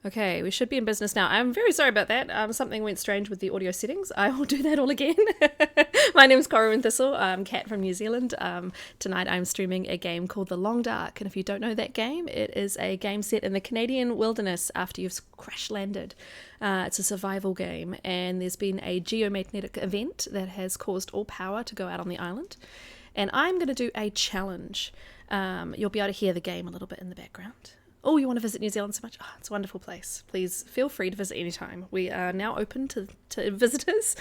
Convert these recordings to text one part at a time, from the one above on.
Okay, we should be in business now. I'm very sorry about that. Something went strange with the audio settings. I will do that all again. My name is Koruandthistle. I'm Kat from New Zealand. Tonight I'm streaming a game called The Long Dark. And if you don't know that game, it is a game set in the Canadian wilderness after you've crash landed. It's a survival game, and there's been a geomagnetic event that has caused all power to go out on the island. And I'm going to do a challenge. You'll be able to hear the game a little bit in the background. Oh, you want to visit New Zealand so much? Oh, it's a wonderful place. Please feel free to visit anytime. We are now open to visitors.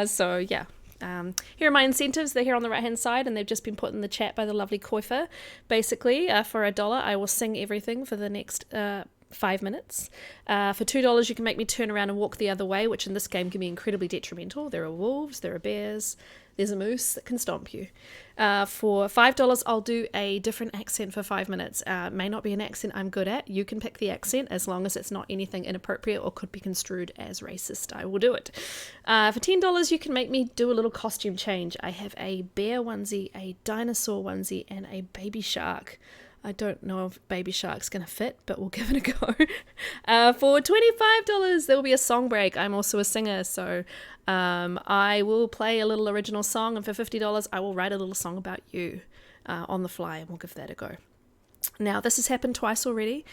So, yeah. Here are my incentives. They're here on the right-hand side, and they've just been put in the chat by the lovely Koifa. Basically, for $1, I will sing everything for the next 5 minutes. For $2, you can make me turn around and walk the other way, which in this game can be incredibly detrimental. There are wolves, there are bears, there's a moose that can stomp you. For $5, I'll do a different accent for 5 minutes. It may not be an accent I'm good at. You can pick the accent as long as it's not anything inappropriate or could be construed as racist. I will do it. For $10, you can make me do a little costume change. I have a bear onesie, a dinosaur onesie, and a baby shark. I don't know if Baby Shark's going to fit, but we'll give it a go. For $25, there will be a song break. I'm also a singer, so I will play a little original song, and for $50, I will write a little song about you on the fly, and we'll give that a go. Now, this has happened twice already.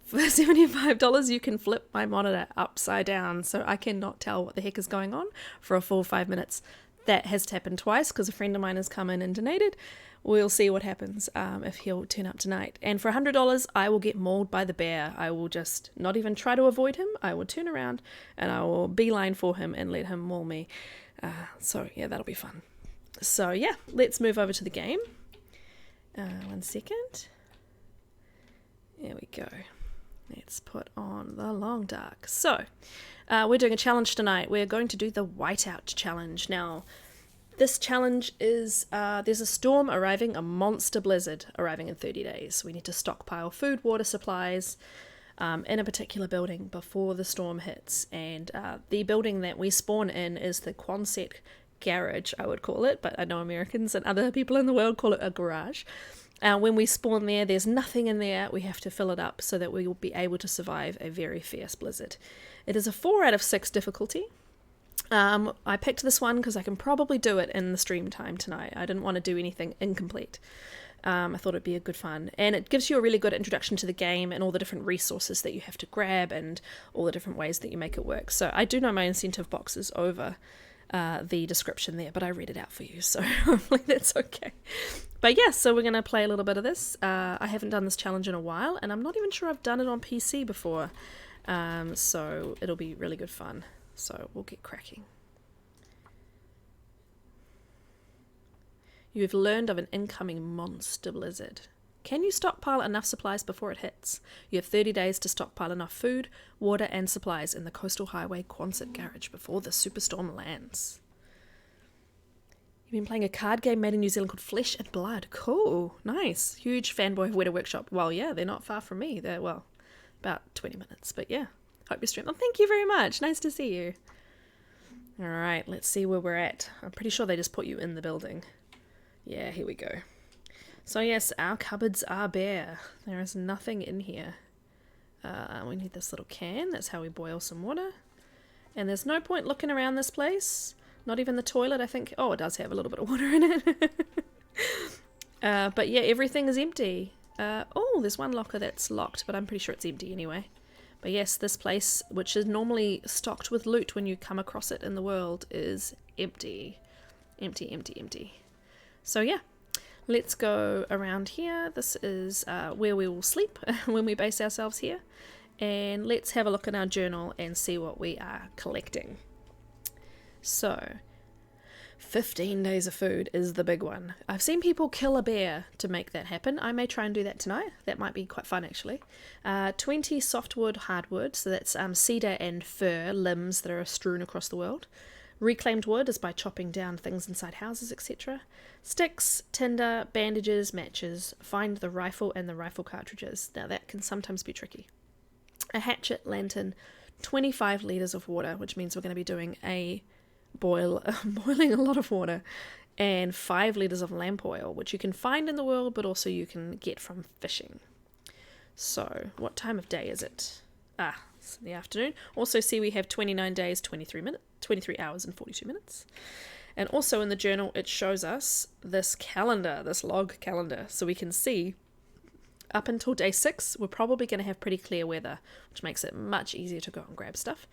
For $75, you can flip my monitor upside down, so I cannot tell what the heck is going on for a full 5 minutes. That has happened twice because a friend of mine has come in and donated. We'll see what happens if he'll turn up tonight. And for $100, I will get mauled by the bear. I will just not even try to avoid him. I will turn around and I will beeline for him and let him maul me. So, yeah, that'll be fun. So, yeah, let's move over to the game. 1 second. There we go. Let's put on The Long Dark. So, we're doing a challenge tonight. We're going to do the Whiteout Challenge. Now, this challenge is, there's a storm arriving, a monster blizzard arriving in 30 days. We need to stockpile food, water supplies in a particular building before the storm hits. And the building that we spawn in is the Quonset garage, I would call it, but I know Americans and other people in the world call it a garage. When we spawn there, there's nothing in there. We have to fill it up so that we will be able to survive a very fierce blizzard. It is a 4 out of 6 difficulty. I picked this one because I can probably do it in the stream time tonight. I didn't want to do anything incomplete. I thought it'd be a good fun. And it gives you a really good introduction to the game and all the different resources that you have to grab and all the different ways that you make it work. So I do know my incentive box is over the description there, but I read it out for you, so hopefully that's okay. But yeah, so we're going to play a little bit of this. I haven't done this challenge in a while, and I'm not even sure I've done it on PC before. So it'll be really good fun. So we'll get cracking. You have learned of an incoming monster blizzard. Can you stockpile enough supplies before it hits? You have 30 days to stockpile enough food, water and supplies in the coastal highway Quonset garage before the superstorm lands. You've been playing a card game made in New Zealand called Flesh and Blood. Cool. Nice. Huge fanboy of Weta Workshop. Well, yeah, they're not far from me. They're, well, about 20 minutes. But yeah, hope you stream. Oh, thank you very much. Nice to see you. All right, let's see where we're at. I'm pretty sure they just put you in the building. Yeah, here we go. So yes, our cupboards are bare. There is nothing in here. We need this little can. That's how we boil some water. And there's no point looking around this place. Not even the toilet, I think. Oh, it does have a little bit of water in it. But yeah, everything is empty. Oh, there's one locker that's locked, but I'm pretty sure it's empty anyway. But yes, this place, which is normally stocked with loot when you come across it in the world, is empty. Empty, empty, empty. So yeah. Let's go around here. This is where we will sleep when we base ourselves here. And let's have a look in our journal and see what we are collecting. So, 15 days of food is the big one. I've seen people kill a bear to make that happen. I may try and do that tonight. That might be quite fun, actually. 20 softwood, hardwood. So that's cedar and fir limbs that are strewn across the world. Reclaimed wood is by chopping down things inside houses, etc. Sticks, tinder, bandages, matches. Find the rifle and the rifle cartridges. Now that can sometimes be tricky. A hatchet, lantern, 25 litres of water, which means we're going to be doing a boiling a lot of water, and 5 litres of lamp oil, which you can find in the world, but also you can get from fishing. So, what time of day is it? in the afternoon. Also see we have 29 days, 23 hours and 42 minutes. And also in the journal, it shows us this calendar, this log calendar. So we can see up until day 6, we're probably going to have pretty clear weather, which makes it much easier to go and grab stuff.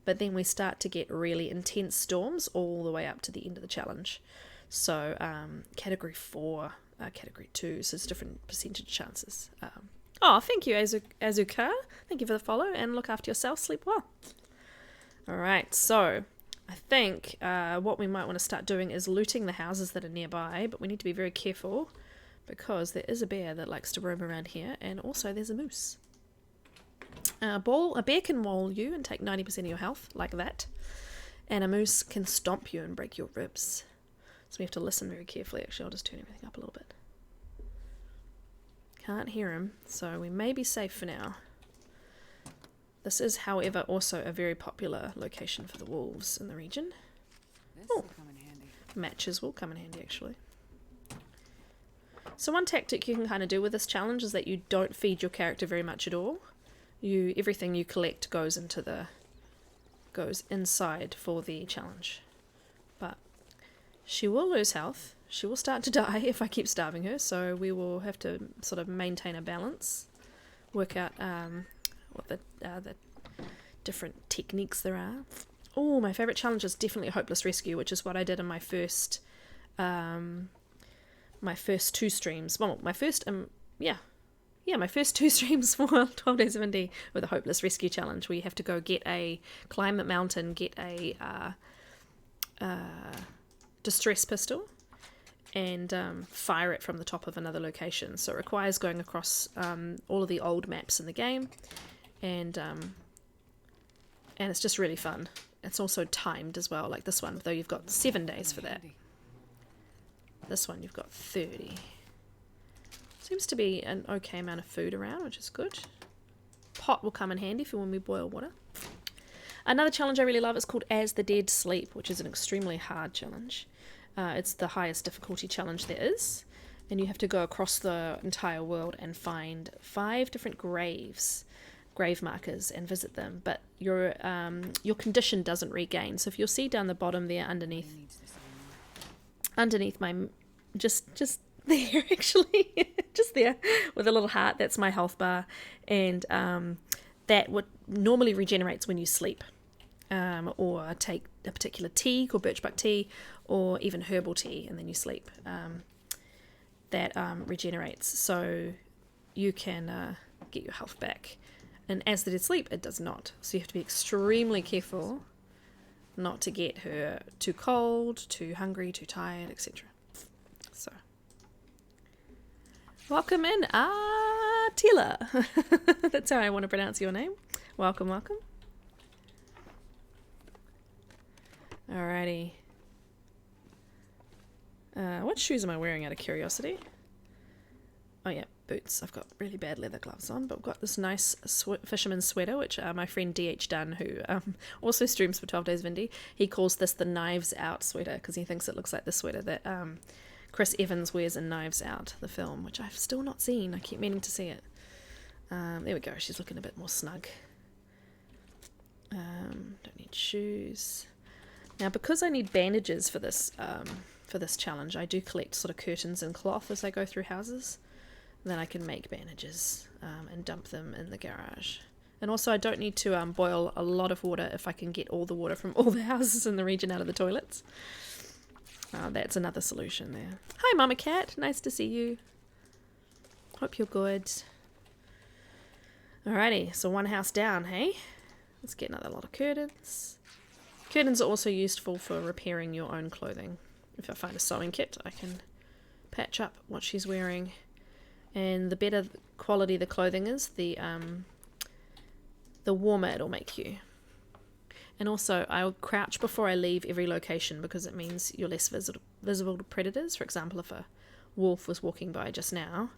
But then we start to get really intense storms all the way up to the end of the challenge. So category 4, category 2, so it's different percentage chances. Thank you, Azuka. Thank you for the follow, and look after yourself. Sleep well. All right, so I think what we might want to start doing is looting the houses that are nearby, but we need to be very careful because there is a bear that likes to roam around here, and also there's a moose. A bear can maul you and take 90% of your health, like that, and a moose can stomp you and break your ribs. So we have to listen very carefully. Actually, I'll just turn everything up a little bit. Can't hear him, so we may be safe for now. This is, however, also a very popular location for the wolves in the region. This'll come in handy. Matches will come in handy, actually. So one tactic you can kind of do with this challenge is that you don't feed your character very much at all. Everything you collect goes inside for the challenge. But she will lose health. She will start to die if I keep starving her, so we will have to sort of maintain a balance, work out what the different techniques there are. Oh, my favourite challenge is definitely Hopeless Rescue, which is what I did in my first 2 streams. Well, my first 2 streams for 12 Days of Indie with a Hopeless Rescue challenge, where you have to go climb a mountain, get a distress pistol, and fire it from the top of another location. So it requires going across all of the old maps in the game, and it's just really fun. It's also timed as well, like this one, though you've got 7 days for that. This one you've got 30. Seems to be an okay amount of food around, which is good. Pot will come in handy for when we boil water. Another challenge I really love is called As the Dead Sleep, which is an extremely hard challenge. It's the highest difficulty challenge there is, and you have to go across the entire world and find 5 different grave markers, and visit them. But your condition doesn't regain. So if you'll see down the bottom there, underneath my just there actually, just there with a little heart, that's my health bar, and that what normally regenerates when you sleep. Or take a particular tea called birchbark tea, or even herbal tea, and then you sleep. That regenerates, so you can get your health back. And as the dead sleep, it does not. So you have to be extremely careful not to get her too cold, too hungry, too tired, etc. So, welcome in, Tila. That's how I want to pronounce your name. Welcome, welcome. Alrighty. What shoes am I wearing out of curiosity? Oh yeah, boots. I've got really bad leather gloves on, but I've got this nice fisherman's sweater, which my friend DH Dunn, who also streams for 12 Days of Indie, he calls this the Knives Out sweater, because he thinks it looks like the sweater that Chris Evans wears in Knives Out, the film, which I've still not seen. I keep meaning to see it. There we go. She's looking a bit more snug. Don't need shoes. Now, because I need bandages for this challenge, I do collect sort of curtains and cloth as I go through houses. Then I can make bandages and dump them in the garage. And also, I don't need to boil a lot of water if I can get all the water from all the houses in the region out of the toilets. That's another solution there. Hi, Mama Cat. Nice to see you. Hope you're good. Alrighty, so one house down, hey? Let's get another lot of curtains. Curtains are also useful for repairing your own clothing. If I find a sewing kit, I can patch up what she's wearing. And the better quality the clothing is, the warmer it'll make you. And also, I'll crouch before I leave every location, because it means you're less visible to predators. For example, if a wolf was walking by just now,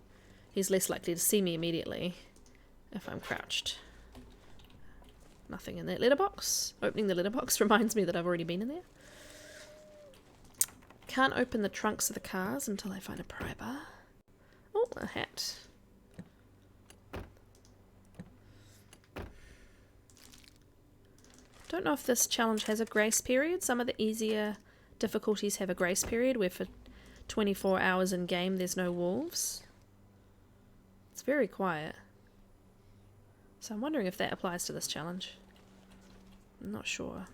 he's less likely to see me immediately if I'm crouched. Nothing in that letterbox. Opening the letterbox reminds me that I've already been in there. Can't open the trunks of the cars until I find a pry bar. Oh, a hat. Don't know if this challenge has a grace period. Some of the easier difficulties have a grace period where for 24 hours in game there's no wolves. It's very quiet. So I'm wondering if that applies to this challenge. I'm not sure.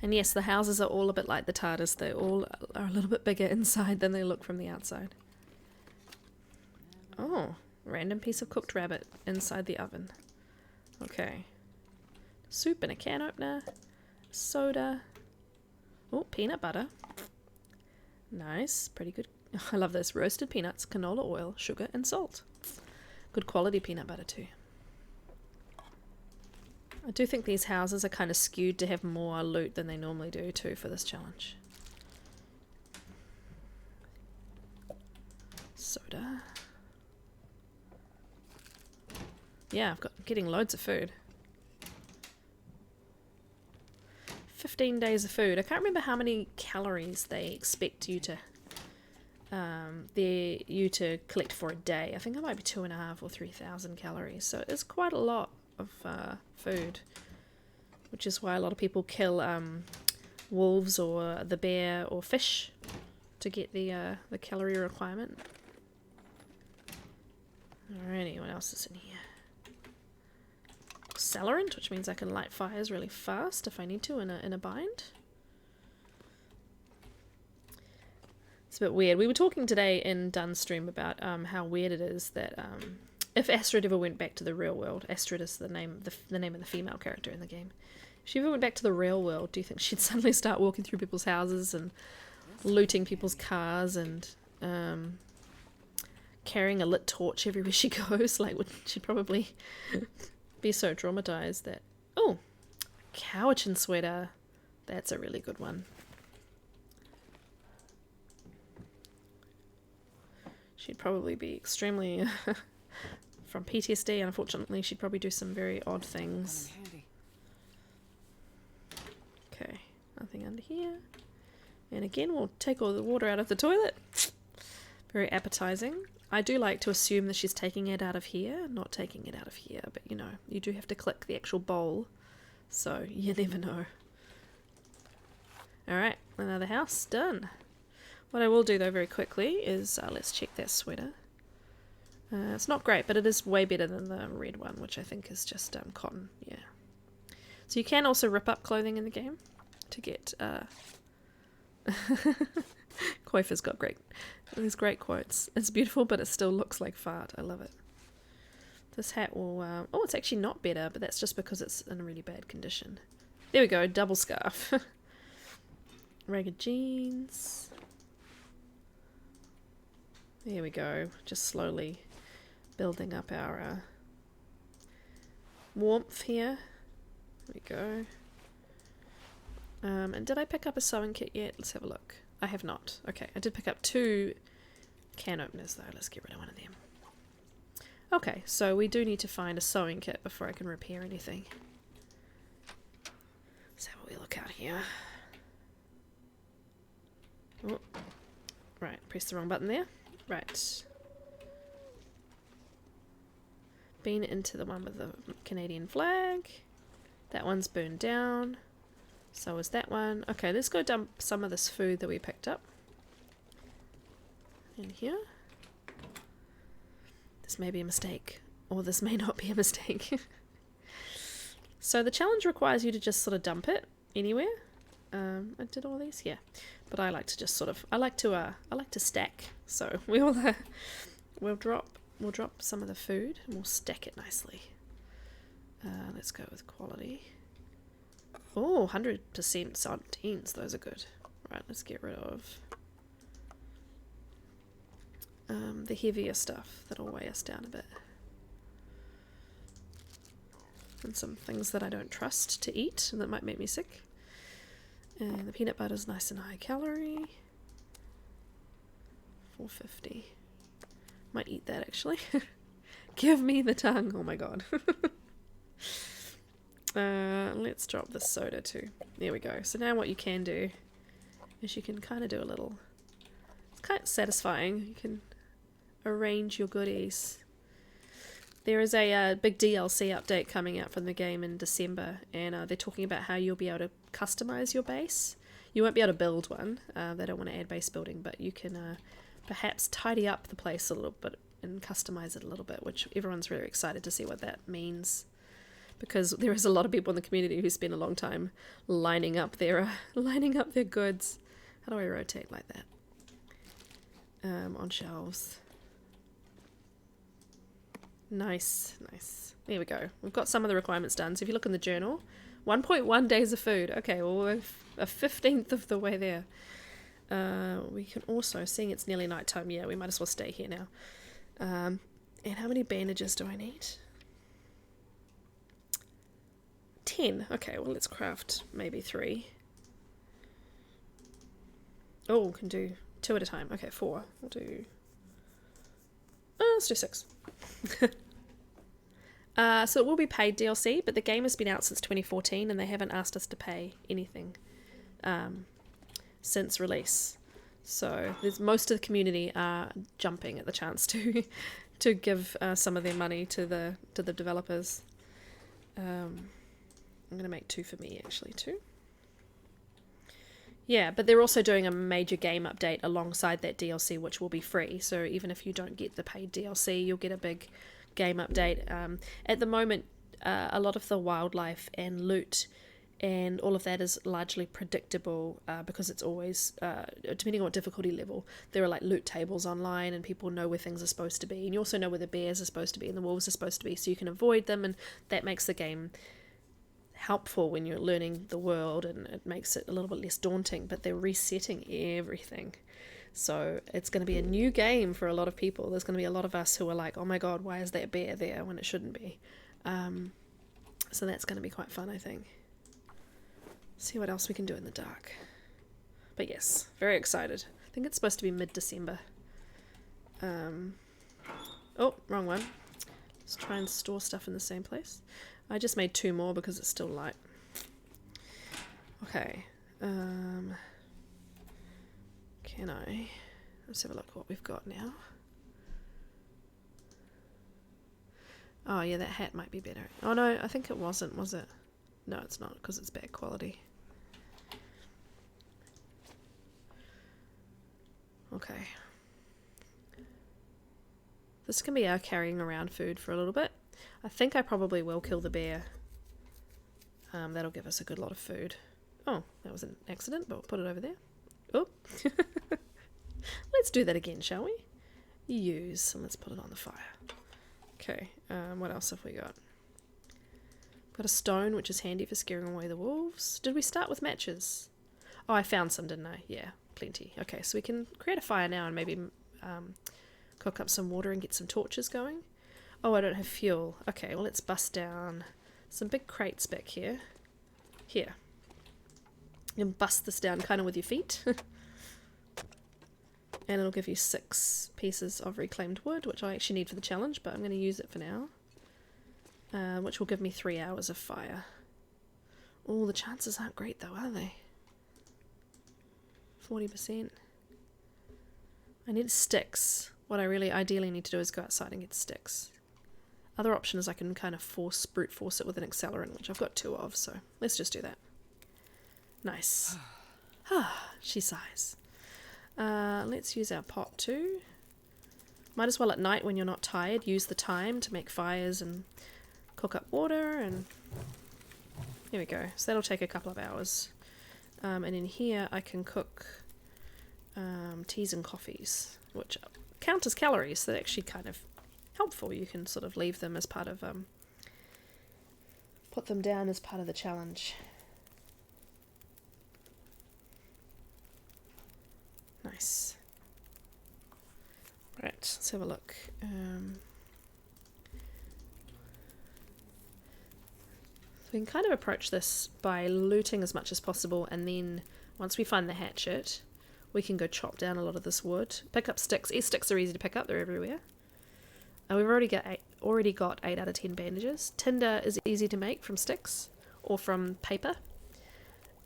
And yes, the houses are all a bit like the TARDIS. They all are a little bit bigger inside than they look from the outside. Oh, random piece of cooked rabbit inside the oven. Okay. Soup in a can opener. Soda. Oh, peanut butter. Nice. Pretty good. I love this. Roasted peanuts, canola oil, sugar, and salt. Good quality peanut butter too. I do think these houses are kind of skewed to have more loot than they normally do too for this challenge. Soda. Yeah, getting loads of food. 15 days of food. I can't remember how many calories they expect you to collect for a day. I think it might be 2,500 or 3,000 calories. So it's quite a lot of food, which is why a lot of people kill wolves or the bear or fish to get the calorie requirement. Alrighty, what else is in here? Accelerant, which means I can light fires really fast if I need to in a bind. It's a bit weird. We were talking today in Dun's stream about how weird it is that if Astrid ever went back to the real world, Astrid is the name of the female character in the game. If she ever went back to the real world, do you think she'd suddenly start walking through people's houses and looting people's cars and carrying a lit torch everywhere she goes? Like, she'd probably be so traumatized that... Oh, Cowichan sweater. That's a really good one. She'd probably be extremely... from PTSD, unfortunately, she'd probably do some very odd things. Okay, nothing under here. And again, we'll take all the water out of the toilet. Very appetizing. I do like to assume that she's taking it out of here, not taking it out of here, but you know, you do have to click the actual bowl, so you never know. Alright, another house, done. What I will do though very quickly is, let's check that sweater. It's not great, but it is way better than the red one, which I think is just cotton, yeah. So you can also rip up clothing in the game to get... Koifa's got these great quotes. It's beautiful, but it still looks like fart. I love it. This hat will... oh, it's actually not better, but that's just because it's in a really bad condition. There we go, double scarf. Ragged jeans. There we go, just slowly building up our warmth here. There we go. And did I pick up a sewing kit yet? Let's have a look. I have not. Okay, I did pick up 2 can openers though. Let's get rid of one of them. Okay, so we do need to find a sewing kit before I can repair anything. Let's have a wee look out here. Oh, right, press the wrong button there. Right. Been into the one with the Canadian flag. That one's burned down. So is that one. Okay, let's go dump some of this food that we picked up in here. This may be a mistake, or this may not be a mistake. So the challenge requires you to just sort of dump it anywhere. I did all these, yeah, but I like to just sort of I like to stack. So we'll drop some of the food and we'll stack it nicely. Let's go with quality. Oh, 100% sardines. Those are good. Right, let's get rid of the heavier stuff that'll weigh us down a bit. And some things that I don't trust to eat and that might make me sick. And the peanut butter's nice and high calorie. 450. Might eat that actually. Give me the tongue. Oh my god. Let's drop the soda too. There we go. So now what you can do is you can kind of do a little... It's kind of satisfying. You can arrange your goodies. There is a big DLC update coming out from the game in December, and they're talking about how you'll be able to customize your base. You won't be able to build one. They don't want to add base building, but you can perhaps tidy up the place a little bit and customize it a little bit, which everyone's really excited to see what that means. Because there is a lot of people in the community who spend a long time lining up their goods. How do I rotate like that? On shelves. Nice. There we go. We've got some of the requirements done. So if you look in the journal, 1.1 days of food. Okay, well, we're a 15th of the way there. We can also, seeing it's nearly night time, yeah, we might as well stay here now. And how many bandages do I need? 10. Okay, well, let's craft maybe 3. Oh, we can do 2 at a time. Okay, 4. We'll do... let's do 6. So it will be paid DLC, but the game has been out since 2014 and they haven't asked us to pay anything since release. So most of the community are jumping at the chance to give some of their money to the developers. I'm going to make 2 for me, actually, too. Yeah, but they're also doing a major game update alongside that DLC, which will be free. So even if you don't get the paid DLC, you'll get a big game update. At the moment, a lot of the wildlife and loot and all of that is largely predictable because it's always, depending on what difficulty level, there are like loot tables online and people know where things are supposed to be. And you also know where the bears are supposed to be and the wolves are supposed to be, so you can avoid them, and that makes the game helpful when you're learning the world, and it makes it a little bit less daunting. But they're resetting everything, so it's going to be a new game for a lot of people. There's going to be a lot of us who are like, oh my god, why is that bear there when it shouldn't be? So that's going to be quite fun, I think. See what else we can do in the dark. But yes, very excited. I think it's supposed to be mid-December. Oh, wrong one. Let's try and store stuff in the same place. I just made 2 more because it's still light. Okay. Can I? Let's have a look what we've got now. Oh yeah, that hat might be better. Oh no, I think it wasn't, was it? No, it's not, because it's bad quality. Okay. This can be our carrying around food for a little bit. I think I probably will kill the bear. That'll give us a good lot of food. Oh, that was an accident, but we'll put it over there. Oh. Let's do that again, shall we? Use, and let's put it on the fire. Okay, what else have we got? Got a stone, which is handy for scaring away the wolves. Did we start with matches? Oh, I found some, didn't I? Yeah, plenty. Okay, so we can create a fire now and maybe cook up some water and get some torches going. Oh, I don't have fuel. Okay, well, let's bust down some big crates back here. Here. You can bust this down kind of with your feet. And it'll give you 6 pieces of reclaimed wood, which I actually need for the challenge, but I'm going to use it for now. Which will give me 3 hours of fire. Oh, the chances aren't great though, are they? 40%. I need sticks. What I really ideally need to do is go outside and get sticks. Other option is I can kind of brute force it with an accelerant, which I've got 2 of, so let's just do that. Nice. She sighs. Let's use our pot too. Might as well at night when you're not tired use the time to make fires and cook up water, and here we go. So that'll take a couple of hours. And in here I can cook teas and coffees, which count as calories. So they're actually kind of helpful. You can sort of leave them as part of put them down as part of the challenge. Nice. Right, let's have a look. So we can kind of approach this by looting as much as possible, and then once we find the hatchet, we can go chop down a lot of this wood. Pick up sticks. Sticks are easy to pick up, they're everywhere. We've already got 8 out of 10 bandages. Tinder is easy to make from sticks or from paper.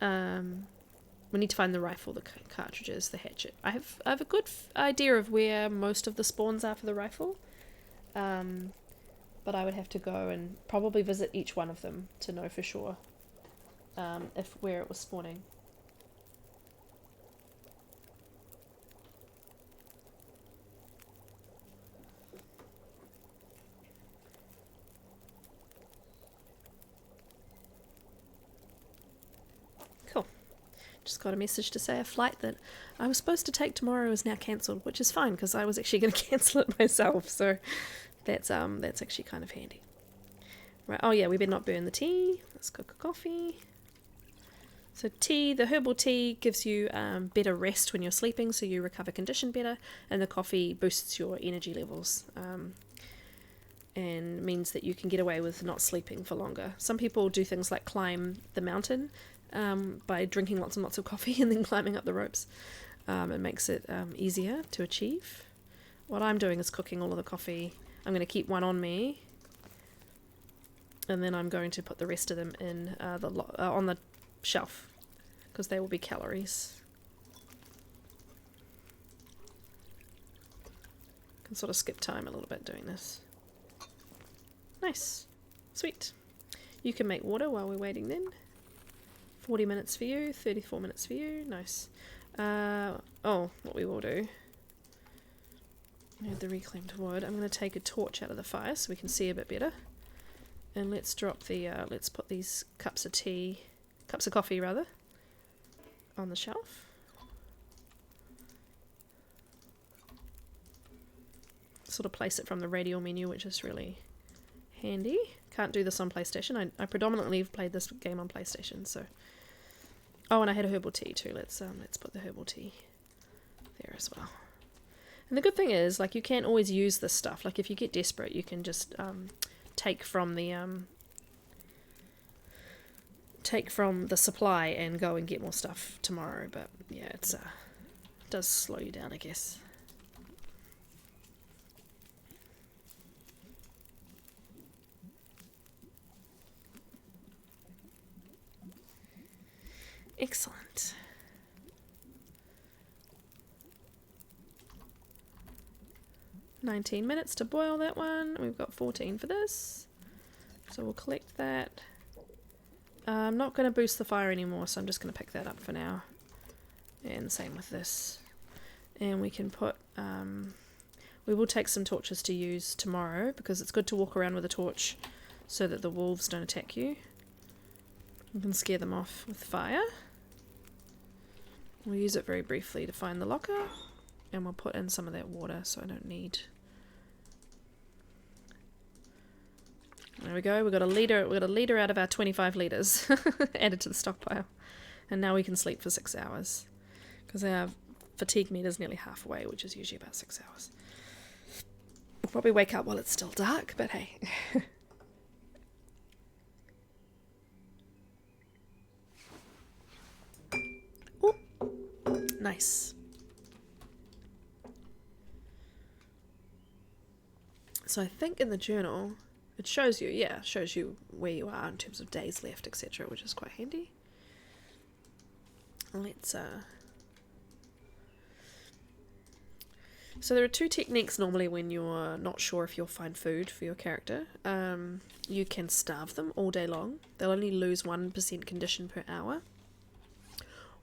We need to find the rifle, the cartridges, the hatchet. I have a good idea of where most of the spawns are for the rifle. but I would have to go and probably visit each one of them to know for sure if where it was spawning. Cool. Just got a message to say a flight that I was supposed to take tomorrow is now cancelled, which is fine because I was actually going to cancel it myself. So that's actually kind of handy. Right. Oh yeah, we better not burn the tea. Let's cook a coffee. So tea, the herbal tea gives you better rest when you're sleeping, so you recover condition better, and the coffee boosts your energy levels and means that you can get away with not sleeping for longer. Some people do things like climb the mountain by drinking lots and lots of coffee and then climbing up the ropes. It makes it easier to achieve. What I'm doing is cooking all of the coffee. I'm going to keep one on me, and then I'm going to put the rest of them in on the shelf because they will be calories. Can sort of skip time a little bit doing this. Nice. Sweet. You can make water while we're waiting then. 40 minutes for you, 34 minutes for you. Nice. What we will do, I have the reclaimed wood. I'm going to take a torch out of the fire so we can see a bit better. And let's drop the, let's put these cups of coffee rather, on the shelf. Sort of place it from the radial menu, which is really handy. Can't do this on PlayStation. I predominantly have played this game on PlayStation, so. Oh, and I had a herbal tea too. Let's put the herbal tea there as well. And the good thing is, like, you can't always use this stuff. Like, if you get desperate, you can just take from the supply and go and get more stuff tomorrow. But yeah, it does slow you down, I guess. Excellent. $19 minutes to boil that one. We've got 14 for this. So we'll collect that. I'm not going to boost the fire anymore, so I'm just going to pick that up for now. And same with this. And we can put... we will take some torches to use tomorrow, because it's good to walk around with a torch so that the wolves don't attack you. You can scare them off with fire. We'll use it very briefly to find the locker. And we'll put in some of that water so I don't need... There we go, we've got a litre out of our 25 litres added to the stockpile. And now we can sleep for 6 hours. Because our fatigue meter is nearly halfway, which is usually about 6 hours. We'll probably wake up while it's still dark, but hey. Ooh, nice. So I think in the journal... It shows you where you are in terms of days left, etc., which is quite handy. Let's So there are two techniques normally when you're not sure if you'll find food for your character. You can starve them all day long. They'll only lose 1% condition per hour.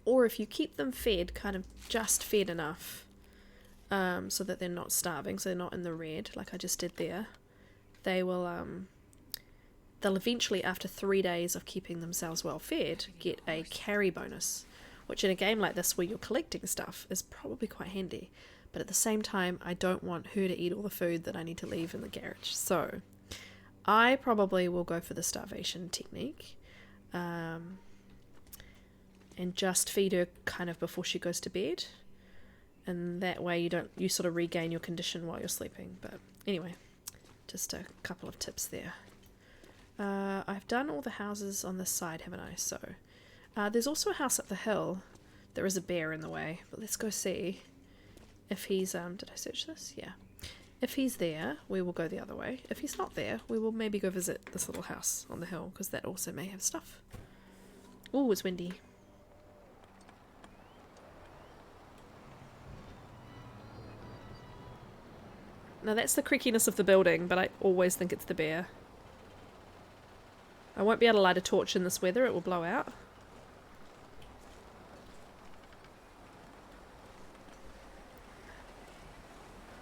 Or if you keep them fed, kind of just fed enough, so that they're not starving, so they're not in the red, like I just did there. They will, they'll eventually, after 3 days of keeping themselves well fed, get a carry bonus, which in a game like this where you're collecting stuff is probably quite handy. But at the same time, I don't want her to eat all the food that I need to leave in the garage. So I probably will go for the starvation technique, and just feed her kind of before she goes to bed. And that way you sort of regain your condition while you're sleeping. But anyway. Just a couple of tips there. I've done all the houses on this side, haven't I? So there's also a house up the hill. There is a bear in the way, but let's go see if he's... did I search this? Yeah. If he's there, we will go the other way. If he's not there, we will maybe go visit this little house on the hill, because that also may have stuff. Ooh, it's windy. Now that's the creakiness of the building, but I always think it's the bear. I won't be able to light a torch in this weather, it will blow out.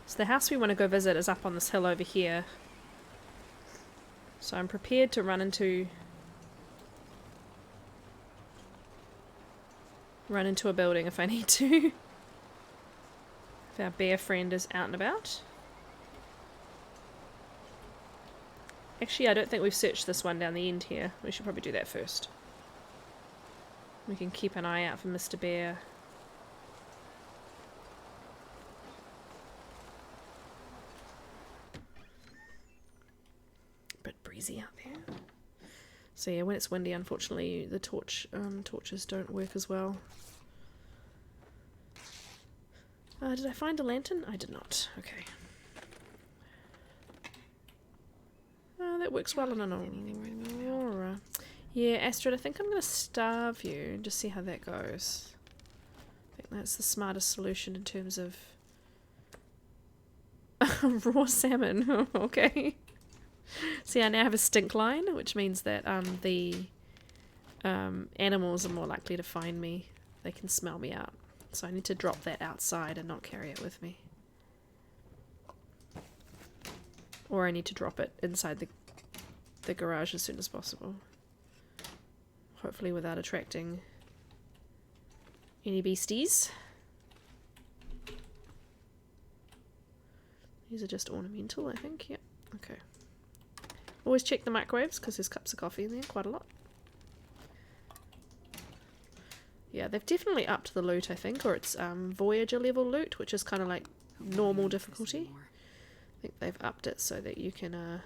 So the house we want to go visit is up on this hill over here. So I'm prepared to run into a building if I need to. If our bear friend is out and about. Actually, I don't think we've searched this one down the end here. We should probably do that first. We can keep an eye out for Mr. Bear. Bit breezy out there. So yeah, when it's windy, unfortunately, the torches don't work as well. Did I find a lantern? I did not. Okay. That works well on an aurora. Yeah, Astrid, I think I'm going to starve you and just see how that goes. I think that's the smartest solution in terms of raw salmon. Okay. See, I now have a stink line, which means that the animals are more likely to find me. They can smell me out. So I need to drop that outside and not carry it with me. Or I need to drop it inside the garage as soon as possible. Hopefully without attracting any beasties. These are just ornamental, I think. Yep. Okay. Always check the microwaves because there's cups of coffee in there quite a lot. Yeah, they've definitely upped the loot, I think, or it's Voyager level loot, which is kind of like normal difficulty. I think they've upped it so that you can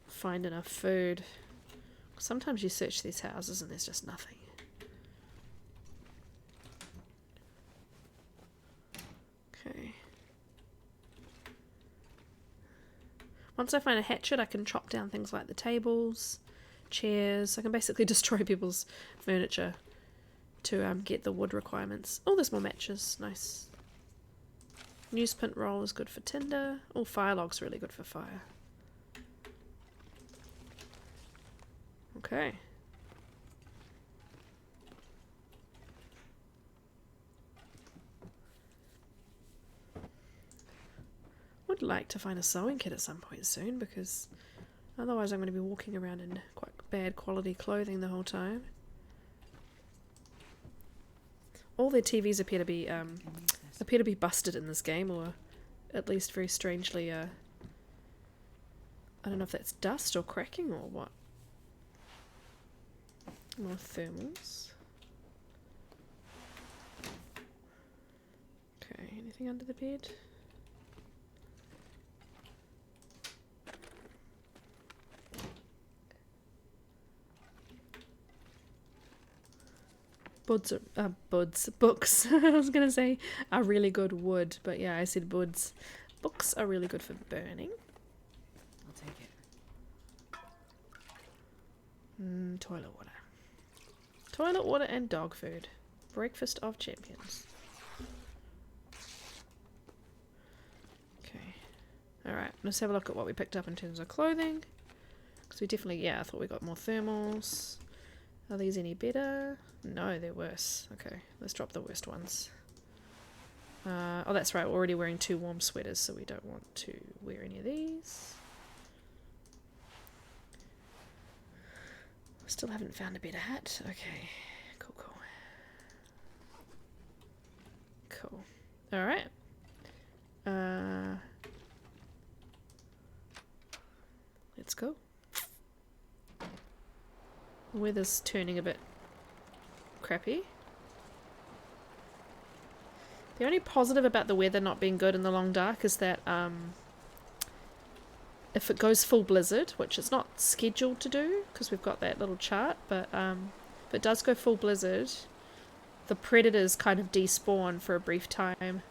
find enough food. Sometimes you search these houses and there's just nothing. Okay. Once I find a hatchet, I can chop down things like the tables, chairs. I can basically destroy people's furniture to get the wood requirements. Oh, there's more matches. Nice. Newsprint roll is good for tinder. Oh, fire log's really good for fire. Okay. Would like to find a sewing kit at some point soon, because otherwise I'm going to be walking around in quite bad quality clothing the whole time. All their TVs appear to be busted in this game, or at least very strangely I don't know if that's dust or cracking or what. More thermals. Okay, anything under the bed? Books, I was going to say, are really good wood, but yeah, I said buds. Books are really good for burning. I'll take it. Toilet water. Toilet water and dog food. Breakfast of champions. Okay. Alright, let's have a look at what we picked up in terms of clothing. Because we definitely, yeah, I thought we got more thermals. Are these any better? No, they're worse. Okay, let's drop the worst ones. Oh, that's right, we're already wearing 2 warm sweaters, so we don't want to wear any of these. Still haven't found a better hat. Okay, cool. Cool. Alright. Let's go. The weather's turning a bit crappy. The only positive about the weather not being good in the long dark is that if it goes full blizzard, which it's not scheduled to do because we've got that little chart, but if it does go full blizzard, the predators kind of despawn for a brief time.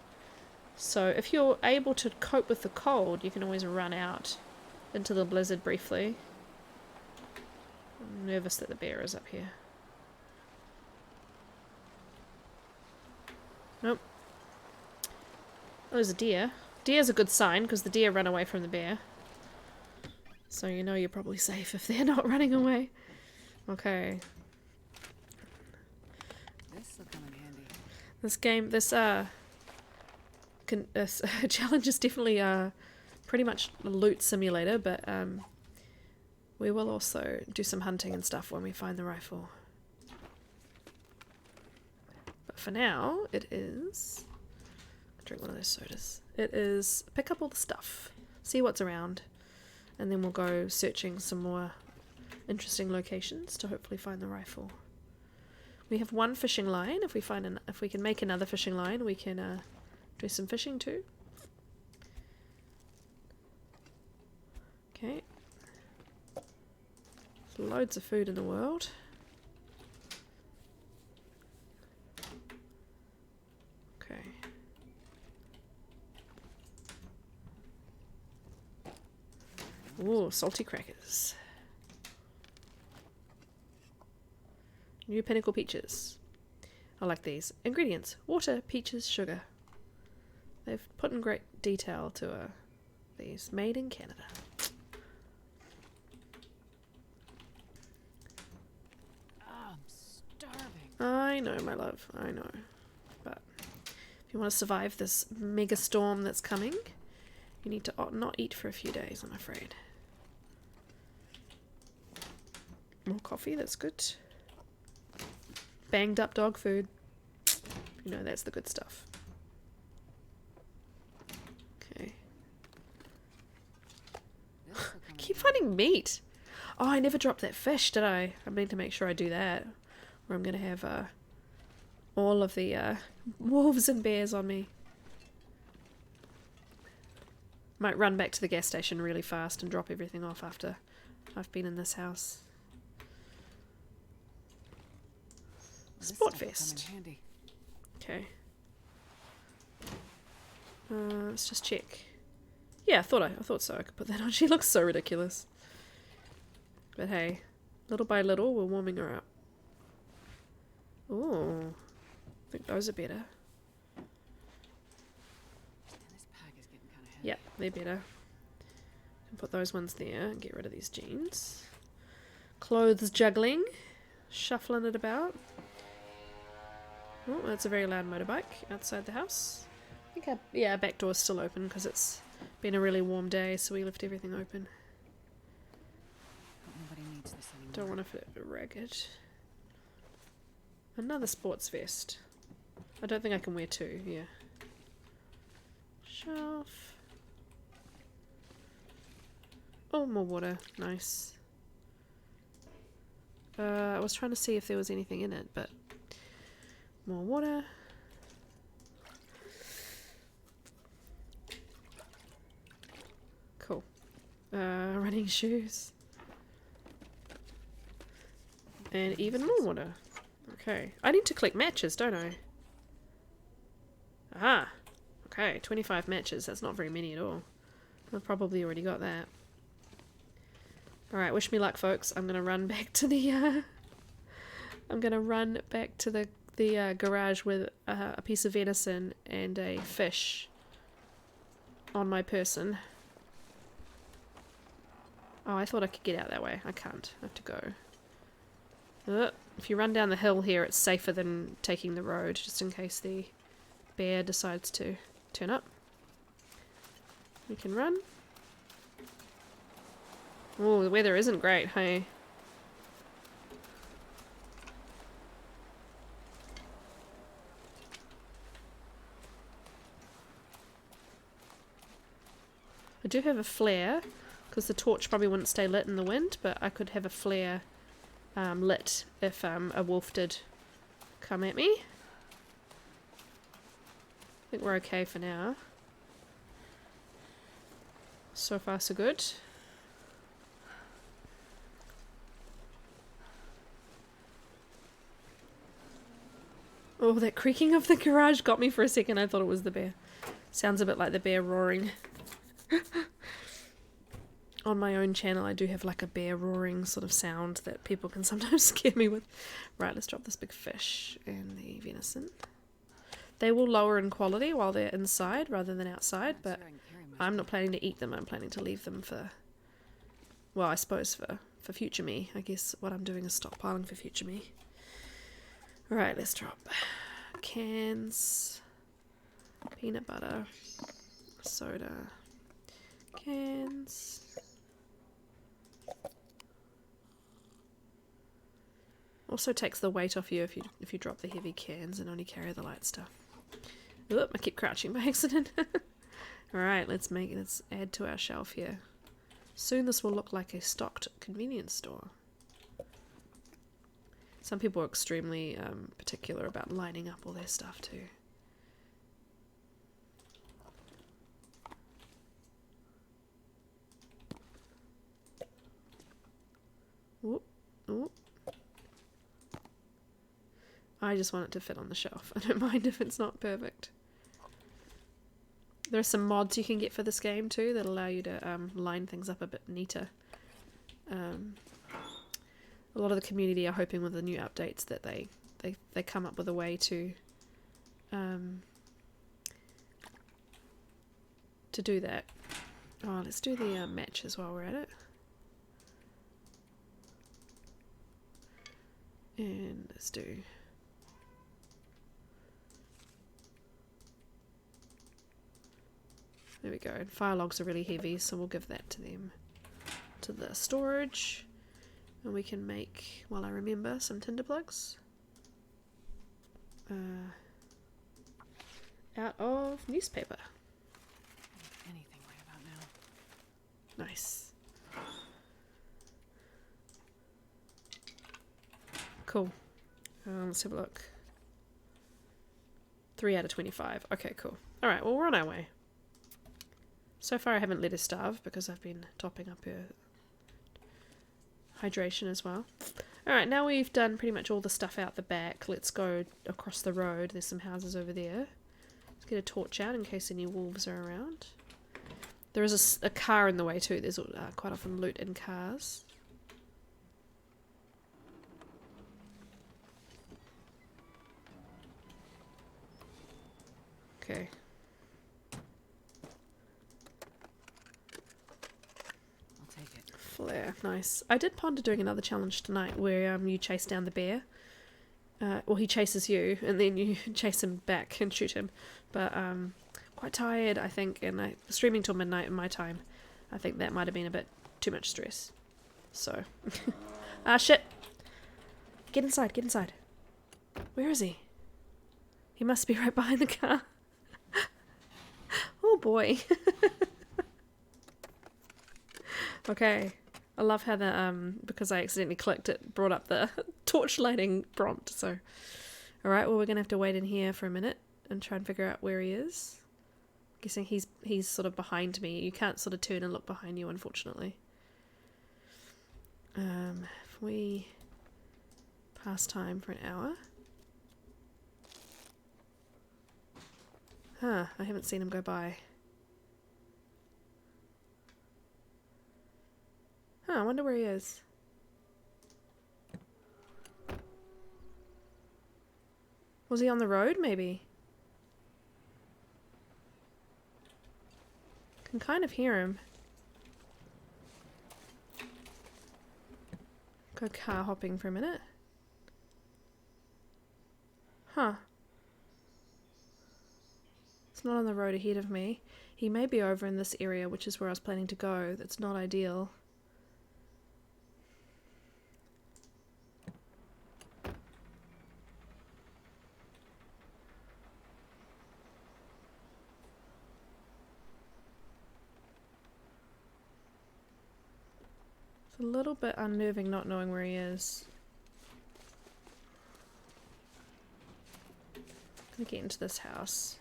So if you're able to cope with the cold, you can always run out into the blizzard briefly. I'm nervous that the bear is up here. Nope. Oh, there's a deer. Deer's a good sign because the deer run away from the bear. So you know you're probably safe if they're not running away. Okay. This'll come in handy. This challenge is definitely pretty much a loot simulator, but we will also do some hunting and stuff when we find the rifle. But for now, it is... drink one of those sodas. It is pick up all the stuff, see what's around, and then we'll go searching some more interesting locations to hopefully find the rifle. We have one fishing line. If we can make another fishing line, we can do some fishing too. Okay. Loads of food in the world. Okay. Ooh, salty crackers. New Pinnacle peaches. I like these. Ingredients: water, peaches, sugar. They've put in great detail to these. Made in Canada. I'm starving. I know, my love. I know. But if you want to survive this mega storm that's coming, you need to not eat for a few days, I'm afraid. More coffee, that's good. Banged up dog food. You know, that's the good stuff. Okay. I keep finding meat. Oh, I never dropped that fish, did I? I need to make sure I do that. Or I'm going to have all of the wolves and bears on me. Might run back to the gas station really fast and drop everything off after I've been in this house. Sportfest. Okay. Let's just check. Yeah, I thought so. I could put that on. She looks so ridiculous. But hey, little by little, we're warming her up. Ooh, I think those are better. This pack is getting kind of heavy. Yep, they're better. Can put those ones there and get rid of these jeans. Clothes juggling, shuffling it about. Oh, that's a very loud motorbike outside the house. I think our back door's still open because it's been a really warm day, so we left everything open. Nobody needs this anymore. Don't want to fit it ragged. Another sports vest. I don't think I can wear two, yeah. Shelf. Oh, more water. Nice. I was trying to see if there was anything in it, but more water. Cool. Running shoes. And even more water. Okay. I need to collect matches, don't I? Aha. Okay, 25 matches. That's not very many at all. I've probably already got that. Alright, wish me luck, folks. I'm gonna run back to the garage with a piece of venison and a fish on my person. Oh, I thought I could get out that way. I can't. I have to go. If you run down the hill here, it's safer than taking the road, just in case the bear decides to turn up. We can run. Oh, the weather isn't great, hey? I do have a flare, because the torch probably wouldn't stay lit in the wind, but I could have a flare lit if a wolf did come at me. I think we're okay for now. So far so good. Oh, that creaking of the garage got me for a second. I thought it was the bear. Sounds a bit like the bear roaring. On my own channel, I do have like a bear roaring sort of sound that people can sometimes scare me with. Right, let's drop this big fish and the venison. They will lower in quality while they're inside rather than outside, but Sure I can carry much I'm of not planning to eat them. I'm planning to leave them for, well, I suppose for future me. I guess what I'm doing is stockpiling for future me. Alright, let's drop cans, peanut butter, soda, cans. Also takes the weight off you if you drop the heavy cans and only carry the light stuff. Oop, I keep crouching by accident. Alright, let's add to our shelf here. Soon this will look like a stocked convenience store. Some people are extremely particular about lining up all their stuff too. Oop, oop. I just want it to fit on the shelf. I don't mind if it's not perfect. There are some mods you can get for this game too that allow you to line things up a bit neater. A lot of the community are hoping with the new updates that they come up with a way to do that. Oh, let's do the matches while we're at it. And let's do... There we go. And fire logs are really heavy, so we'll give that to them. To the storage. And we can make, while I remember, some tinder plugs. Out of newspaper. anything right about now. Nice. Cool. Let's have a look. 3 out of 25. Okay, cool. Alright, well, we're on our way. So far I haven't let her starve because I've been topping up her hydration as well. Alright, now we've done pretty much all the stuff out the back. Let's go across the road. There's some houses over there. Let's get a torch out in case any wolves are around. There is a car in the way too. There's quite often loot in cars. Okay. I'll take it. Flare, nice. I did ponder doing another challenge tonight where you chase down the bear. Well, he chases you and then you chase him back and shoot him. But quite tired, I think, and streaming till midnight in my time. I think that might have been a bit too much stress. So, shit! Get inside, get inside. Where is he? He must be right behind the car. Oh boy. Okay. I love how the, because I accidentally clicked, it brought up the torch lighting prompt, so. Alright, well we're gonna have to wait in here for a minute and try and figure out where he is. Guessing he's sort of behind me. You can't sort of turn and look behind you, unfortunately. If we pass time for an hour. Huh, I haven't seen him go by. Huh, I wonder where he is. Was he on the road, maybe? Can kind of hear him. Go car hopping for a minute. Huh. It's not on the road ahead of me. He may be over in this area, which is where I was planning to go. That's not ideal. It's a little bit unnerving not knowing where he is. I'm gonna get into this house,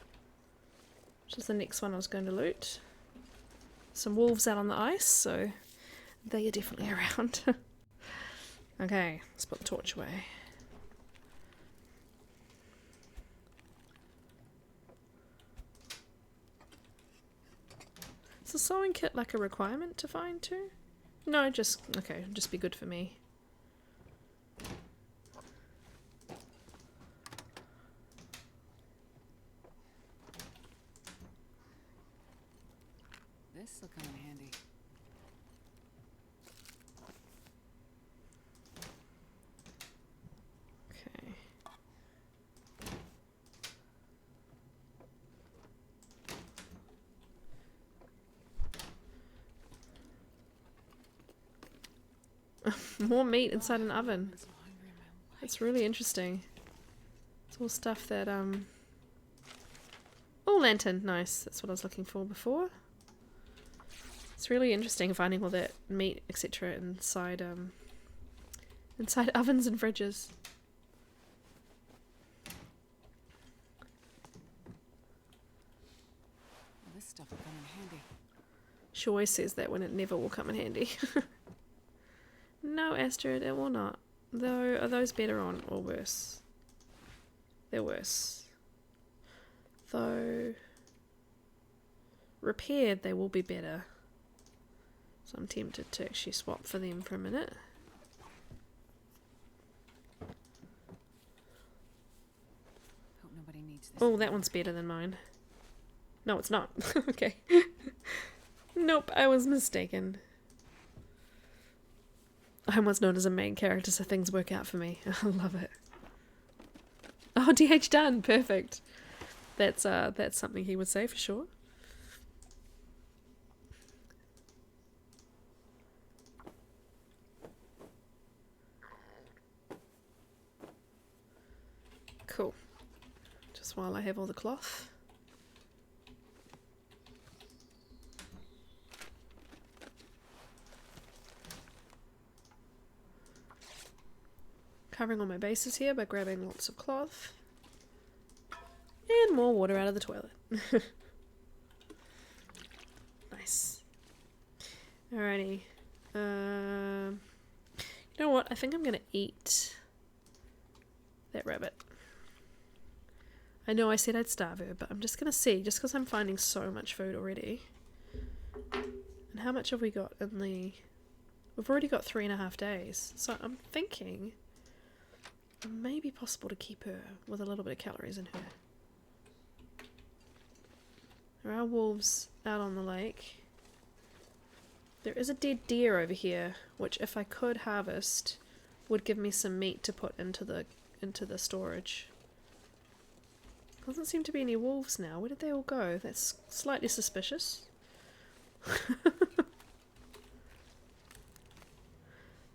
which is the next one I was going to loot. Some wolves out on the ice, so they are definitely around. Okay, let's put the torch away. Is the sewing kit like a requirement to find too? No, just, okay, just be good for me. This'll come in handy. Okay. More meat inside an oven. I'm so hungry, my life. It's really interesting. It's all stuff that oh, lantern, nice. That's what I was looking for before. It's really interesting finding all that meat, etc. inside inside ovens and fridges. Well, this stuff will come in handy. She always says that when it never will come in handy. No, Astrid, it will not. Though, are those better on or worse? They're worse. Though, repaired, they will be better. So I'm tempted to actually swap for them for a minute. Hope nobody needs this. Oh, that one's better than mine. No, it's not. Okay. Nope, I was mistaken. I'm what's known as a main character, so things work out for me. I love it. Oh, DH done. Perfect. That's something he would say for sure. Cool. Just while I have all the cloth. Covering all my bases here by grabbing lots of cloth. And more water out of the toilet. Nice. Alrighty. You know what? I think I'm gonna eat that rabbit. I know I said I'd starve her, but I'm just gonna see, just because I'm finding so much food already. And how much have we got in the... We've already got 3.5 days. So I'm thinking it may be possible to keep her with a little bit of calories in her. There are wolves out on the lake. There is a dead deer over here, which if I could harvest, would give me some meat to put into the storage. Doesn't seem to be any wolves now. Where did they all go? That's slightly suspicious.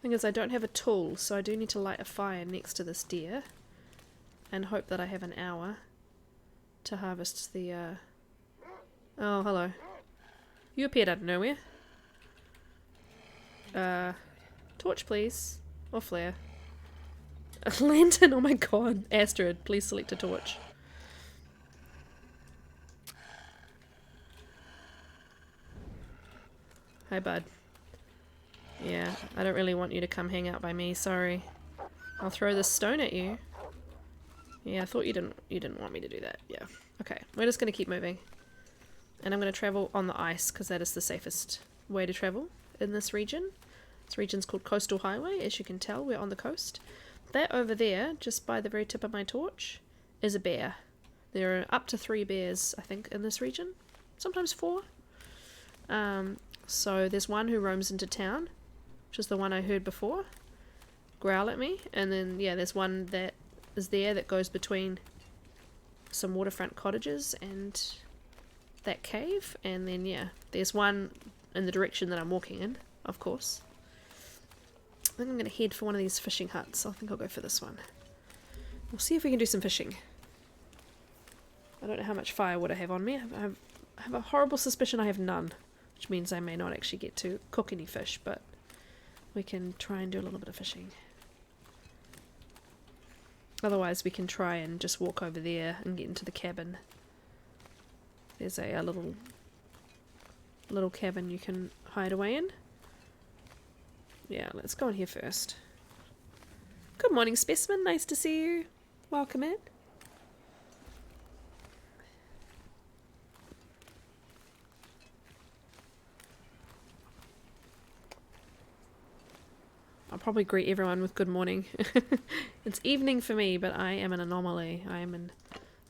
Thing is, I don't have a tool, so I do need to light a fire next to this deer and hope that I have an hour to harvest the Oh, hello. You appeared out of nowhere. Torch, please. Or flare. A lantern, oh my god. Astrid, please select a torch. Hi, bud. Yeah, I don't really want you to come hang out by me, sorry. I'll throw this stone at you. Yeah, I thought you didn't want me to do that. Yeah. Okay, we're just gonna keep moving. And I'm gonna travel on the ice, because that is the safest way to travel in this region. This region's called Coastal Highway, as you can tell, we're on the coast. That over there, just by the very tip of my torch, is a bear. There are up to 3 bears, I think, in this region. Sometimes 4. So there's one who roams into town, which is the one I heard before growl at me, and then yeah, there's one that is there that goes between some waterfront cottages and that cave, and then yeah, there's one in the direction that I'm walking in, of course. I think I'm going to head for one of these fishing huts. I think I'll go for this one. We'll see if we can do some fishing. I don't know how much firewood I have on me. I have a horrible suspicion I have none, which means I may not actually get to cook any fish, but we can try and do a little bit of fishing. Otherwise we can try and just walk over there and get into the cabin. There's a little cabin you can hide away in. Yeah, let's go in here first. Good morning, Specimen. Nice to see you. Welcome in. I'll probably greet everyone with good morning. It's evening for me, but I am an anomaly. I am in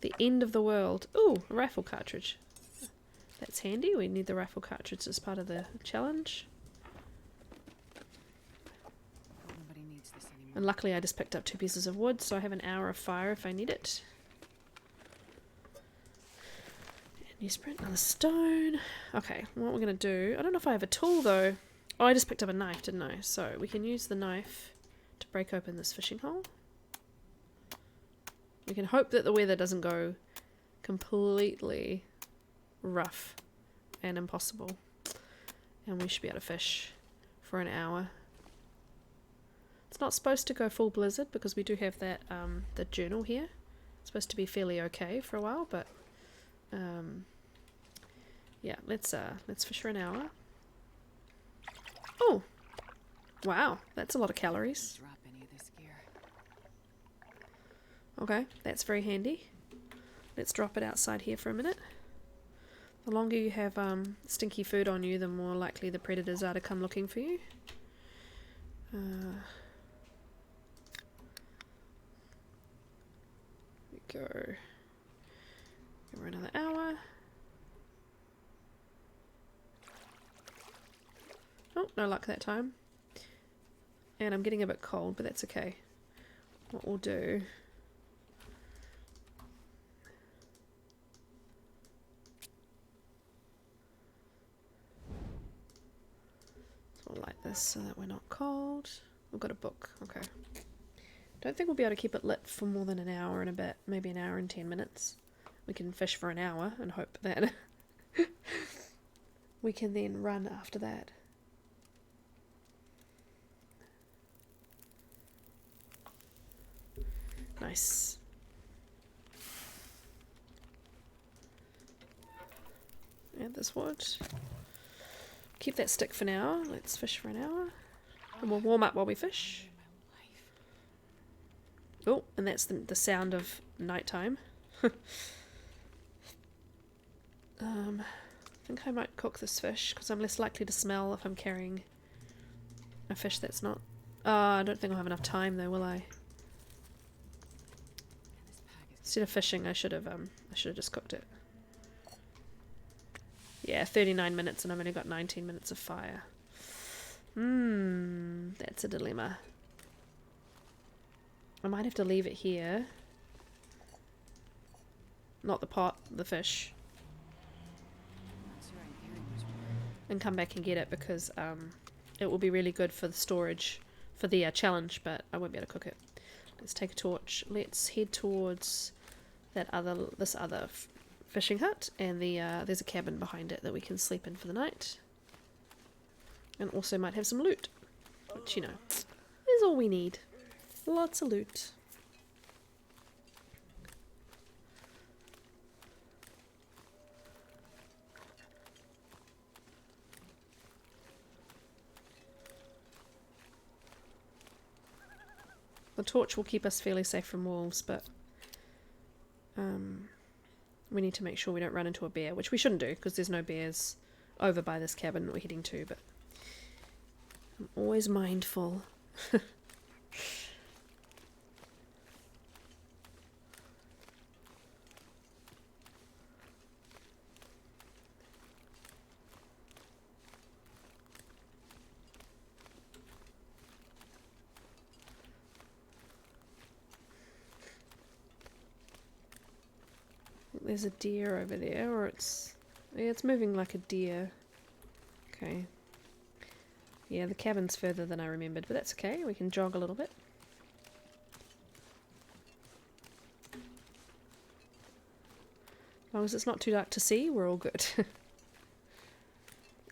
the end of the world. Ooh, a rifle cartridge. That's handy. We need the rifle cartridge as part of the challenge. Nobody needs this anymore. And luckily I just picked up 2 pieces of wood, so I have an hour of fire if I need it. Newsprint, another stone. Okay, what we're going to do... I don't know if I have a tool though. Oh, I just picked up a knife, didn't I? So we can use the knife to break open this fishing hole. We can hope that the weather doesn't go completely rough and impossible. And we should be able to fish for an hour. It's not supposed to go full blizzard because we do have that the journal here. It's supposed to be fairly okay for a while, but yeah, let's fish for an hour. Oh, wow, that's a lot of calories. Drop any of this gear. Okay, that's very handy. Let's drop it outside here for a minute. The longer you have stinky food on you, the more likely the predators are to come looking for you. We go. Give her another hour. Oh, no luck that time. And I'm getting a bit cold, but that's okay. What we'll do... So we'll light this so that we're not cold. We've got a book, okay. Don't think we'll be able to keep it lit for more than an hour and a bit. Maybe an hour and 10 minutes. We can fish for an hour and hope that we can then run after that. Nice. Add this wood. Keep that stick for now. Let's fish for an hour. And we'll warm up while we fish. Oh, and that's the sound of nighttime. I think I might cook this fish because I'm less likely to smell if I'm carrying a fish that's not... I don't think I'll have enough time though, will I? Instead of fishing, I should have just cooked it. Yeah, 39 minutes and I've only got 19 minutes of fire. That's a dilemma. I might have to leave it here. Not the pot, the fish. And come back and get it because it will be really good for the storage for the challenge, but I won't be able to cook it. Let's take a torch. Let's head towards this other fishing hut, and there's a cabin behind it that we can sleep in for the night. And also might have some loot, which, you know, is all we need. Lots of loot. The torch will keep us fairly safe from wolves, but we need to make sure we don't run into a bear, which we shouldn't do because there's no bears over by this cabin that we're heading to, but I'm always mindful. There's a deer over there, or yeah, it's moving like a deer. Okay. Yeah, the cabin's further than I remembered, but that's okay. We can jog a little bit. As long as it's not too dark to see, we're all good.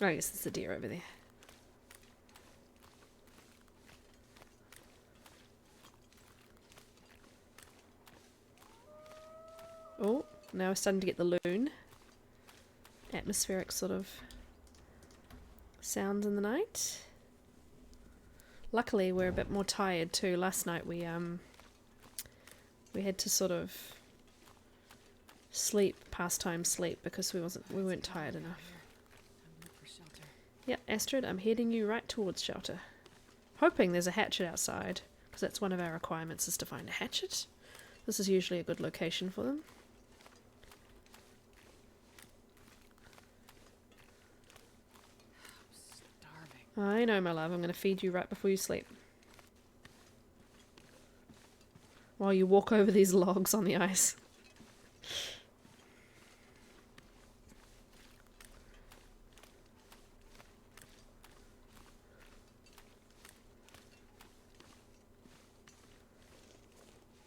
Oh, yes, there's a deer over there. Oh, now we're starting to get the loon. Atmospheric sort of sounds in the night. Luckily, we're a bit more tired too. Last night we had to sort of sleep, pastime sleep, because we weren't tired enough. Yeah, Astrid, I'm heading you right towards shelter. Hoping there's a hatchet outside, because that's one of our requirements, is to find a hatchet. This is usually a good location for them. I know, my love. I'm going to feed you right before you sleep. While you walk over these logs on the ice.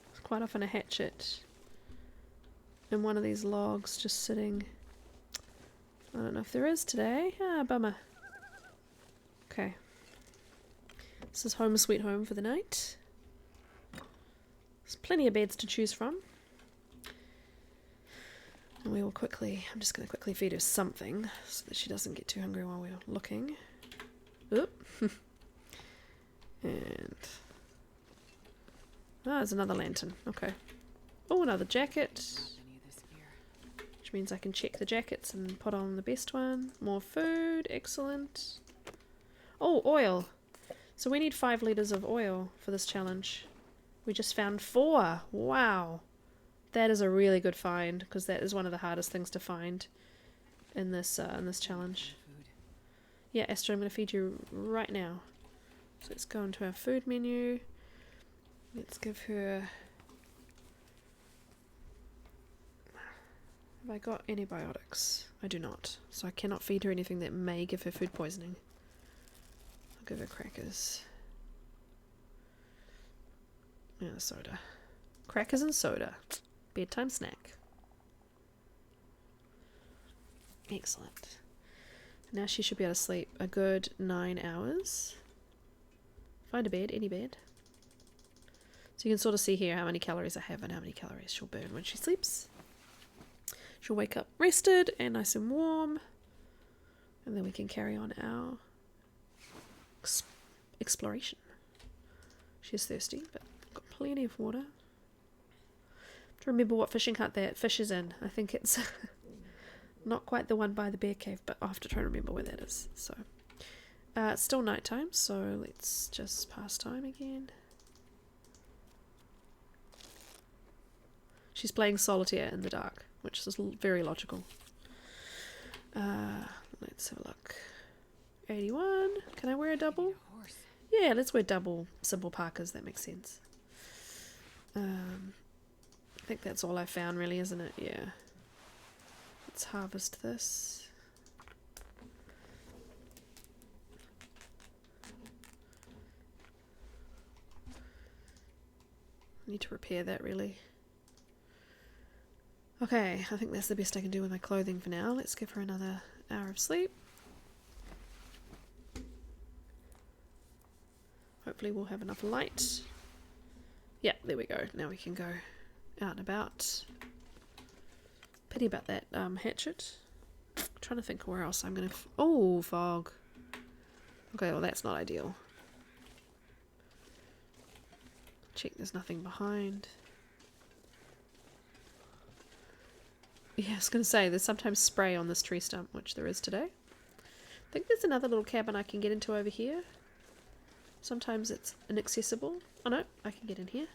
There's quite often a hatchet in one of these logs just sitting. I don't know if there is today. Ah, bummer. Okay. This is home sweet home for the night. There's plenty of beds to choose from. And we will quickly, I'm just going to quickly feed her something so that she doesn't get too hungry while we're looking. Oop. And... ah, there's another lantern. Okay. Oh, another jacket. Any of this gear. Which means I can check the jackets and put on the best one. More food. Excellent. Oh, oil. So we need 5 litres of oil for this challenge. We just found 4. Wow. That is a really good find, because that is one of the hardest things to find in this challenge. Food. Yeah, Astrid, I'm going to feed you right now. So let's go into our food menu. Let's give her... have I got antibiotics? I do not. So I cannot feed her anything that may give her food poisoning. I'll give her crackers. Yeah, soda. Crackers and soda. Bedtime snack. Excellent. Now she should be able to sleep a good 9 hours. Find a bed, any bed. So you can sort of see here how many calories I have and how many calories she'll burn when she sleeps. She'll wake up rested and nice and warm. And then we can carry on our exploration. She's thirsty, but got plenty of water. To remember what fishing hut that fish is in. I think it's not quite the one by the bear cave, but I'll have to try to remember where that is. So it's still nighttime, so let's just pass time again. She's playing solitaire in the dark, which is very logical. Let's have a look. 81. Can I wear a double? A horse. Yeah, let's wear double simple parkas. That makes sense. I think that's all I found, really, isn't it? Yeah. Let's harvest this. I need to repair that, really. Okay, I think that's the best I can do with my clothing for now. Let's give her another hour of sleep. Hopefully we'll have enough light. Yeah, there we go. Now we can go out and about. Pity about that hatchet. I'm trying to think where else I'm going to... oh, fog. Okay, well that's not ideal. Check there's nothing behind. Yeah, I was going to say, there's sometimes spray on this tree stump, which there is today. I think there's another little cabin I can get into over here. Sometimes it's inaccessible. Oh no, I can get in here.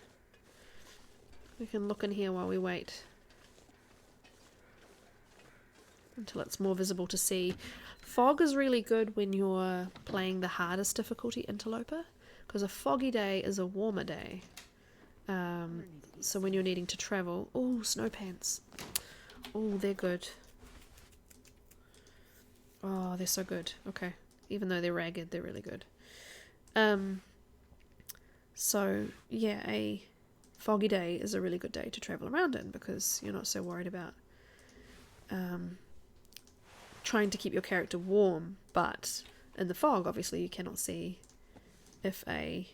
We can look in here while we wait. Until it's more visible to see. Fog is really good when you're playing the hardest difficulty interloper, because a foggy day is a warmer day. So when you're needing to travel... oh, snow pants. Oh, they're good. Oh, they're so good. Okay. Even though they're ragged, they're really good. So, yeah, a foggy day is a really good day to travel around in, because you're not so worried about trying to keep your character warm. But in the fog, obviously, you cannot see if a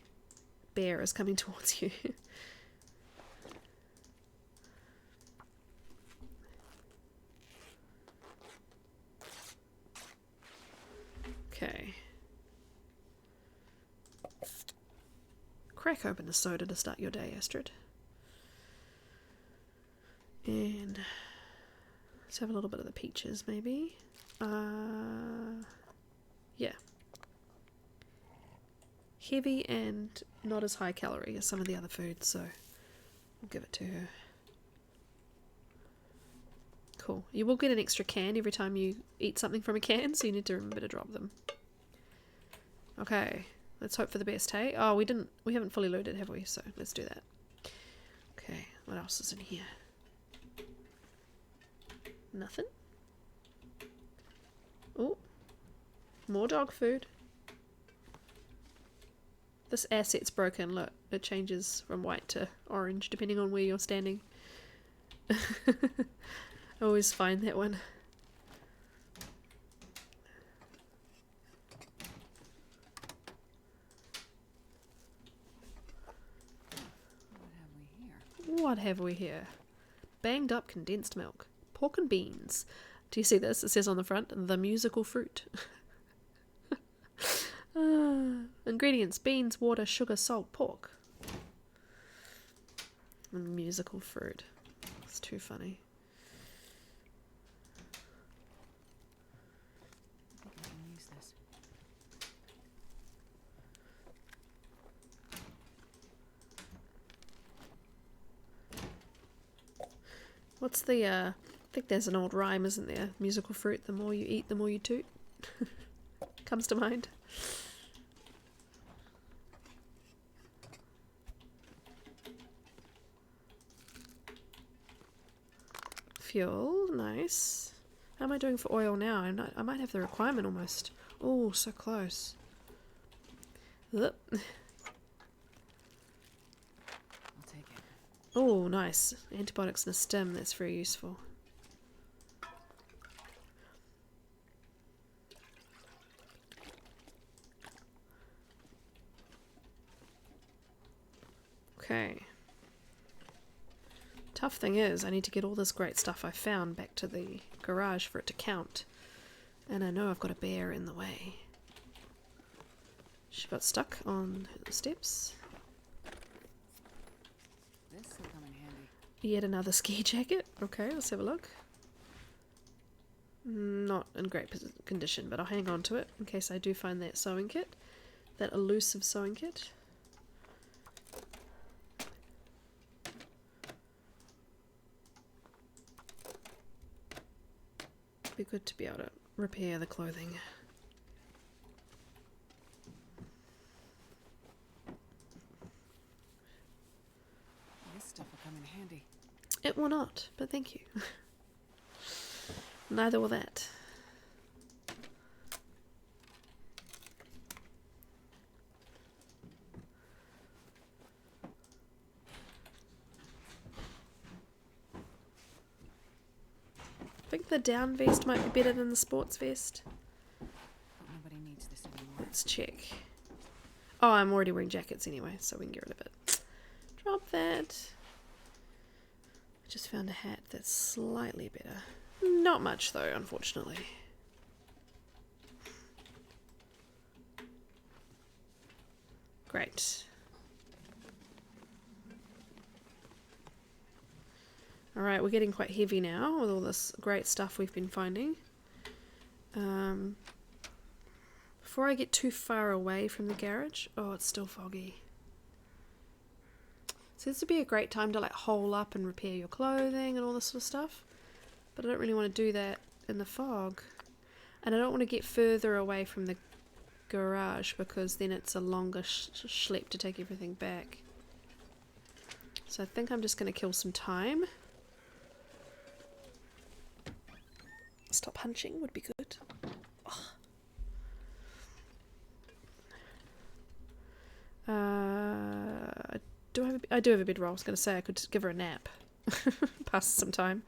bear is coming towards you. Okay. Crack open the soda to start your day, Astrid. And let's have a little bit of the peaches, maybe. Yeah. Heavy and not as high calorie as some of the other foods, so we'll give it to her. Cool. You will get an extra can every time you eat something from a can, so you need to remember to drop them. Okay, let's hope for the best, hey? Oh, we haven't fully looted, have we? So let's do that. Okay, what else is in here? Nothing? Oh, more dog food. This asset's broken, look. It changes from white to orange depending on where you're standing. I always find that one. What have we here? Banged up condensed milk. Pork and beans. Do you see this? It says on the front, the musical fruit. Ingredients: beans, water, sugar, salt, pork. And musical fruit. It's too funny. I think I can use this. What's the, I think there's an old rhyme, isn't there? Musical fruit, the more you eat, the more you toot. Comes to mind. Fuel, nice. How am I doing for oil now? I might have the requirement almost. Oh, so close. Ugh. I'll take it. Oh, nice. Antibiotics and a stem, that's very useful. Okay. Tough thing is, I need to get all this great stuff I found back to the garage for it to count. And I know I've got a bear in the way. She got stuck on the steps. This will come in handy. Yet another ski jacket. Okay, let's have a look. Not in great condition, but I'll hang on to it in case I do find that sewing kit. That elusive sewing kit. Be good to be able to repair the clothing. This stuff will come in handy. It will not, but thank you. Neither will that. I think the down vest might be better than the sports vest. But nobody needs this anymore. Let's check. Oh, I'm already wearing jackets anyway, so we can get rid of it. Drop that. I just found a hat that's slightly better. Not much though, unfortunately. Great. Alright, we're getting quite heavy now with all this great stuff we've been finding. Before I get too far away from the garage... Oh, it's still foggy. So this would be a great time to like hole up and repair your clothing and all this sort of stuff. But I don't really want to do that in the fog. And I don't want to get further away from the garage because then it's a longer schlep to take everything back. So I think I'm just going to kill some time. Stop hunching would be good. Oh. I do have a bedroll. I was going to say I could give her a nap. Pass some time.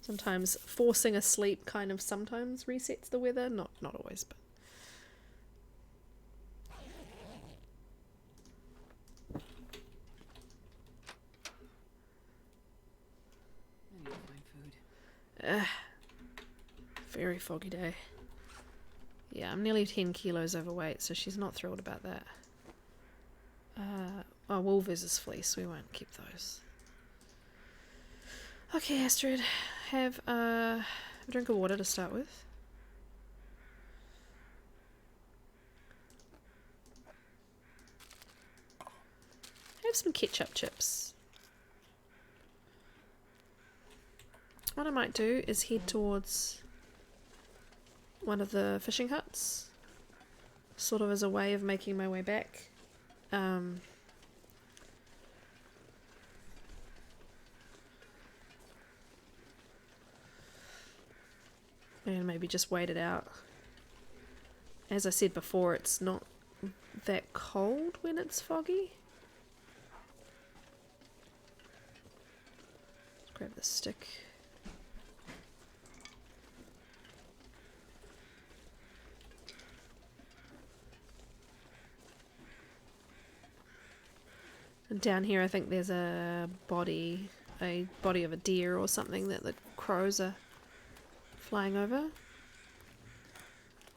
Sometimes forcing a sleep kind of sometimes resets the weather. Not always, but... I need to find food. Very foggy day. Yeah, I'm nearly 10 kilos overweight, so she's not thrilled about that. Oh, wool versus fleece. We won't keep those. Okay, Astrid. Have a drink of water to start with. Have some ketchup chips. What I might do is head towards... one of the fishing huts, sort of as a way of making my way back. And maybe just wait it out. As I said before, it's not that cold when it's foggy. Let's grab the stick. And down here I think there's a body of a deer or something that the crows are flying over.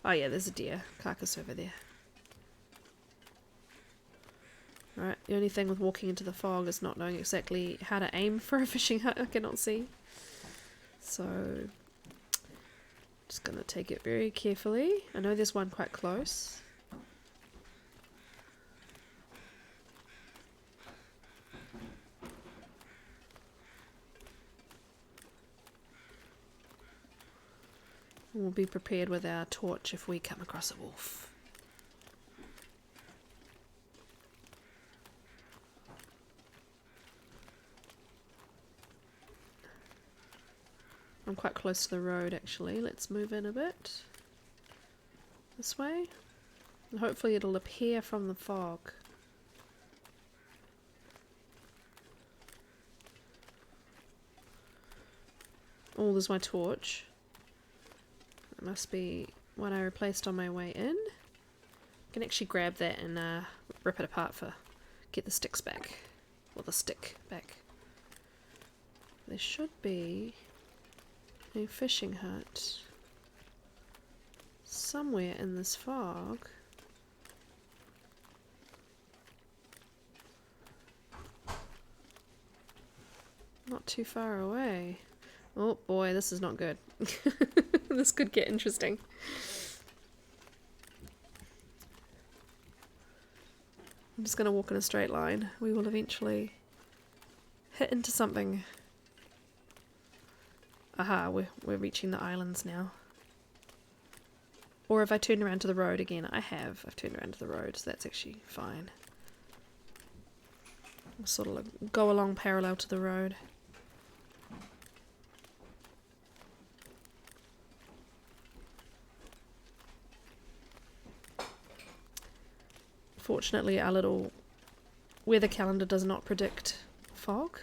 Oh yeah, there's a deer carcass over there. Right, the only thing with walking into the fog is not knowing exactly how to aim for a fishing hut I cannot see. So, just gonna take it very carefully. I know there's one quite close. We'll be prepared with our torch if we come across a wolf. I'm quite close to the road actually. Let's move in a bit. This way. And hopefully it'll appear from the fog. Oh, there's my torch. It must be what I replaced on my way in. I can actually grab that and rip it apart for get the sticks back. Or the stick back. There should be a fishing hut somewhere in this fog. Not too far away. Oh boy, this is not good. This could get interesting. I'm just going to walk in a straight line. We will eventually hit into something. Aha, we're reaching the islands now. Or if I turn around to the road again, I've turned around to the road, so that's actually fine. I'll sort of like go along parallel to the road. Fortunately, our little weather calendar does not predict fog.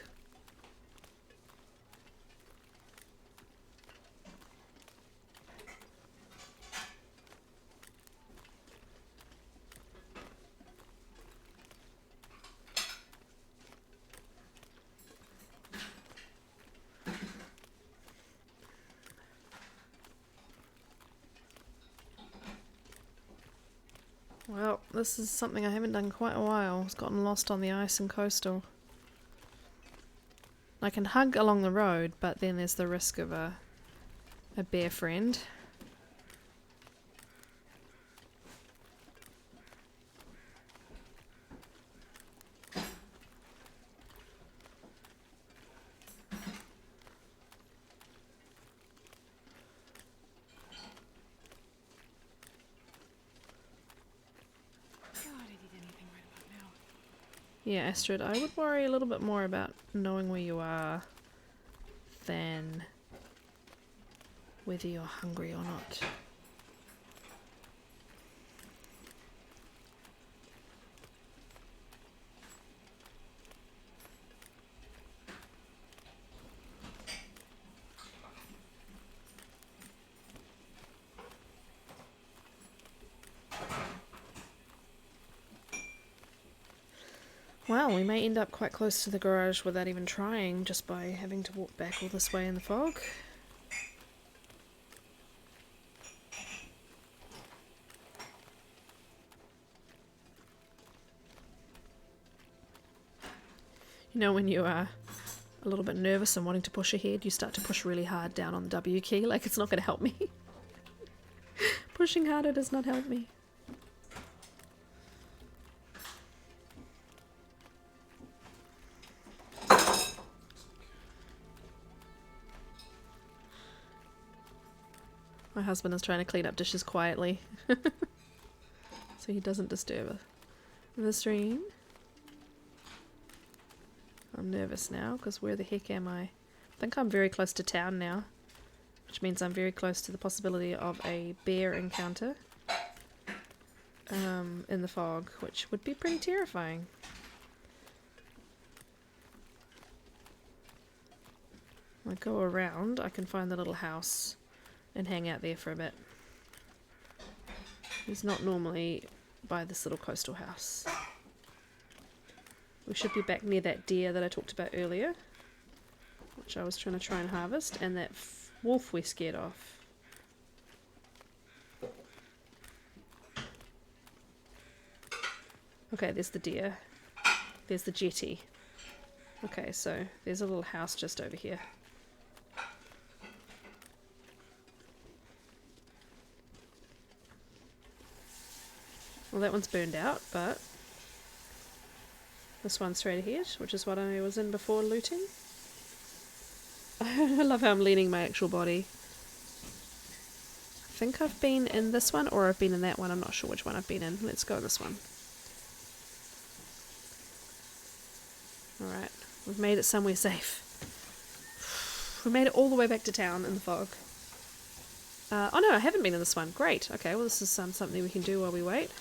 Well, this is something I haven't done quite a while. It's gotten lost on the ice and coastal. I can hug along the road, but then there's the risk of a bear friend. Yeah, Astrid, I would worry a little bit more about knowing where you are than whether you're hungry or not. Well, we may end up quite close to the garage without even trying, just by having to walk back all this way in the fog. You know, when you are a little bit nervous and wanting to push ahead, you start to push really hard down on the W key, like it's not going to help me. Pushing harder does not help me. My husband is trying to clean up dishes quietly. So he doesn't disturb the stream. I'm nervous now because where the heck am I? I think I'm very close to town now, which means I'm very close to the possibility of a bear encounter in the fog, which would be pretty terrifying. I go around, I can find the little house and hang out there for a bit. He's not normally by this little coastal house. We should be back near that deer that I talked about earlier, which I was trying to harvest, and that wolf we scared off. Okay, there's the deer. There's the jetty. Okay, so there's a little house just over here. Well, that one's burned out, but this one's straight ahead, which is what I was in before looting. I love how I'm leaning my actual body. I think I've been in this one, or I've been in that one. I'm not sure which one I've been in. Let's go in this one. Alright, we've made it somewhere safe. We made it all the way back to town in the fog. Oh no, I haven't been in this one. Great. Okay, well this is something we can do while we wait.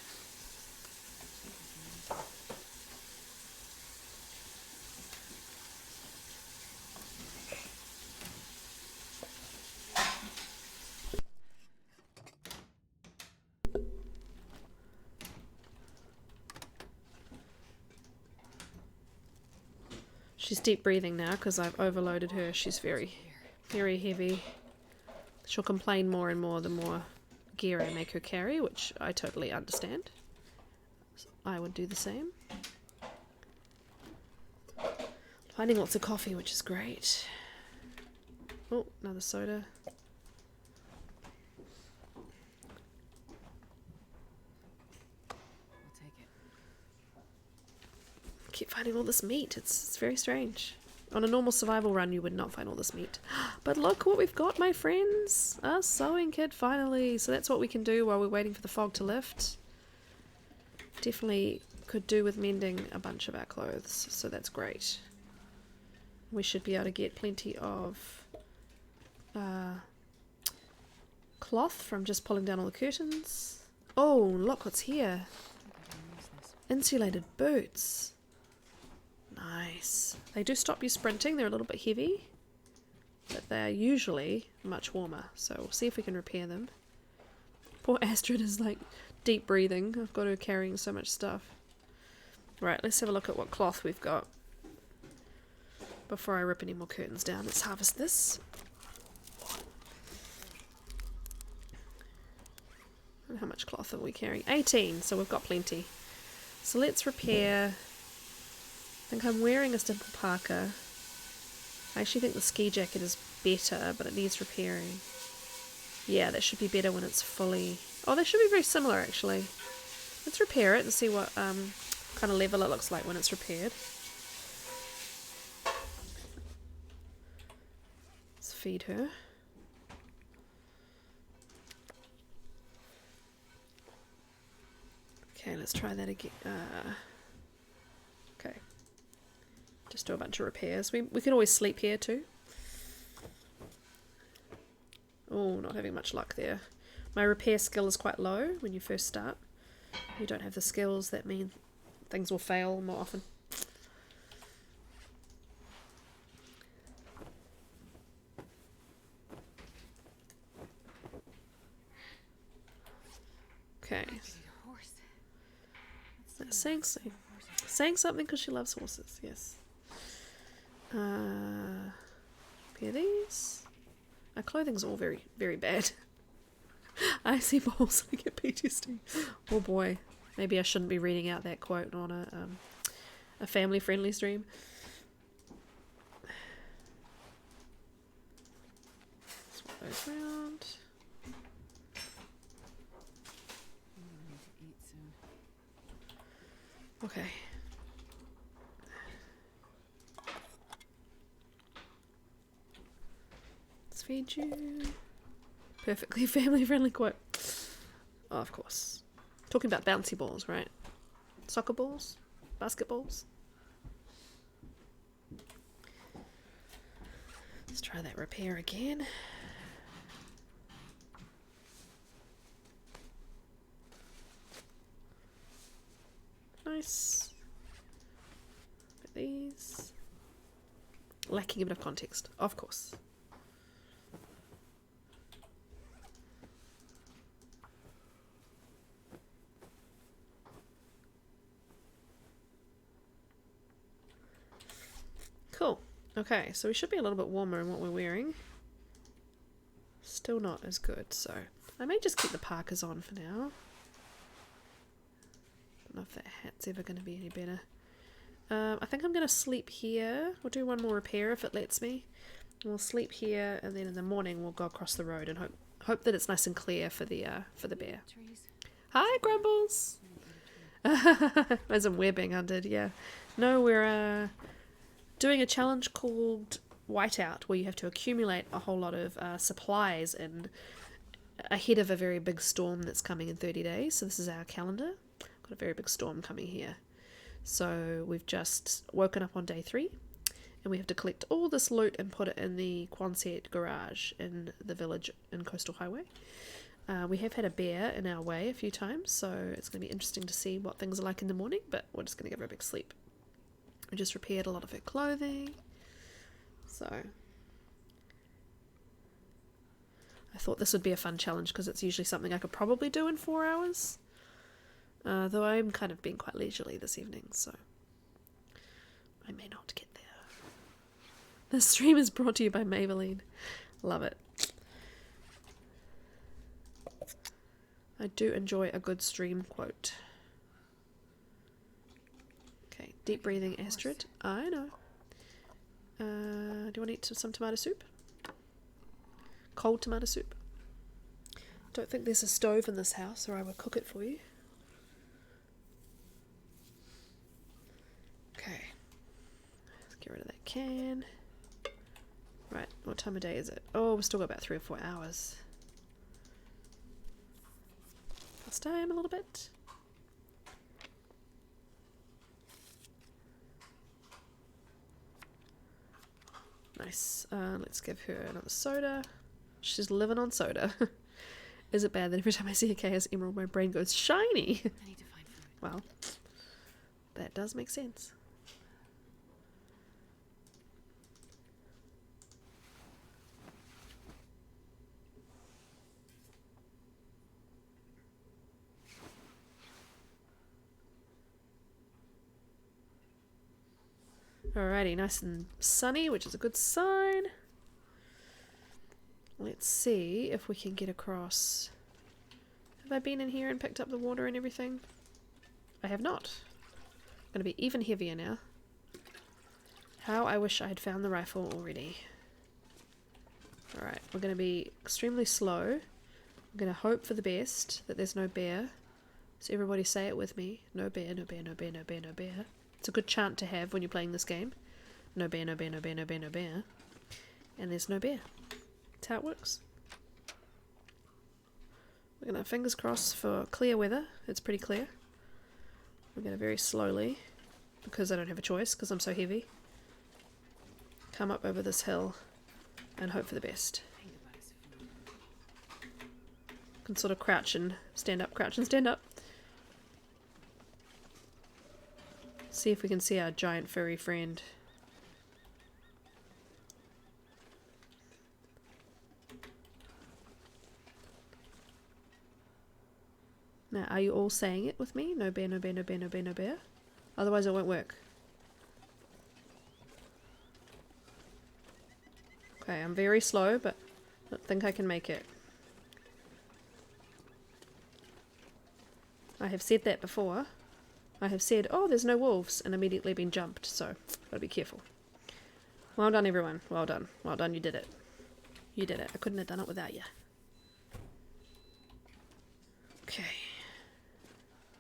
She's deep breathing now because I've overloaded her. She's very, very heavy. She'll complain more and more the more gear I make her carry, which I totally understand. I would do the same. Finding lots of coffee, which is great. Oh, another soda. I'll take it. Keep finding all this meat. It's very strange. On a normal survival run, you would not find all this meat. But look what we've got, my friends. A sewing kit, finally. So that's what we can do while we're waiting for the fog to lift. Definitely could do with mending a bunch of our clothes, so that's great. We should be able to get plenty of cloth from just pulling down all the curtains. Oh, look what's here. Insulated boots. Nice. They do stop you sprinting. They're a little bit heavy, but they are usually much warmer. So we'll see if we can repair them. Poor Astrid is like deep breathing. I've got her carrying so much stuff. Right, let's have a look at what cloth we've got before I rip any more curtains down. Let's harvest this. And how much cloth are we carrying? 18, so we've got plenty. So let's repair. I think I'm wearing a simple parka. I actually think the ski jacket is better, but it needs repairing. Yeah, that should be better when it's fully... Oh, they should be very similar, actually. Let's repair it and see what kind of level it looks like when it's repaired. Let's feed her. Okay, let's try that again. Okay. Just do a bunch of repairs. We can always sleep here too. Oh, not having much luck there. My repair skill is quite low when you first start. You don't have the skills that mean things will fail more often. Okay. That's saying something because she loves horses, yes. Repair these. Our clothing's all very, very bad. I see balls, I get PTSD. Oh boy. Maybe I shouldn't be reading out that quote on a family-friendly stream. Swap those around. I need to eat soon. Okay. Let's feed you. Perfectly family-friendly quote. Oh, of course. Talking about bouncy balls, right? Soccer balls? Basketballs? Let's try that repair again. Nice. Put these. Lacking a bit of context, of course. Cool. Okay, so we should be a little bit warmer in what we're wearing. Still not as good, so I may just keep the parkas on for now. Don't know if that hat's ever going to be any better. I think I'm going to sleep here. We'll do one more repair if it lets me. We'll sleep here, and then in the morning we'll go across the road and hope that it's nice and clear for the bear. Hi, Grumbles. There's some webbing undid, yeah. No, we're doing a challenge called Whiteout, where you have to accumulate a whole lot of supplies ahead of a very big storm that's coming in 30 days. So this is our calendar. Got a very big storm coming here. So we've just woken up on day 3, and we have to collect all this loot and put it in the Quonset garage in the village in Coastal Highway. We have had a bear in our way a few times, so it's going to be interesting to see what things are like in the morning, but we're just going to give her a big sleep. We just repaired a lot of her clothing, so I thought this would be a fun challenge because it's usually something I could probably do in 4 hours. Though I'm kind of being quite leisurely this evening, so I may not get there. This stream is brought to you by Maybelline. Love it. I do enjoy a good stream quote. Okay, deep breathing, Astrid. I know. Do you want to eat some tomato soup? Cold tomato soup. Don't think there's a stove in this house, or I would cook it for you. Okay. Let's get rid of that can. Right, what time of day is it? Oh, we've still got about 3 or 4 hours. Past time a little bit. Nice. Let's give her another soda. She's living on soda. Is it bad that every time I see a chaos emerald my brain goes shiny? I need to find food. Well, that does make sense. Alrighty, nice and sunny, which is a good sign. Let's see if we can get across. Have I been in here and picked up the water and everything? I have not. I'm going to be even heavier now. How I wish I had found the rifle already. Alright, we're going to be extremely slow. I'm going to hope for the best, that there's no bear. So everybody say it with me. No bear, no bear, no bear, no bear, no bear. It's a good chant to have when you're playing this game. No bear, no bear, no bear, no bear, no bear. And there's no bear. That's how it works. We're going to fingers crossed for clear weather. It's pretty clear. We're going to very slowly, because I don't have a choice, because I'm so heavy, come up over this hill and hope for the best. Can sort of crouch and stand up, crouch and stand up. See if we can see our giant furry friend. Now, are you all saying it with me? No bear, no bear, no bear, no bear, no bear. Otherwise it won't work. Okay, I'm very slow, but I think I can make it. I have said that before. I have said, oh, there's no wolves, and immediately been jumped, so gotta be careful. Well done, everyone. Well done. Well done, you did it. You did it. I couldn't have done it without you. Okay.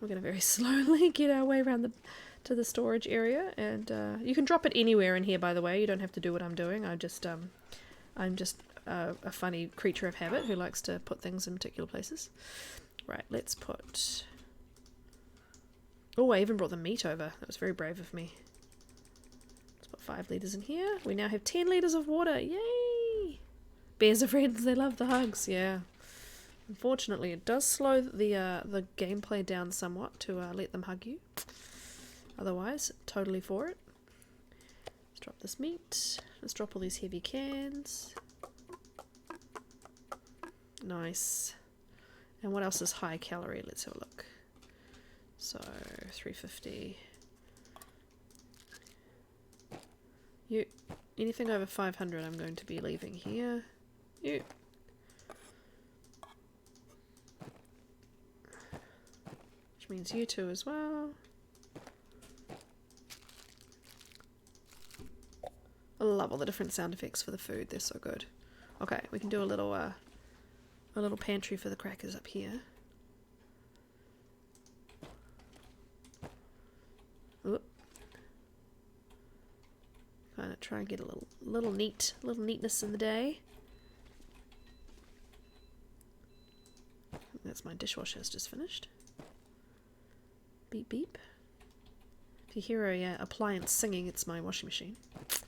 We're gonna very slowly get our way around to the storage area, and you can drop it anywhere in here, by the way. You don't have to do what I'm doing. I'm just a funny creature of habit who likes to put things in particular places. Right, let's put... Oh, I even brought the meat over. That was very brave of me. Let's put 5 litres in here. We now have 10 litres of water. Yay! Bears are friends. They love the hugs. Yeah. Unfortunately, it does slow the gameplay down somewhat to let them hug you. Otherwise, totally for it. Let's drop this meat. Let's drop all these heavy cans. Nice. And what else is high calorie? Let's have a look. So, 350. Anything over 500 I'm going to be leaving here. Which means you two as well. I love all the different sound effects for the food. They're so good. Okay, we can do a little pantry for the crackers up here. Oop. Gonna try and get a little neatness in the day. That's my dishwasher has just finished. Beep beep. If you hear a appliance singing, it's my washing machine. It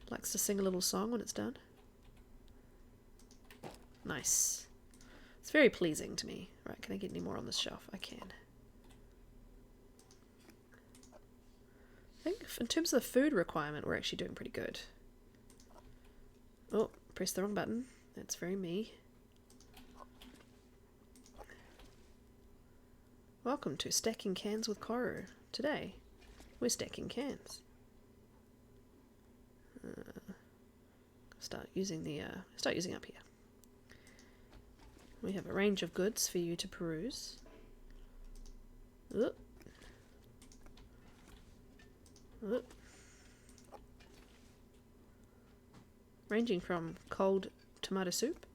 likes to sing a little song when it's done. Nice. It's very pleasing to me. Right, can I get any more on this shelf? I can. I think in terms of the food requirement, we're actually doing pretty good. Oh, press the wrong button. That's very me. Welcome to Stacking Cans with Koru. Today, we're stacking cans. Start using up here. We have a range of goods for you to peruse. Oop. Oop. Ranging from cold tomato soup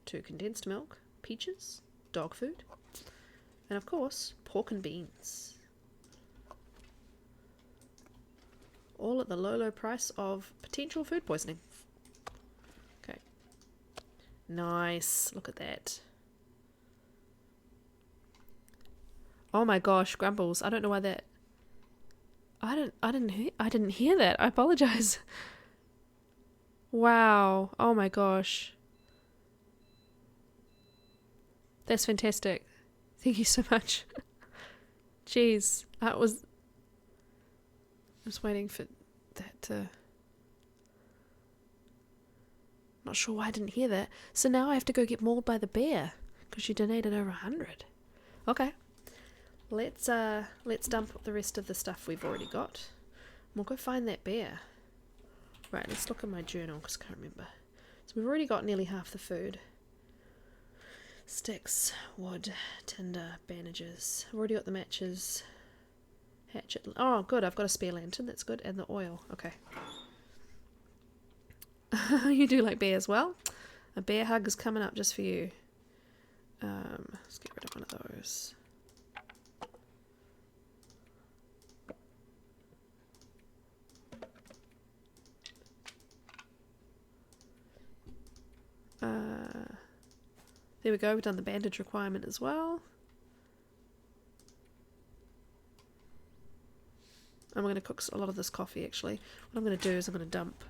to condensed milk, peaches, dog food, and of course, pork and beans. All at the low, low price of potential food poisoning. Okay. Nice. Look at that. Oh my gosh, Grumbles. I don't know why that... I didn't hear that. I apologize. Wow. Oh my gosh. That's fantastic. Thank you so much. Jeez. I was waiting for that to... Not sure why I didn't hear that. So now I have to go get mauled by the bear because you donated over 100. Okay. Let's dump the rest of the stuff we've already got. We'll go find that bear. Right, let's look at my journal because I can't remember. So we've already got nearly half the food. Sticks, wood, tinder, bandages. I've already got the matches. Hatchet. Oh, good. I've got a spare lantern. That's good. And the oil. Okay. You do like bears. Well, a bear hug is coming up just for you. Let's get rid of one of those. There we go. We've done the bandage requirement as well. I'm going to cook a lot of this coffee actually. What I'm going to do is I'm going to dump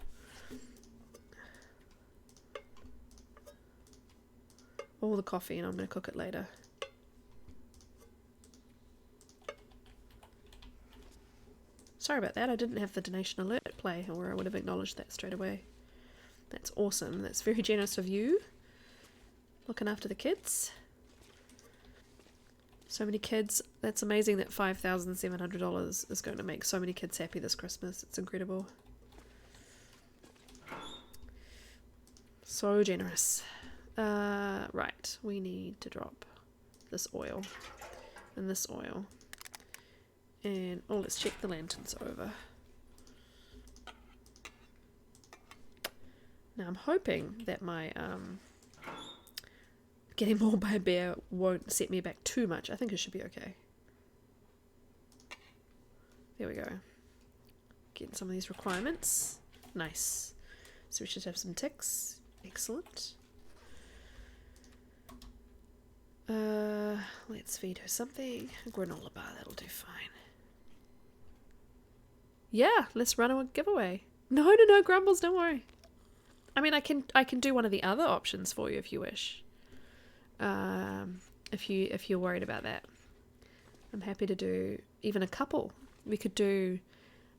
all the coffee and I'm going to cook it later. Sorry about that. I didn't have the donation alert play or I would have acknowledged that straight away. That's awesome. That's very generous of you. Looking after the kids. So many kids. That's amazing that $5,700 is going to make so many kids happy this Christmas. It's incredible. So generous. Right. We need to drop this oil and this oil. And, oh, let's check the lanterns over. Now I'm hoping that my getting mauled by a bear won't set me back too much. I think it should be okay. There we go. Getting some of these requirements. Nice. So we should have some ticks Excellent. Let's feed her something. A granola bar, that'll do fine. Yeah, let's run a giveaway. No, Grumbles, don't worry. I mean, I can do one of the other options for you if you wish. If you're worried about that, I'm happy to do even a couple. We could do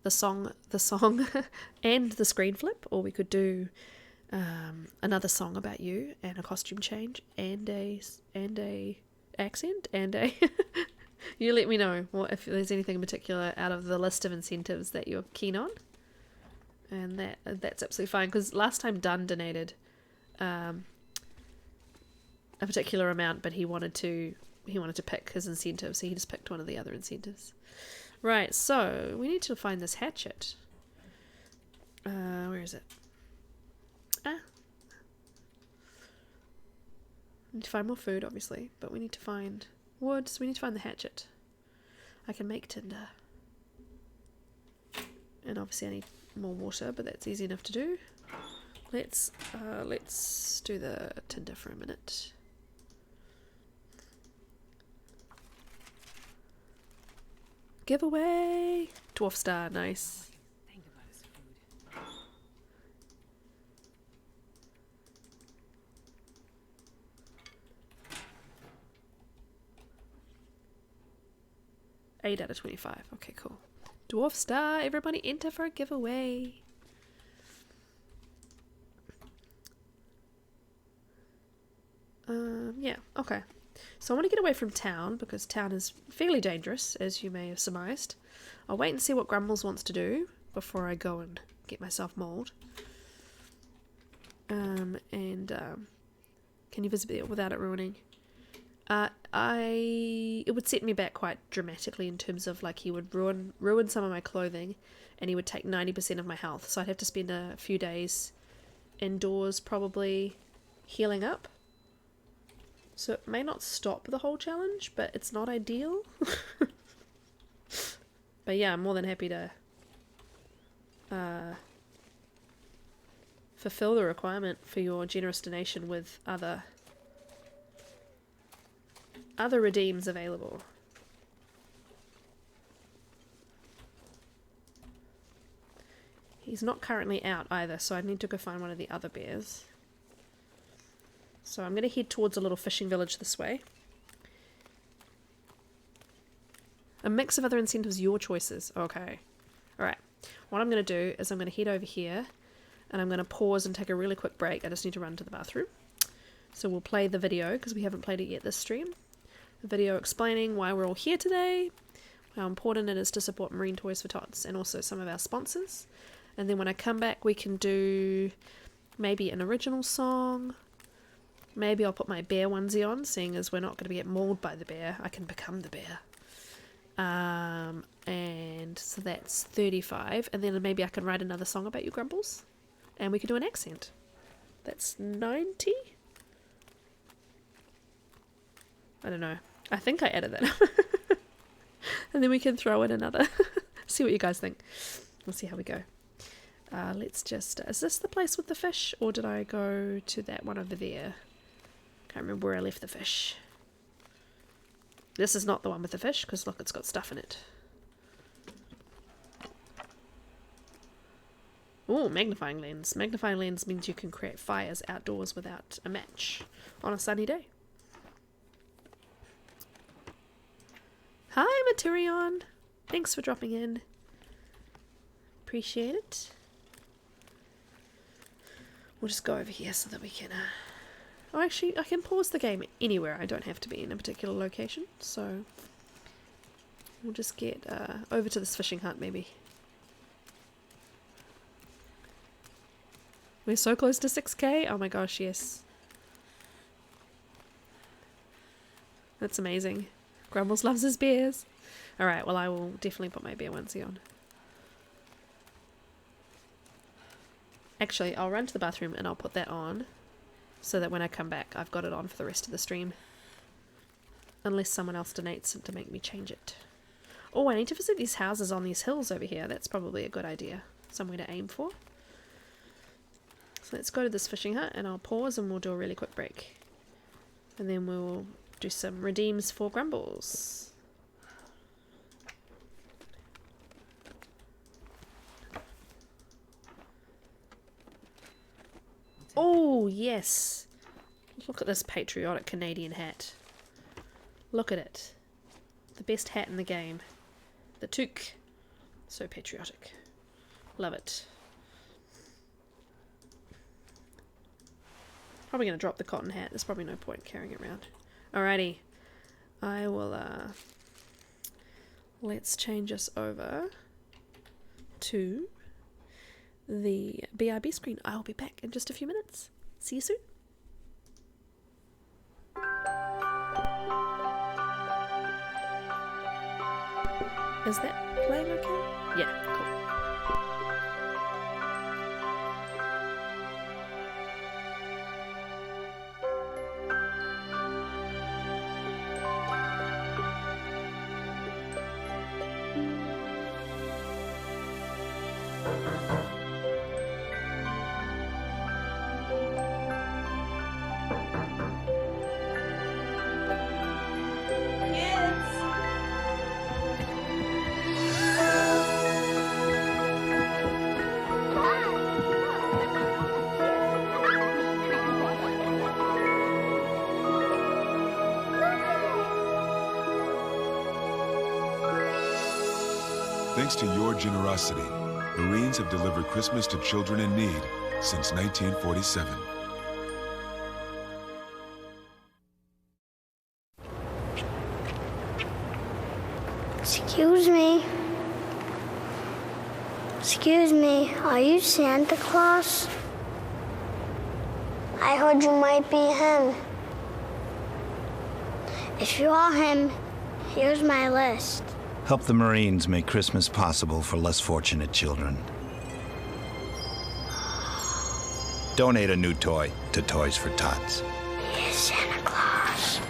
the song, and the screen flip, or we could do another song about you and a costume change and a accent and a. You let me know if there's anything in particular out of the list of incentives that you're keen on, and that's absolutely fine. Because last time Dunn donated a particular amount, but he wanted to pick his incentive, so he just picked one of the other incentives. Right, so we need to find this hatchet. Where is it? We need to find more food, obviously, but we need to find wood, so we need to find the hatchet. I can make tinder. And obviously I need more water, but that's easy enough to do. Let's do the tinder for a minute. Giveaway! Dwarf star, nice. Think about his food. 8 out of 25. Okay, cool. Dwarf star, everybody enter for a giveaway. Yeah, okay. So I want to get away from town because town is fairly dangerous, as you may have surmised. I'll wait and see what Grumbles wants to do before I go and get myself mauled. Can you visit it without it ruining? It would set me back quite dramatically in terms of, like, he would ruin some of my clothing, and he would take 90% of my health. So I'd have to spend a few days indoors, probably healing up. So it may not stop the whole challenge, but it's not ideal. But yeah, I'm more than happy to fulfill the requirement for your generous donation with other redeems available. He's not currently out either, so I need to go find one of the other bears. So I'm going to head towards a little fishing village this way. A mix of other incentives, your choices. Okay. Alright. What I'm going to do is I'm going to head over here and I'm going to pause and take a really quick break. I just need to run to the bathroom. So we'll play the video because we haven't played it yet this stream. The video explaining why we're all here today, how important it is to support Marine Toys for Tots and also some of our sponsors. And then when I come back we can do maybe an original song. Maybe I'll put my bear onesie on, seeing as we're not going to get mauled by the bear. I can become the bear. And so that's 35. And then maybe I can write another song about you, Grumbles. And we can do an accent. That's 90? I don't know. I think I added that. And then we can throw in another. See what you guys think. We'll see how we go. Let's just... is this the place with the fish? Or did I go to that one over there? Can't remember where I left the fish. This is not the one with the fish, because look, it's got stuff in it. Ooh, magnifying lens. Magnifying lens means you can create fires outdoors without a match on a sunny day. Hi, Materion. Thanks for dropping in. Appreciate it. We'll just go over here so that we can... Oh, actually, I can pause the game anywhere. I don't have to be in a particular location, so... We'll just get over to this fishing hut, maybe. We're so close to 6k. Oh my gosh, yes. That's amazing. Grumbles loves his bears. Alright, well I will definitely put my bear onesie on. Actually, I'll run to the bathroom and I'll put that on so that when I come back I've got it on for the rest of the stream. Unless someone else donates to make me change it. Oh, I need to visit these houses on these hills over here. That's probably a good idea. Somewhere to aim for. So let's go to this fishing hut and I'll pause and we'll do a really quick break. And then we'll do some redeems for Grumbles. Oh, yes. Look at this patriotic Canadian hat. Look at it. The best hat in the game. The toque. So patriotic. Love it. Probably going to drop the cotton hat. There's probably no point carrying it around. Alrighty. I will, let's change us over to the BRB screen. I'll be back in just a few minutes. See you soon. Is that playing okay? Yeah, cool. Thanks to your generosity, Marines have delivered Christmas to children in need since 1947. Excuse me. Excuse me, are you Santa Claus? I heard you might be him. If you are him, here's my list. Help the Marines make Christmas possible for less fortunate children. Donate a new toy to Toys for Tots. Here's Santa Claus.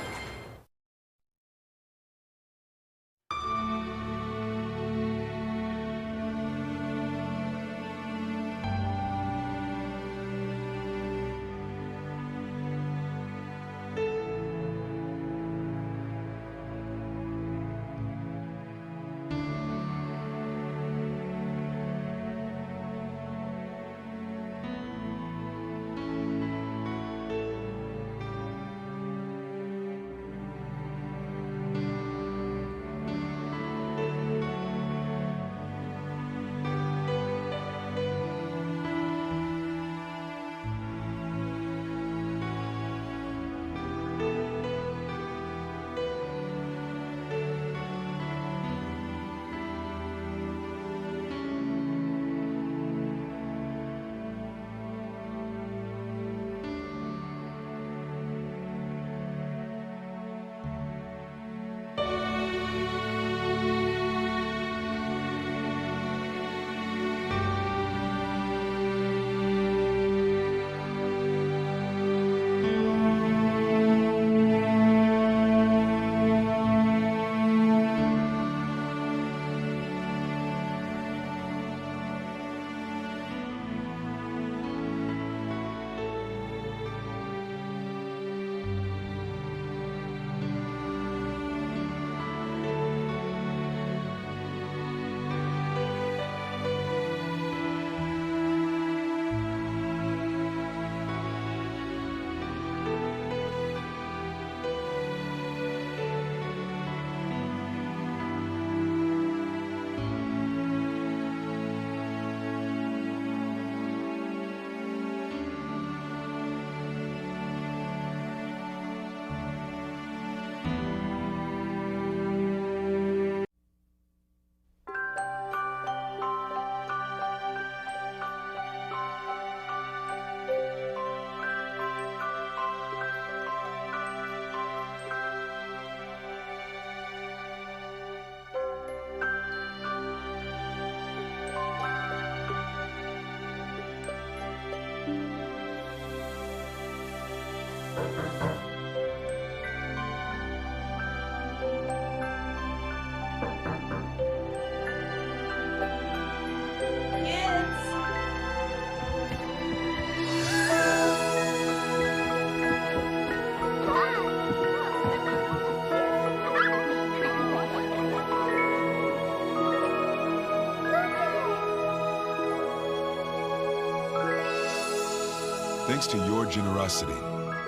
Thanks to your generosity,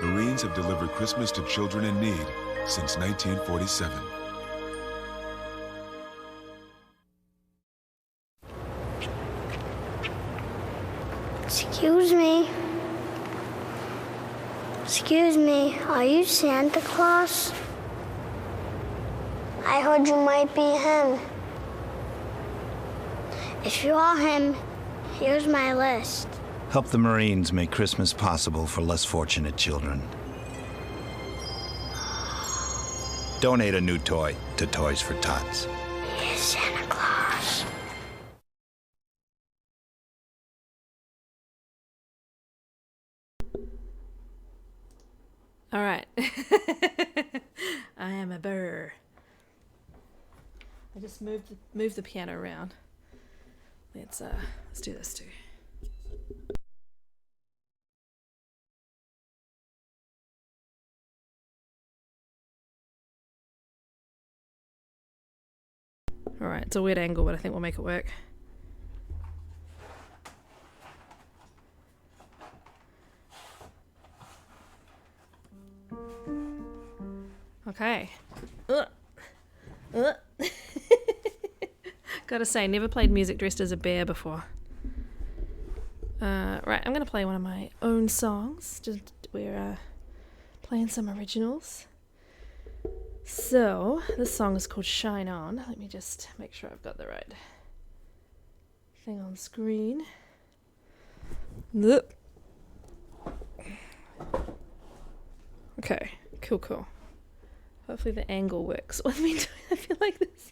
Marines have delivered Christmas to children in need since 1947. Excuse me. Excuse me, are you Santa Claus? I heard you might be him. If you are him, here's my list. Help the Marines make Christmas possible for less fortunate children. Donate a new toy to Toys for Tots. Here's Santa Claus. All right. I am a burr. I just moved the piano around. Let's do this too. All right, it's a weird angle, but I think we'll make it work. Okay. Gotta say, never played music dressed as a bear before. Right, I'm gonna play one of my own songs. We're playing some originals. So, this song is called Shine On. Let me just make sure I've got the right thing on screen. Okay, cool. Hopefully the angle works with me. I feel like this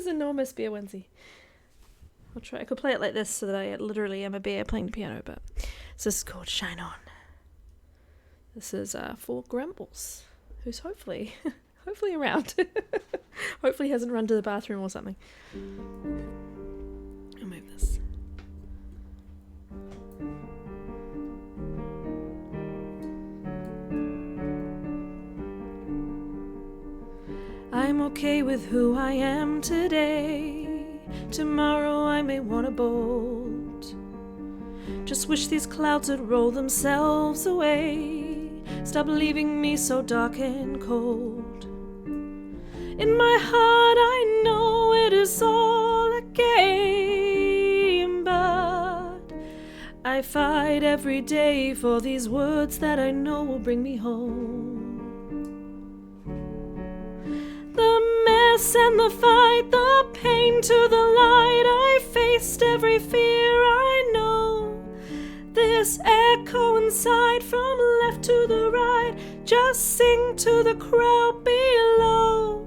enormous bear onesie. I'll try. I could play it like this so that I literally am a bear playing the piano, but so this is called Shine On. This is for Grumbles, who's hopefully around. Hopefully hasn't run to the bathroom or something. I'll move this. I'm okay with who I am today. Tomorrow I may want to bolt. Just wish these clouds would roll themselves away. Stop leaving me so dark and cold. In my heart I know it is all a game, but I fight every day for these words that I know will bring me home. The mess and the fight, the pain to the light, I faced every fear I know. This echo inside from left to the right, just sing to the crowd below.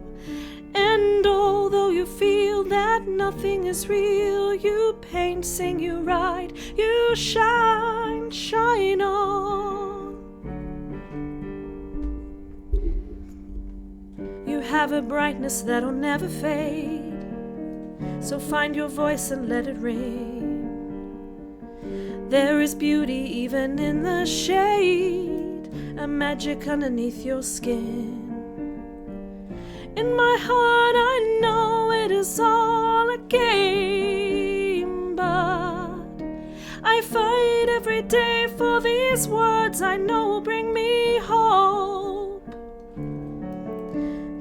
And although you feel that nothing is real, you paint, sing, you write, you shine, shine on. You have a brightness that'll never fade, so find your voice and let it ring. There is beauty even in the shade, a magic underneath your skin. In my heart I know it is all a game, but I fight every day for these words I know will bring me hope.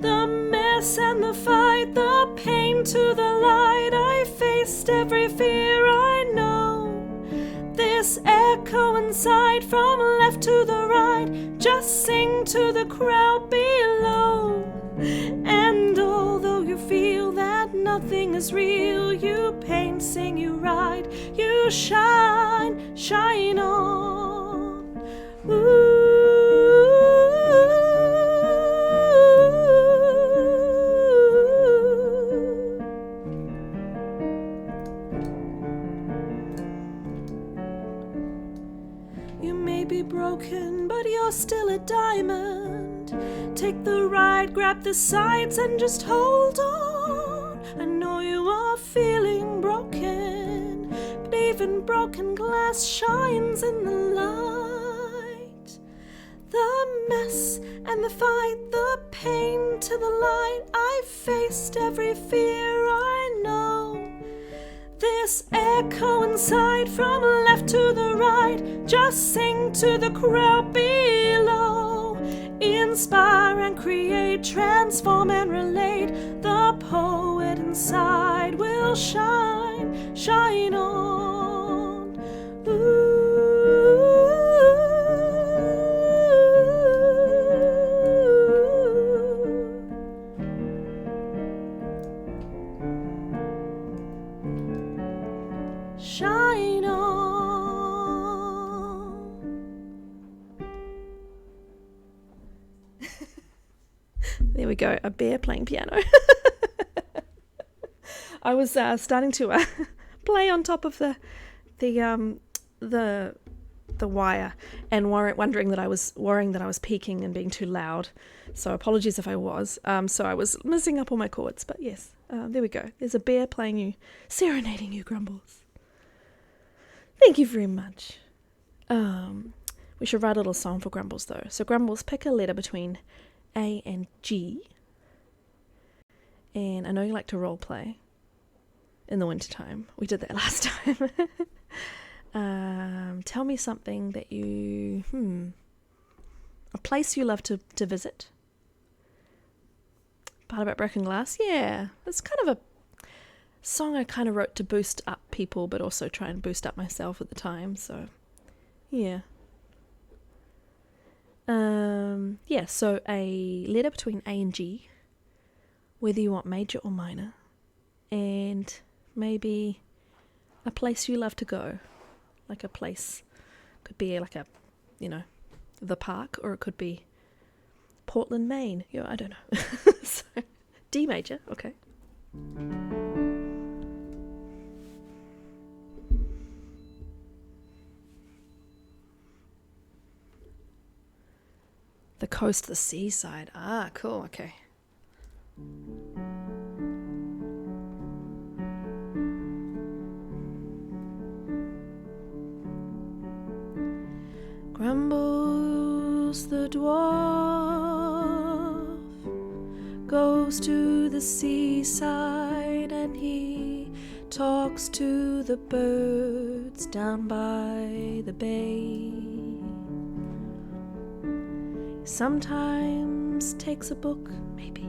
The mess and the fight, the pain to the light, I faced every fear I know. This echo inside from left to the right, just sing to the crowd below. And although you feel that nothing is real, you paint, sing, you write, you shine, shine on. Ooh. You may be broken, but you're still a diamond. Take the ride, grab the sides, and just hold on. I know you are feeling broken, but even broken glass shines in the light. The mess and the fight, the pain to the light, I faced every fear I know. This echo inside, from left to the right, just sing to the crowd below. Inspire and create, transform and relate. The poet inside will shine, shine on. Shine on. There we go, a bear playing piano. I was starting to play on top of the wire and worrying that I was peaking and being too loud. So apologies if I was. So I was messing up all my chords, but yes, there we go. There's a bear playing you, serenading you, Grumbles. Thank you very much. We should write a little song for Grumbles though. So Grumbles, pick a letter between A and G. And I know you like to role play in the wintertime. We did that last time. Tell me something that you, a place you love to visit. Part about broken glass. Yeah, it's kind of a song I kind of wrote to boost up people, but also try and boost up myself at the time. So, yeah. So a letter between A and G, whether you want major or minor, and maybe a place you love to go. Like a place, could be like a, the park, or it could be Portland, Maine. I don't know. So, D major, okay. The coast, the seaside. Ah, cool, okay. Grumbles the dwarf goes to the seaside, and he talks to the birds down by the bay. Sometimes takes a book, maybe,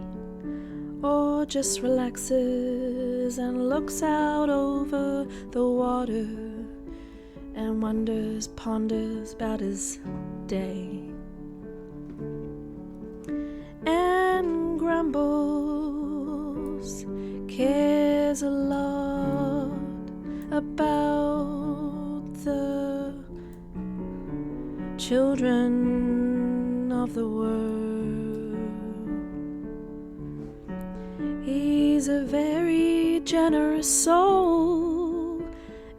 or just relaxes and looks out over the water and ponders about his day. And Grumbles cares a lot about the children of the world. He's a very generous soul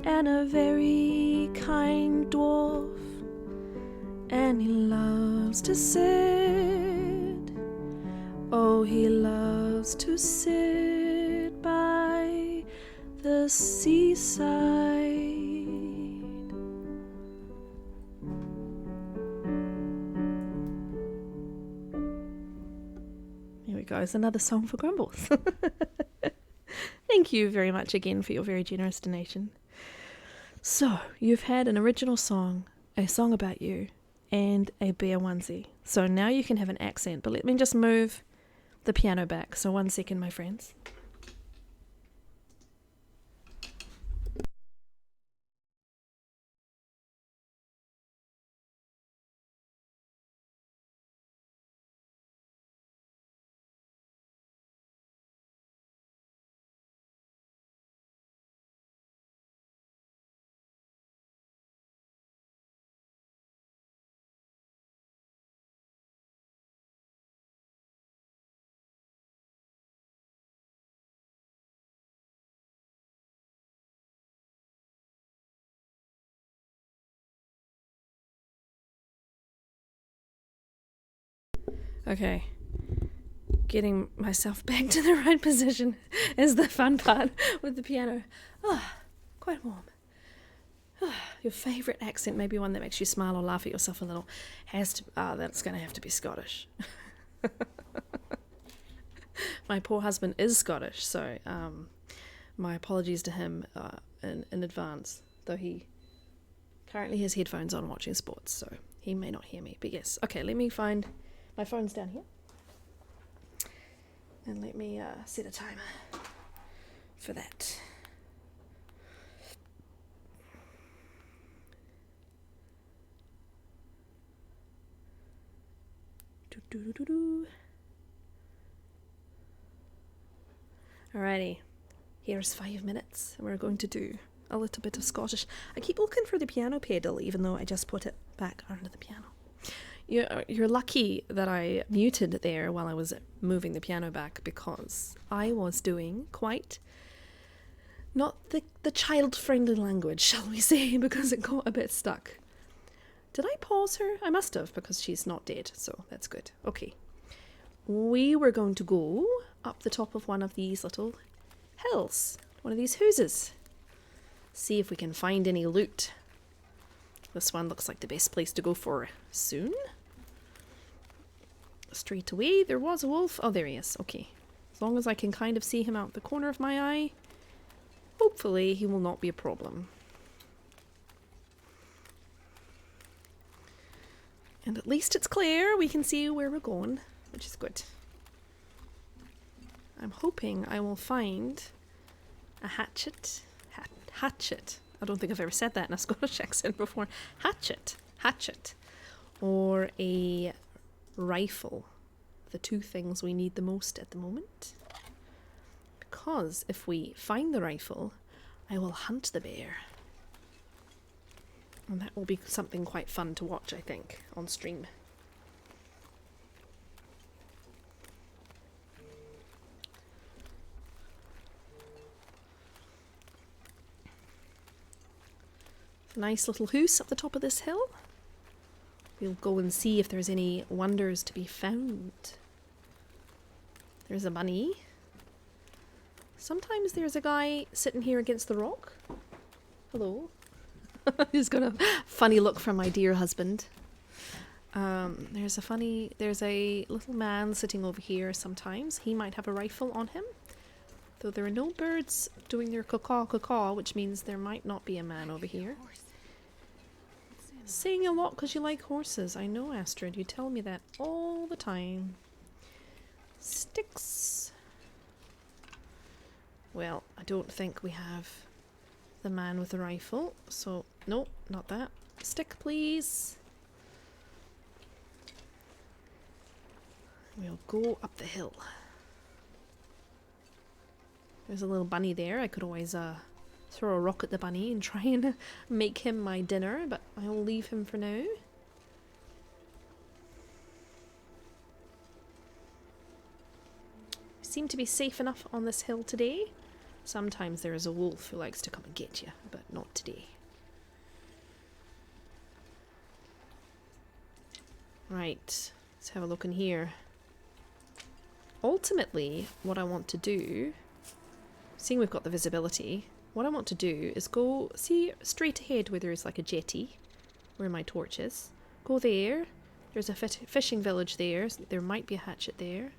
and a very kind dwarf, and he loves to sit. Oh, he loves to sit by the seaside. Goes another song for Grumbles. Thank you very much again for your very generous donation. So you've had an original song, a song about you, and a bear onesie. So now you can have an accent, but let me just move the piano back. So 1 second, my friends. Okay, getting myself back to the right position is the fun part with the piano. Quite warm. Your favourite accent, maybe one that makes you smile or laugh at yourself a little, that's going to have to be Scottish. My poor husband is Scottish, so My apologies to him in advance, though he currently has headphones on watching sports, so he may not hear me. But yes, okay, let me find... My phone's down here. And let me set a timer for that. Alrighty, here's 5 minutes. We're going to do a little bit of Scottish. I keep looking for the piano pedal, even though I just put it back under the piano. You're lucky that I muted there while I was moving the piano back, because I was doing quite not the child-friendly language, shall we say, because it got a bit stuck. Did I pause her? I must have, because she's not dead, so that's good. Okay. We were going to go up the top of one of these little hills, one of these houses. See if we can find any loot. This one looks like the best place to go for soon. Straight away, there was a wolf. Oh, there he is. Okay. As long as I can kind of see him out the corner of my eye, hopefully he will not be a problem. And at least it's clear. We can see where we're going, which is good. I'm hoping I will find a hatchet. Hatchet. I don't think I've ever said that in a Scottish accent before. Hatchet. Or a rifle. The two things we need the most at the moment. Because if we find the rifle, I will hunt the bear. And that will be something quite fun to watch, I think, on stream. Nice little house up the top of this hill. We'll go and see if there's any wonders to be found. There's a bunny. Sometimes there's a guy sitting here against the rock. Hello. He's got a funny look from my dear husband. There's a little man sitting over here sometimes. He might have a rifle on him. Though there are no birds doing their caw-caw, which means there might not be a man over here. Saying a lot because you like horses. I know, Astrid. You tell me that all the time. Sticks. Well, I don't think we have the man with the rifle. So, no, not that. Stick, please. We'll go up the hill. There's a little bunny there. I could always throw a rock at the bunny and try and make him my dinner, but I will leave him for now. Seem to be safe enough on this hill today. Sometimes there is a wolf who likes to come and get you, but not today. Right, let's have a look in here. Ultimately, what I want to do, seeing we've got the visibility, what I want to do is go, see straight ahead where there is like a jetty, where my torch is. Go there. There's a fishing village there. So there might be a hatchet there.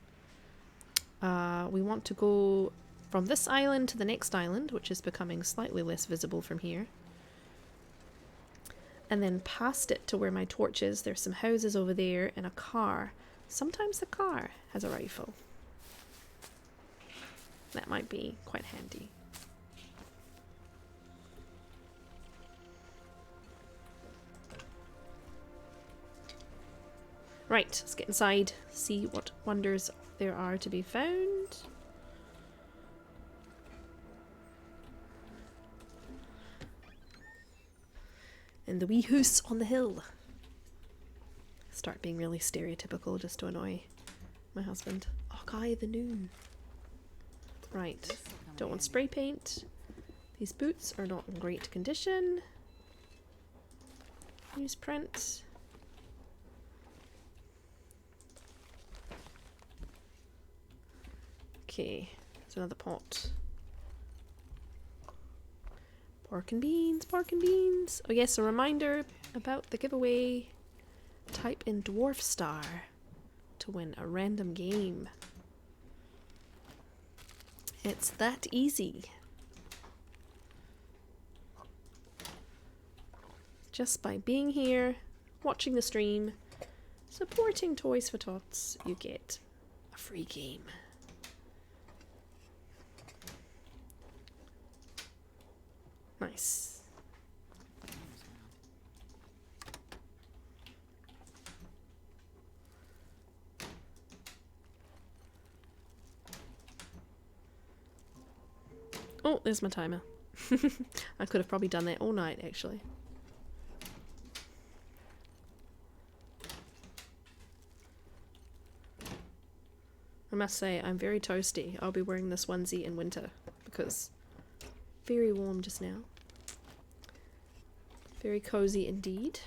We want to go from this island to the next island, which is becoming slightly less visible from here. And then past it to where my torch is, there's some houses over there and a car. Sometimes the car has a rifle. That might be quite handy. Right, let's get inside, see what wonders there are to be found. In the wee house on the hill. Start being really stereotypical just to annoy my husband. Oh, Guy the new. Right, don't want spray paint. These boots are not in great condition. Newsprint. Okay, there's another pot. Pork and beans, pork and beans. Oh yes, a reminder about the giveaway. Type in Dwarf Star to win a random game. It's that easy. just by being here, watching the stream, supporting Toys for Tots, you get a free game. Nice. Oh, there's my timer. I could have probably done that all night, actually. I must say, I'm very toasty. I'll be wearing this onesie in winter because very warm just now. Very cozy indeed.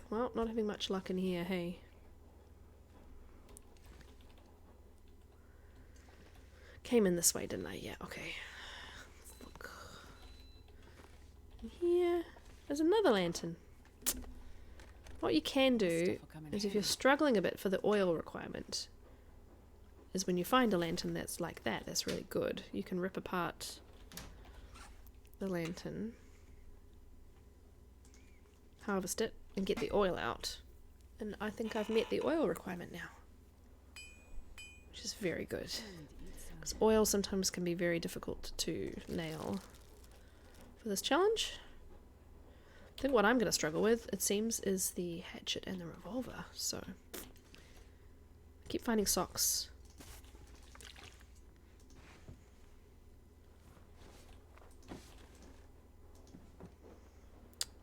Well, not having much luck in here, hey. Came in this way, didn't I? Yeah, okay. Let's look. Here, there's another lantern. What you can do is if you're struggling a bit for the oil requirement, is when you find a lantern that's like that, that's really good. You can rip apart the lantern, harvest it, and get the oil out. And I think I've met the oil requirement now, which is very good. Because oil sometimes can be very difficult to nail for this challenge. I think what I'm going to struggle with, it seems, is the hatchet and the revolver. So, keep finding socks.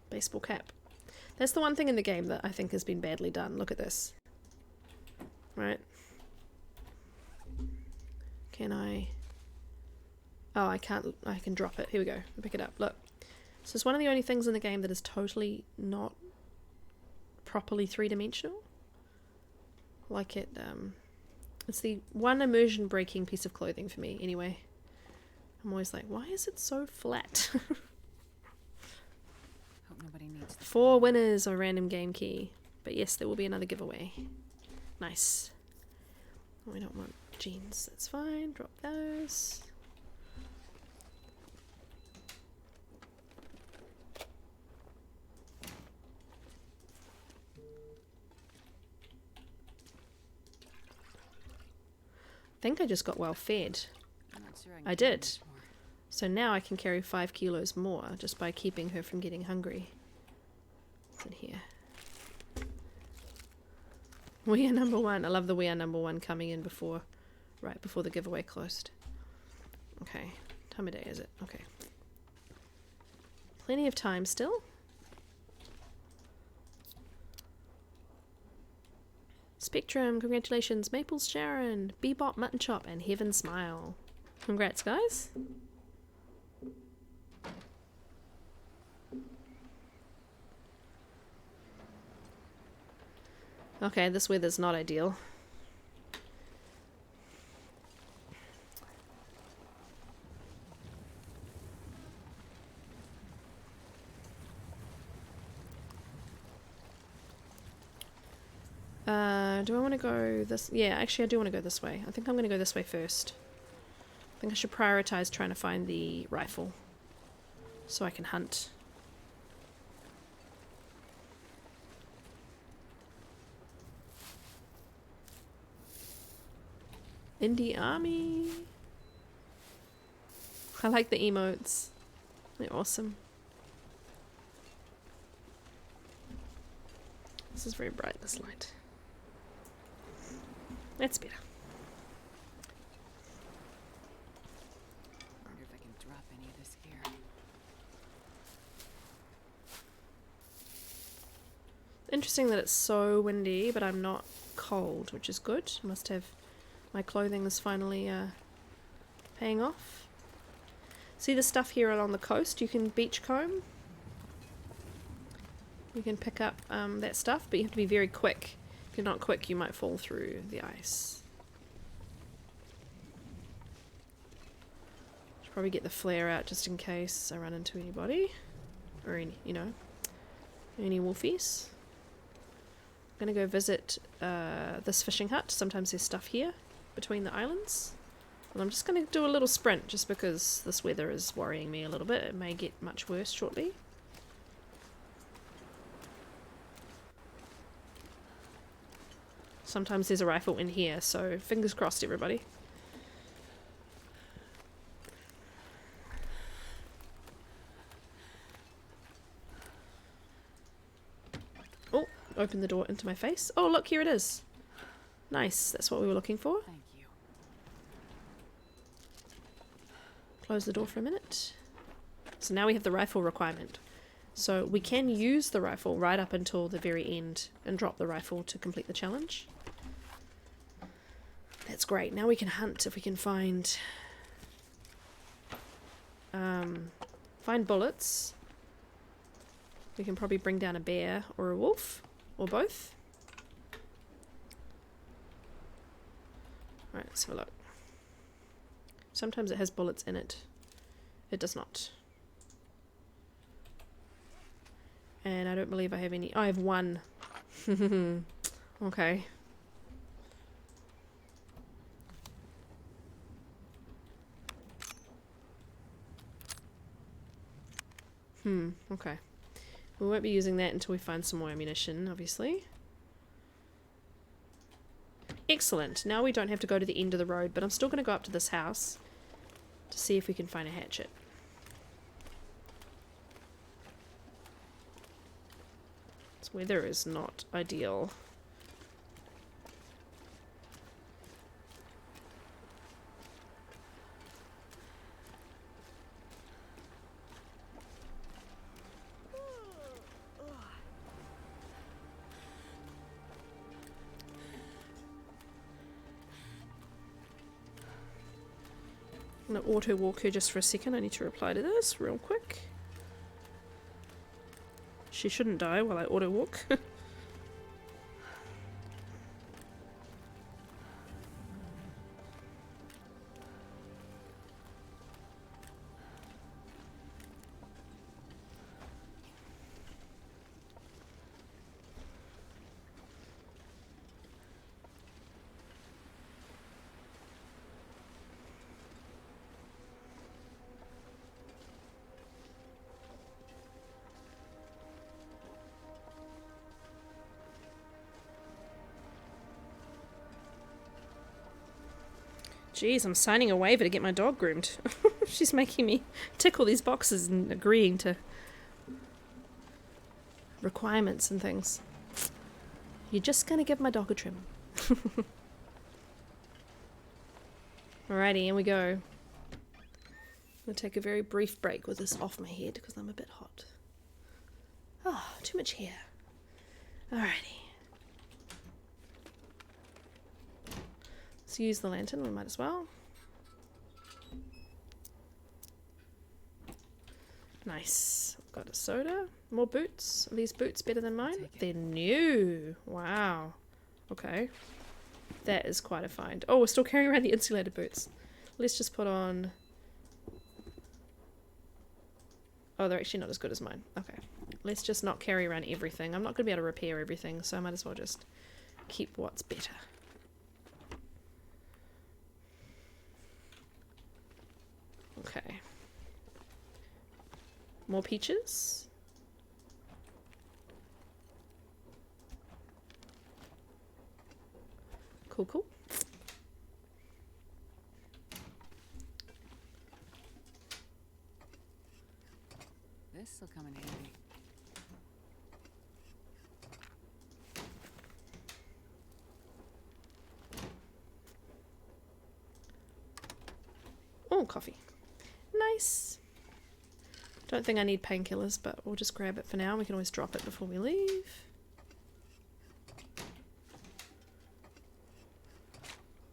Baseball cap. That's the one thing in the game that I think has been badly done. Look at this. Right? Can I... Oh, I can't... I can drop it. Here we go. I'll pick it up. Look. So it's one of the only things in the game that is totally not properly three-dimensional. Like it... It's the one immersion breaking piece of clothing for me, anyway. I'm always like, why is it so flat? Hope nobody needs 4 winners or random game key. But yes, there will be another giveaway. Nice. We don't want jeans. That's fine. Drop those. I think I just got well fed. I'm not sure I did. So now I can carry 5 kilos more just by keeping her from getting hungry. What's in here? We are number 1. I love the we are number 1 coming in before, right before the giveaway closed. Okay, time of day is it? Okay. Plenty of time still. Spectrum, congratulations. Maples Sharon, Bebop Mutton Chop, and Heaven Smile. Congrats, guys. Okay, this weather's not ideal. Do I want to go this? Yeah, actually I do want to go this way. I think I'm going to go this way first. I think I should prioritize trying to find the rifle so I can hunt. Indie Army. I like the emotes. They're awesome. This is very bright, this light. That's better. Wonder if I can drop any of this gear. Interesting that it's so windy, but I'm not cold, which is good. I must have... My clothing is finally paying off. See the stuff here along the coast? You can beachcomb. You can pick up that stuff, but you have to be very quick. If you're not quick, you might fall through the ice. Should probably get the flare out just in case I run into anybody. Or any, you know, any wolfies. I'm gonna go visit this fishing hut. Sometimes there's stuff here between the islands. And I'm just going to do a little sprint just because this weather is worrying me a little bit. It may get much worse shortly. Sometimes there's a rifle in here, so fingers crossed, everybody. Oh, open the door into my face. Oh, look, here it is. Nice, that's what we were looking for. Thank you. Close the door for a minute. So now we have the rifle requirement. So we can use the rifle right up until the very end and drop the rifle to complete the challenge. That's great. Now we can hunt if we can find bullets. We can probably bring down a bear or a wolf or both. Alright, let's have a look. Sometimes it has bullets in it. It does not. And I don't believe I have any. Oh, I have one. Okay. Okay. We won't be using that until we find some more ammunition, obviously. Excellent. Now we don't have to go to the end of the road, but I'm still going to go up to this house to see if we can find a hatchet. This weather is not ideal. I'm going to auto walk her just for a second. I need to reply to this real quick. She shouldn't die while I auto walk. Jeez, I'm signing a waiver to get my dog groomed. She's making me tick all these boxes and agreeing to requirements and things. You're just gonna give my dog a trim. Alrighty, in we go. I'm gonna take a very brief break with this off my head because I'm a bit hot. Oh, too much hair. Alrighty. Let's use the lantern, we might as well. Nice. Got a soda. More boots. Are these boots better than mine? They're new. Wow. Okay. That is quite a find. Oh, we're still carrying around the insulated boots. Let's just put on... Oh, they're actually not as good as mine. Okay. Let's just not carry around everything. I'm not going to be able to repair everything, so I might as well just keep what's better. Okay. More peaches. Cool, cool. This'll come in handy. Oh, coffee. Nice. Don't think I need painkillers, but we'll just grab it for now. We can always drop it before we leave.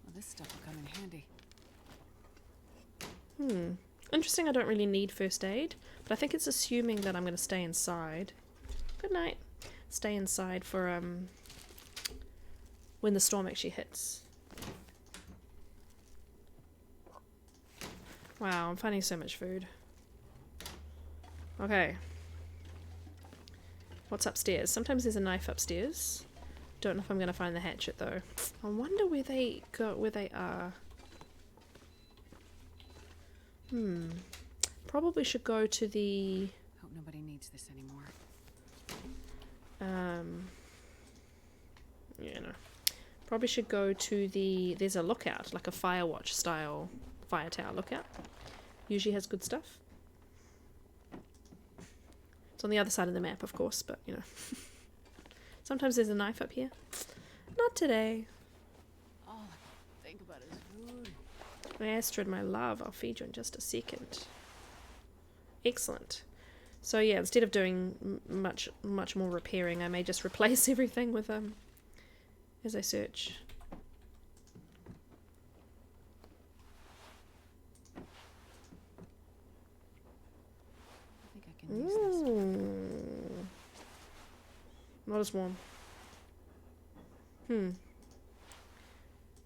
Well, this stuff will come in handy. Interesting, I don't really need first aid, but I think it's assuming that I'm going to stay inside. Good night. Stay inside for when the storm actually hits. Wow, I'm finding so much food. Okay. What's upstairs? Sometimes there's a knife upstairs. Don't know if I'm going to find the hatchet though. I wonder where they go, where they are. Probably should go to the... Hope nobody needs this anymore. Yeah, no. Probably should go to the... There's a lookout, like a Firewatch style fire tower lookout. Usually has good stuff. It's on the other side of the map, of course, but, you know. Sometimes there's a knife up here. Not today. All I can think about is food. Astrid, my love, I'll feed you in just a second. Excellent. So yeah, instead of doing much more repairing, I may just replace everything with as I search. I think I can use this. Ooh. Not as warm.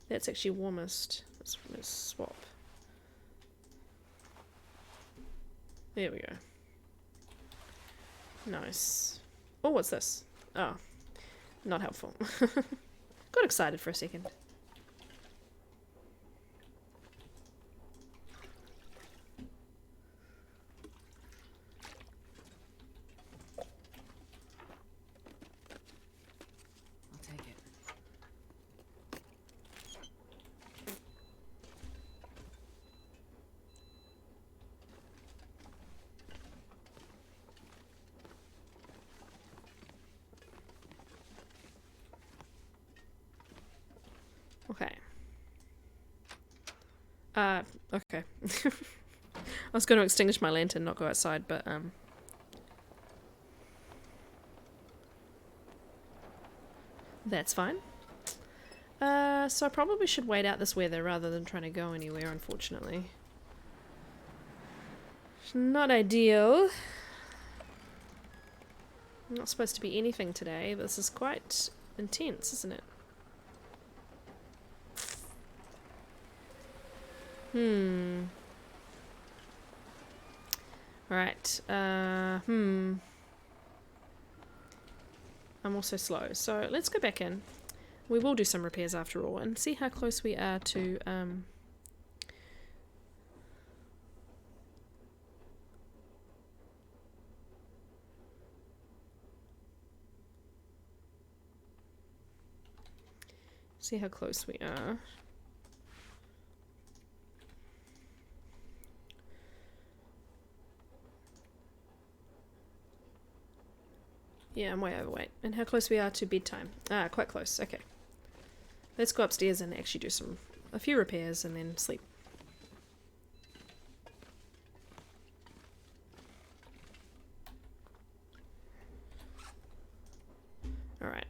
That's actually warmest. Let's swap. There we go. Nice. Oh, what's this? Oh, not helpful. Got excited for a second. I'll take it. Okay. Okay. I was going to extinguish my lantern, not go outside, but, that's fine. So I probably should wait out this weather rather than trying to go anywhere, unfortunately. It's not ideal. Not supposed to be anything today. This is quite intense, isn't it? Alright, I'm also slow, so let's go back in. We will do some repairs after all, and see how close we are to, see how close we are. Yeah, I'm way overweight. And how close we are to bedtime. Ah, quite close. Okay. Let's go upstairs and actually do a few repairs and then sleep. Alright.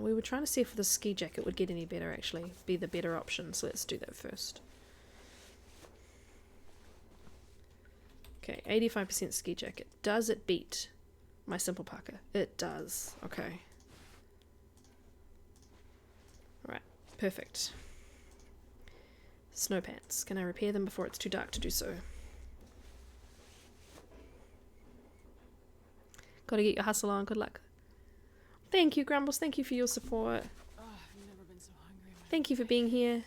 We were trying to see if the ski jacket would get any better, actually. Be the better option, so let's do that first. Okay, 85% ski jacket. Does it beat my simple parka? It does. Okay. Alright, perfect. Snow pants. Can I repair them before it's too dark to do so? Gotta get your hustle on. Good luck. Thank you, Grumbles. Thank you for your support. Oh, I've never been so hungry. Thank you for being here.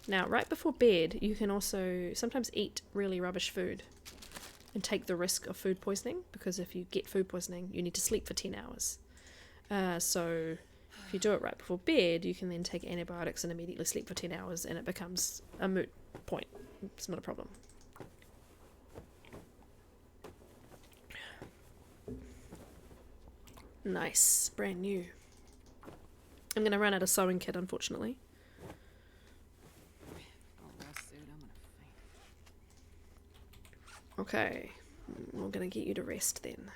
Now, right before bed, you can also sometimes eat really rubbish food and take the risk of food poisoning, because if you get food poisoning, you need to sleep for 10 hours. So if you do it right before bed, you can then take antibiotics and immediately sleep for 10 hours, and it becomes a moot point. It's not a problem. Nice. Brand new. I'm going to run out of sewing kit, unfortunately. Okay, we're gonna get you to rest then.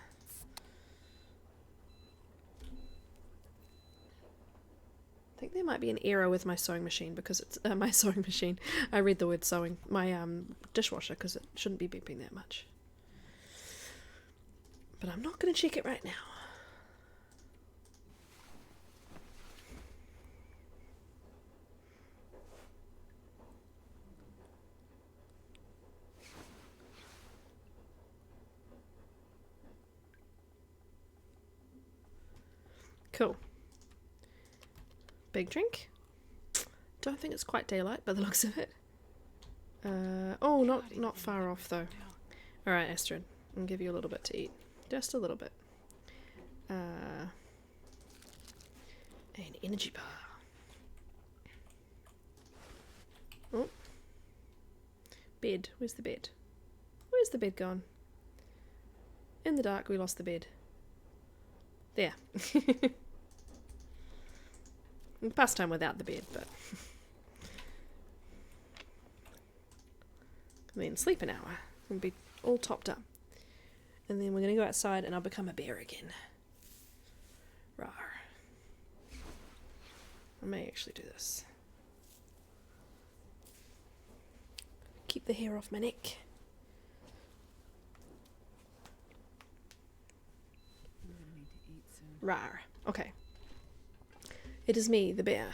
I think there might be an error with my sewing machine, because it's my sewing machine. I read the word sewing. My dishwasher, because it shouldn't be beeping that much. But I'm not gonna check it right now. Cool. big drink. Don't think it's quite daylight by the looks of it. Oh, not far off though. Alright, Astrid, I'll give you a little bit to eat. Just a little bit. An energy bar. Oh. Bed. Where's the bed? Where's the bed gone? In the dark, we lost the bed. There. Past time without the bed, but... and then sleep an hour. We'll be all topped up. And then we're going to go outside and I'll become a bear again. Rawr. I may actually do this. Keep the hair off my neck. I'm gonna need to eat soon. Rawr. Okay. It is me, the bear.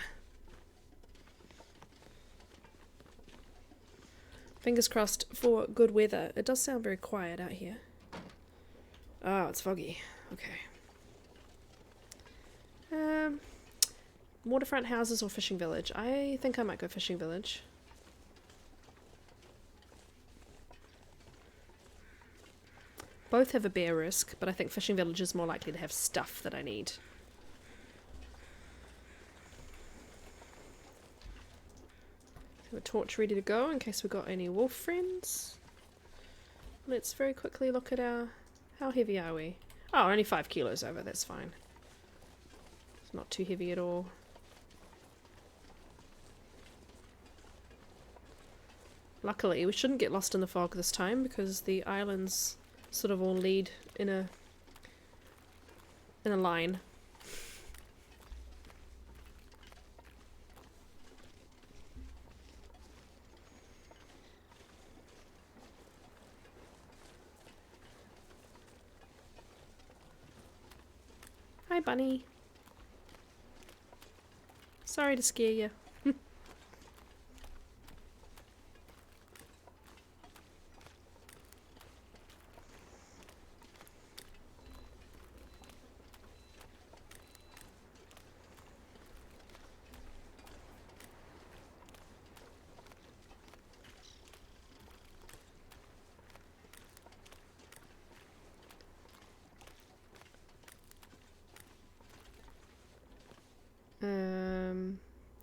Fingers crossed for good weather. It does sound very quiet out here. Oh, it's foggy. Okay. Waterfront houses or fishing village? I think I might go fishing village. Both have a bear risk, but I think fishing village is more likely to have stuff that I need. Have a torch ready to go in case we've got any wolf friends. Let's very quickly look at our... How heavy are we? Oh, only 5 kilos over, that's fine. It's not too heavy at all. Luckily, we shouldn't get lost in the fog this time because the islands sort of all lead in a line. Hi, bunny. Sorry to scare you.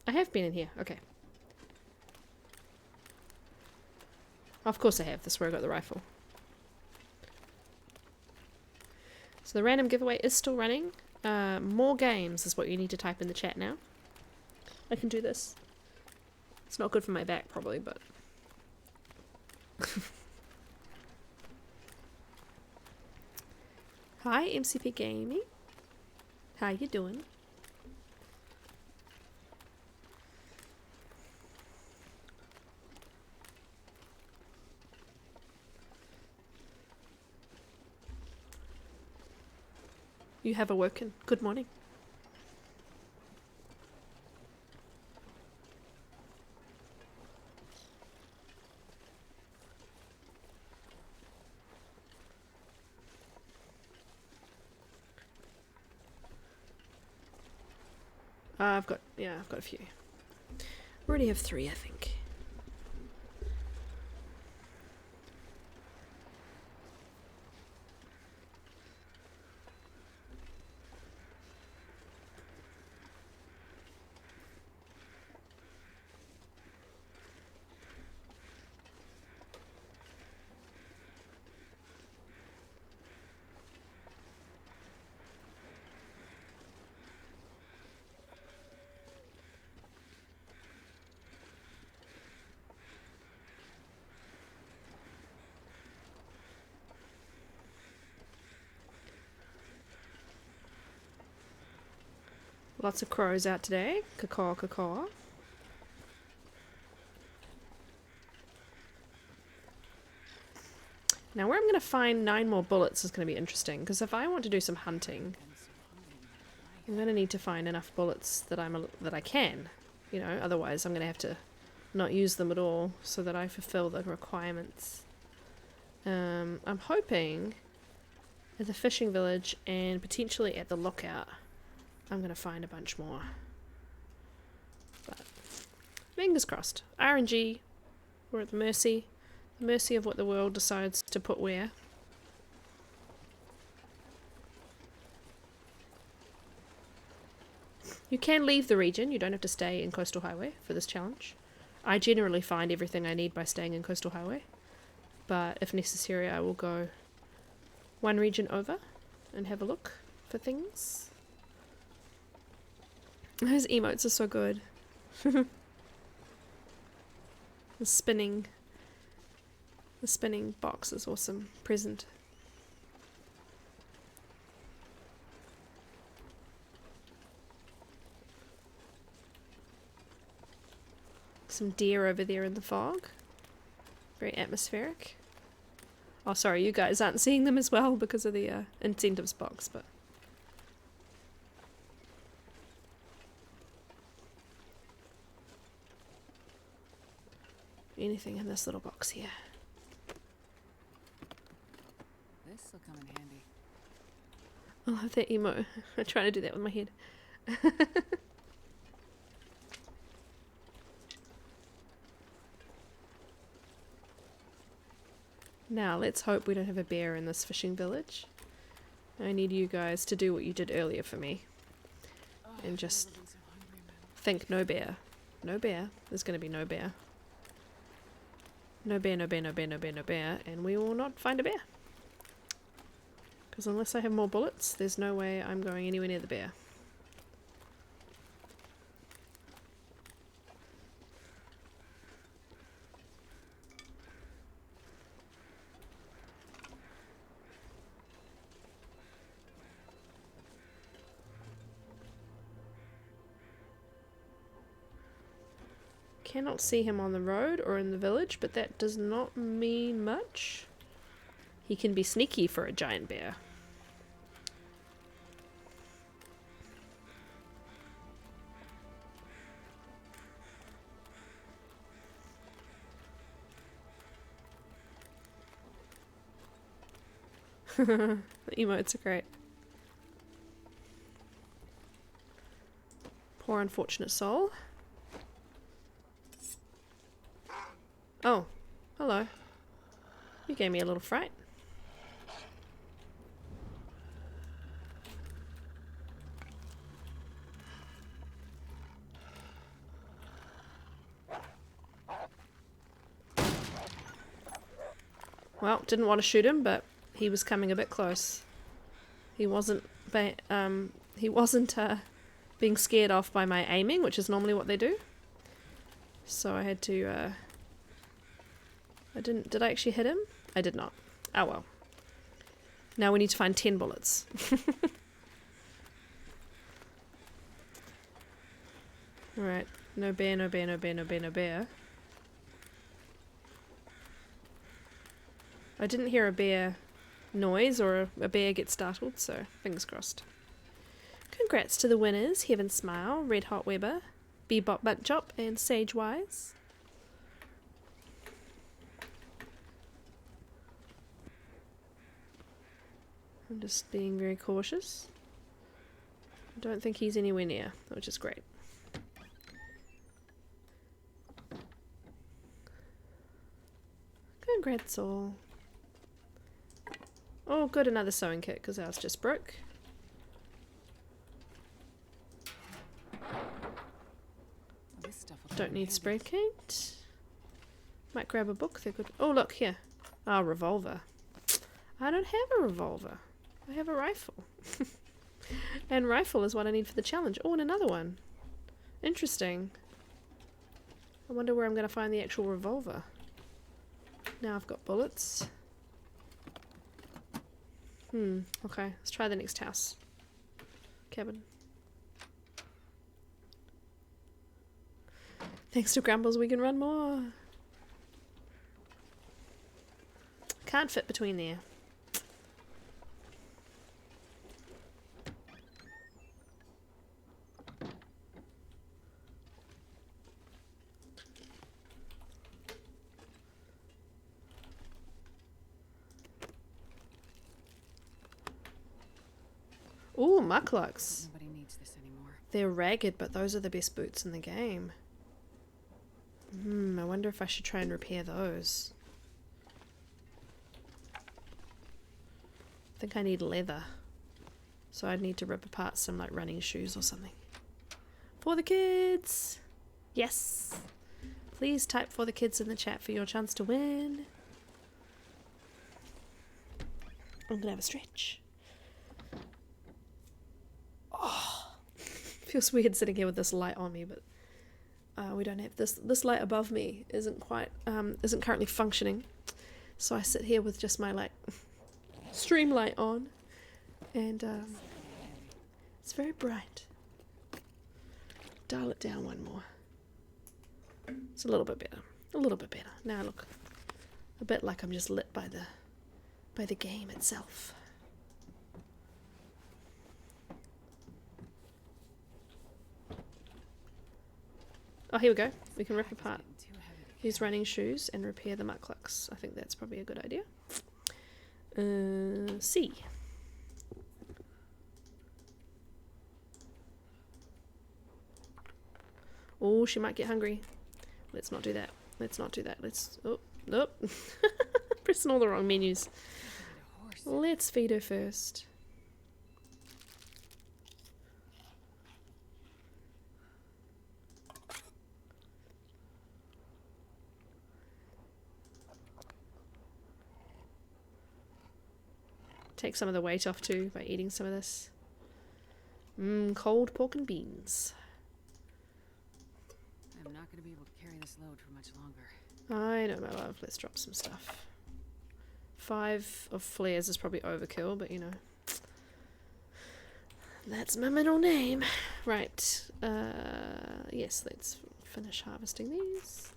I have been in here. Okay. Of course I have. That's where I got the rifle. So the random giveaway is still running. More games is what you need to type in the chat now. I can do this. It's not good for my back probably, but... Hi, MCP Gaming. How you doing? You have awoken. Good morning. I've got a few. We already have 3, I think. Lots of crows out today. Caw, caw. Now where I'm going to find 9 more bullets is going to be interesting, because if I want to do some hunting, I'm going to need to find enough bullets that I can, you know, otherwise I'm going to have to not use them at all so that I fulfill the requirements. I'm hoping at the fishing village and potentially at the lookout I'm going to find a bunch more. Fingers crossed. RNG. We're at the mercy of what the world decides to put where. You can leave the region. You don't have to stay in Coastal Highway for this challenge. I generally find everything I need by staying in Coastal Highway. But if necessary, I will go one region over and have a look for things. Those emotes are so good. The spinning box is awesome. Present. Some deer over there in the fog. Very atmospheric. Oh, sorry, you guys aren't seeing them as well because of the incentives box, but... anything in this little box here. This'll come in handy. I love that emo. I'm trying to do that with my head. Now, let's hope we don't have a bear in this fishing village. I need you guys to do what you did earlier for me. And just think no bear. No bear. There's going to be no bear. No bear, no bear, no bear, no bear, no bear. And we will not find a bear. Because unless I have more bullets, there's no way I'm going anywhere near the bear. Cannot see him on the road or in the village, but that does not mean much. He can be sneaky for a giant bear. The emotes are great. Poor unfortunate soul. Oh, hello. You gave me a little fright. Well, didn't want to shoot him, but he was coming a bit close. He wasn't being scared off by my aiming, which is normally what they do. So I had to did I actually hit him? I did not. Oh well. Now we need to find 10 bullets. Alright. No bear, no bear, no bear, no bear, no bear. I didn't hear a bear noise or a bear get startled, so fingers crossed. Congrats to the winners, Heaven Smile, Red Hot Weber, Bebop Butt Chop, and Sage Wise. I'm just being very cautious. I don't think he's anywhere near, which is great. Congrats all. Oh good, another sewing kit because ours just broke. This stuff will Don't come in need handy. spray paint. Might grab a book, they're good. Oh look here. Ah, revolver. I don't have a revolver. I have a rifle. And rifle is what I need for the challenge. Oh, and another one. Interesting. I wonder where I'm going to find the actual revolver. Now I've got bullets. Okay. Let's try the next house. Cabin. Thanks to Grumbles, we can run more. Can't fit between there. Ooh, mucklucks. Nobody needs this anymore. They're ragged, but those are the best boots in the game. I wonder if I should try and repair those. I think I need leather. So I'd need to rip apart some like running shoes or something. For the kids! Yes! Please type for the kids in the chat for your chance to win. I'm gonna have a stretch. Oh, feels weird sitting here with this light on me, but we don't have this light above me isn't currently functioning. So I sit here with just my like stream light on, and it's very bright. Dial it down one more. It's a little bit better. A little bit better. Now I look a bit like I'm just lit by the game itself. Oh, here we go. We can rip apart these running shoes and repair the mucklucks. I think that's probably a good idea. C. Oh, she might get hungry. Let's not do that. Let's not do that. Let's... Oh, nope. Pressing all the wrong menus. Let's feed her first. Take some of the weight off too by eating some of this. Cold pork and beans. I'm not going to be able to carry this load for much longer. I know, my love. Let's drop some stuff. 5 of flares is probably overkill, but you know. That's my middle name. Right. Yes, let's finish harvesting these.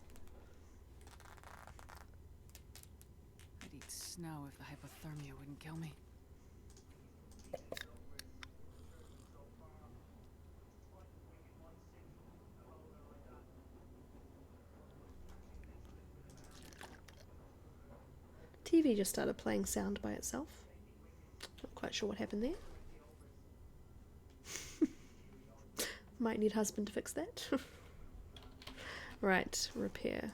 I'd eat snow if the hypothermia wouldn't kill me. TV just started playing sound by itself. Not quite sure what happened there. Might need husband to fix that. Right, repair.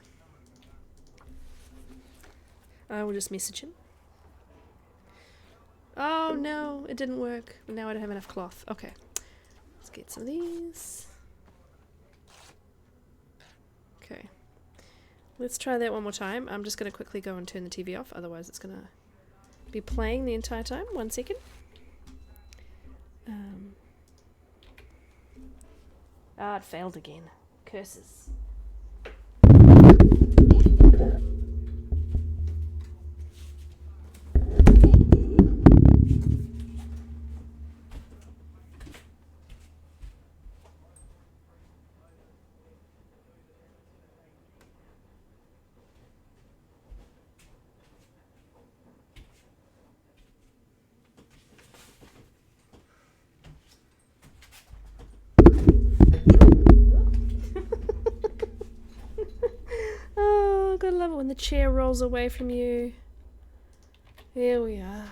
I will just message him. Oh no, it didn't work. Now I don't have enough cloth. Okay, let's get some of these. Okay. Let's try that one more time. I'm just going to quickly go and turn the TV off, otherwise it's going to be playing the entire time. 1 second. It failed again. Curses. Oh, gotta love it when the chair rolls away from you. Here we are.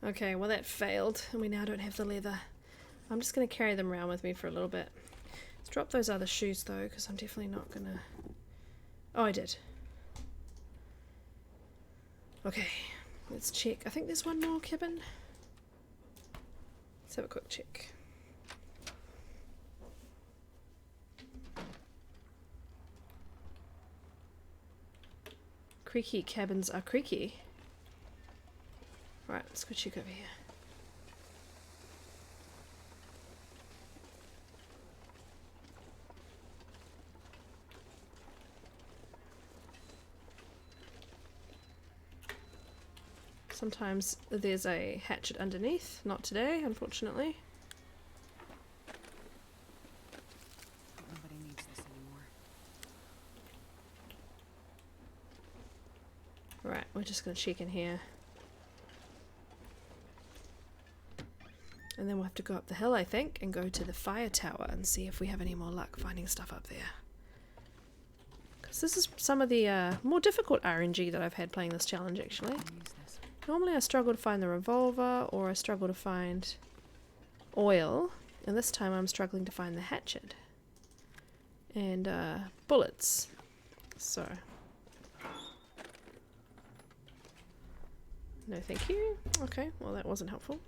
Okay, well that failed, and we now don't have the leather. I'm just gonna carry them around with me for a little bit. Let's drop those other shoes though, because I'm definitely not gonna... Oh, I did. Okay, let's check. I think there's one more cabin. Let's have a quick check. Creaky cabins are creaky. Right, let's go check over here. Sometimes there's a hatchet underneath. Not today, unfortunately. Nobody needs this anymore. Right, we're just going to check in here. And then we'll have to go up the hill, I think, and go to the fire tower and see if we have any more luck finding stuff up there. Because this is some of the more difficult RNG that I've had playing this challenge, actually. Use this. Normally I struggle to find the revolver, or I struggle to find oil And this time I'm struggling to find the hatchet. And bullets. So. No thank you. Okay, well that wasn't helpful.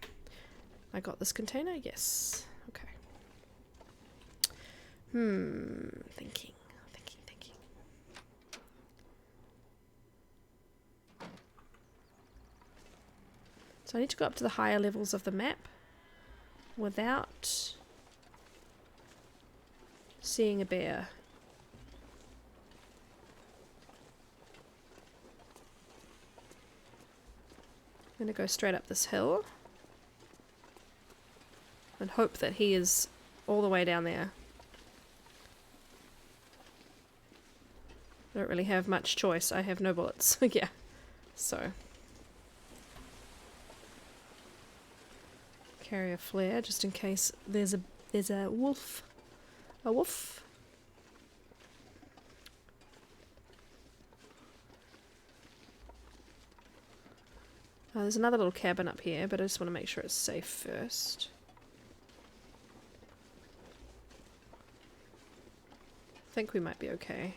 I got this container? Yes. Okay. Thinking. So I need to go up to the higher levels of the map without seeing a bear. I'm going to go straight up this hill and hope that he is all the way down there. I don't really have much choice. I have no bullets. Yeah. So. Carry a flare just in case there's a wolf. A wolf. There's another little cabin up here, but I just want to make sure it's safe first. I think we might be okay.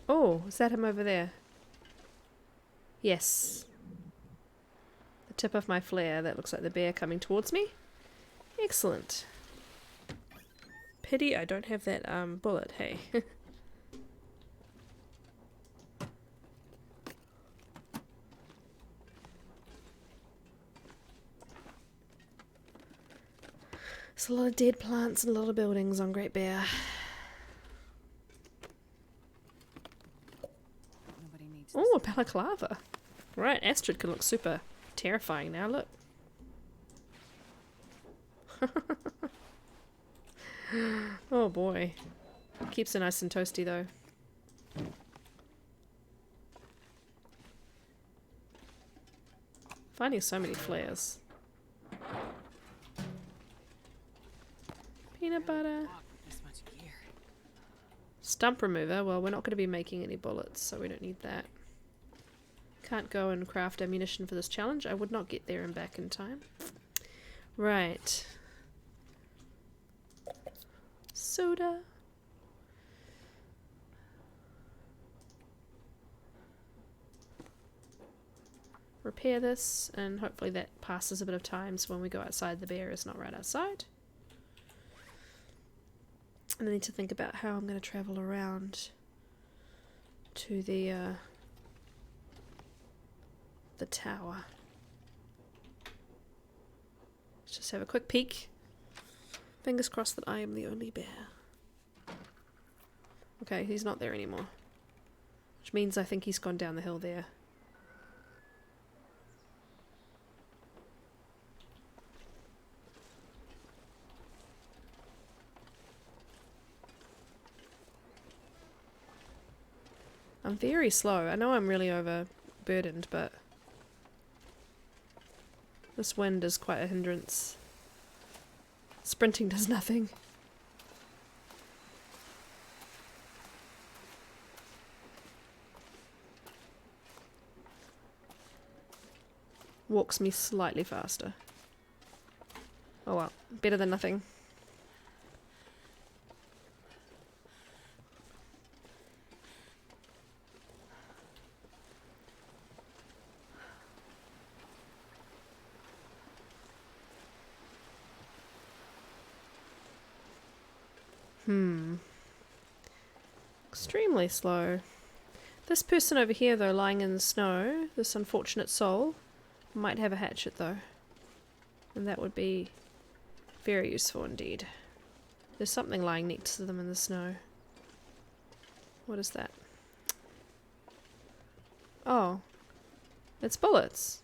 Oh, is that him over there? Yes. The tip of my flare, that looks like the bear coming towards me. Excellent. Pity I don't have that bullet, hey. There's a lot of dead plants and a lot of buildings on Great Bear. Oh, a balaclava. Right, Astrid can look super terrifying now, look. Oh boy. Keeps it nice and toasty though. Finding so many flares. Peanut butter. Stump remover. Well, we're not going to be making any bullets, so we don't need that. Can't go and craft ammunition for this challenge. I would not get there and back in time. Right. Soda. Repair this, and hopefully that passes a bit of time, so when we go outside the bear is not right outside. And I need to think about how I'm going to travel around to the tower. Let's just have a quick peek. Fingers crossed that I am the only bear. Okay, he's not there anymore. Which means I think he's gone down the hill there. I'm very slow. I know I'm really overburdened, but this wind is quite a hindrance. Sprinting does nothing. Walks me slightly faster. Oh well, better than nothing. Extremely slow. This person over here, though, lying in the snow, this unfortunate soul, might have a hatchet, though. And that would be very useful indeed. There's something lying next to them in the snow. What is that? Oh. It's bullets.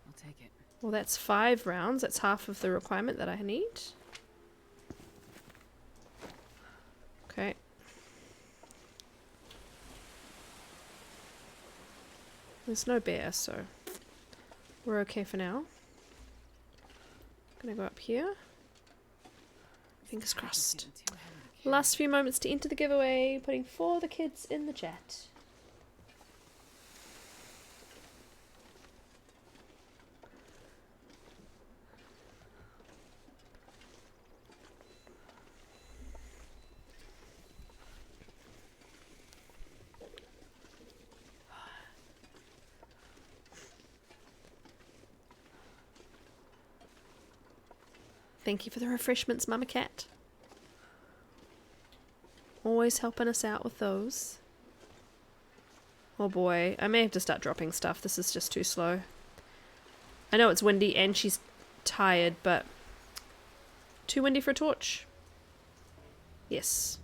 I'll take it. Well, that's 5 rounds. That's half of the requirement that I need. Okay. There's no bear, so we're okay for now. Gonna go up here. Fingers crossed. Last few moments to enter the giveaway. Putting for the kids in the chat. Thank you for the refreshments, Mama Cat. Always helping us out with those. Oh boy, I may have to start dropping stuff. This is just too slow. I know it's windy and she's tired, but too windy for a torch. Yes.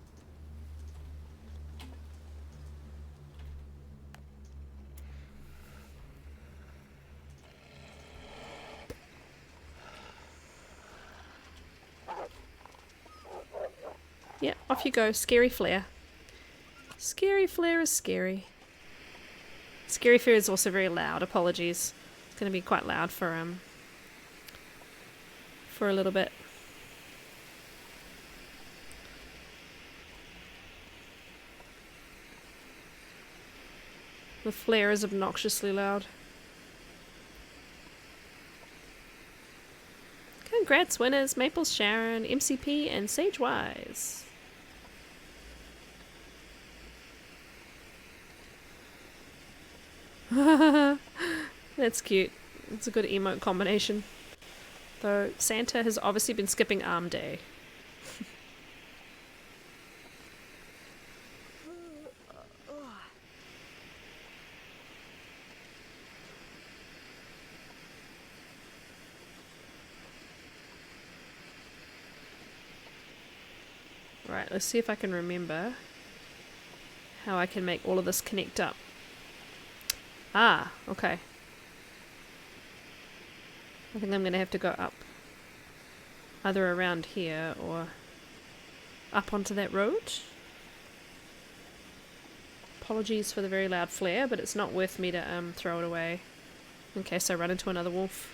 Yeah, off you go. Scary flare. Scary flare is scary. Scary flare is also very loud. Apologies. It's going to be quite loud for a little bit. The flare is obnoxiously loud. Congrats winners, Maple Sharon, MCP and Sage Wise. That's cute. It's a good emote combination. Though Santa has obviously been skipping arm day. Right, let's see if I can remember how I can make all of this connect up. Ah, okay. I think I'm going to have to go up. Either around here or up onto that road. Apologies for the very loud flare, but it's not worth me to throw it away in case I run into another wolf.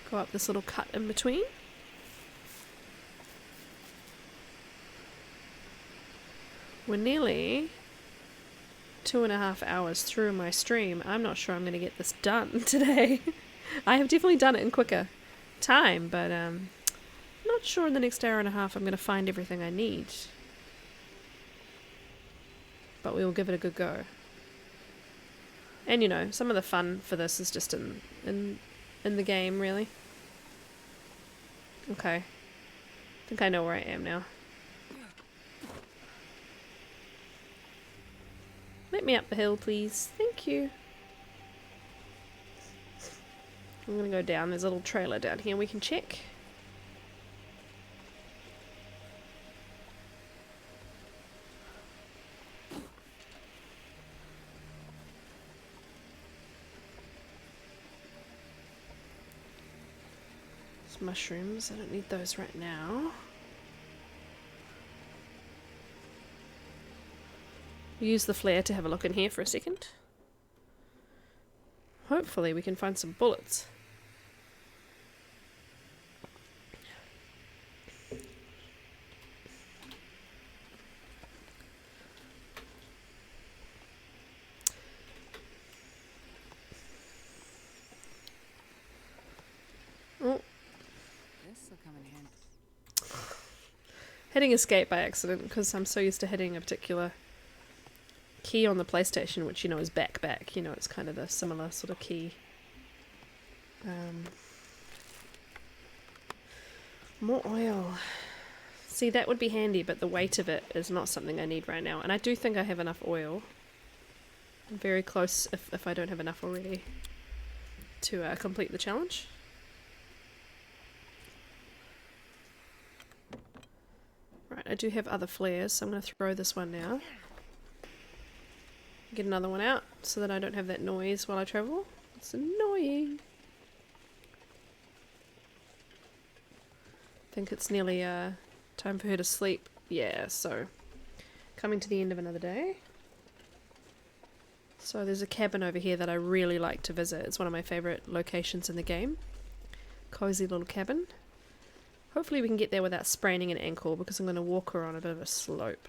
Go up this little cut in between. We're nearly 2.5 hours through my stream. I'm not sure I'm going to get this done today. I have definitely done it in quicker time, but not sure in the next hour and a half I'm going to find everything I need. But we will give it a good go. And you know, some of the fun for this is just in the game, really. Okay. I think I know where I am now. Let me up the hill, please. Thank you. I'm gonna go down. There's a little trailer down here we can check. Mushrooms, I don't need those right now. Use the flare to have a look in here for a second. Hopefully we can find some bullets. Oh. Hitting escape by accident because I'm so used to hitting a particular key on the PlayStation, which you know is back. You know, it's kind of the similar sort of key. More oil. See, that would be handy, but the weight of it is not something I need right now. And I do think I have enough oil. I'm very close, if I don't have enough already, to complete the challenge. do have other flares, so I'm going to throw this one now. Get another one out so that I don't have that noise while I travel. It's annoying. I think it's nearly time for her to sleep. Yeah, so coming to the end of another day. So there's a cabin over here that I really like to visit. It's one of my favourite locations in the game. Cozy little cabin. Hopefully we can get there without spraining an ankle because I'm going to walk her on a bit of a slope.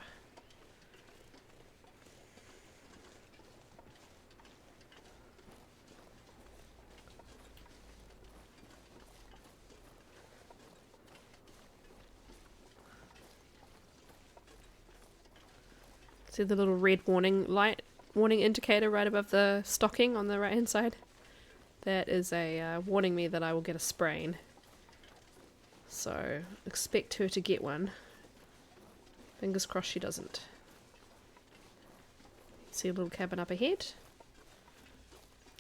See the little red warning indicator right above the stocking on the right hand side? That is a warning me that I will get a sprain. So expect her to get one. Fingers crossed she doesn't. See a little cabin up ahead?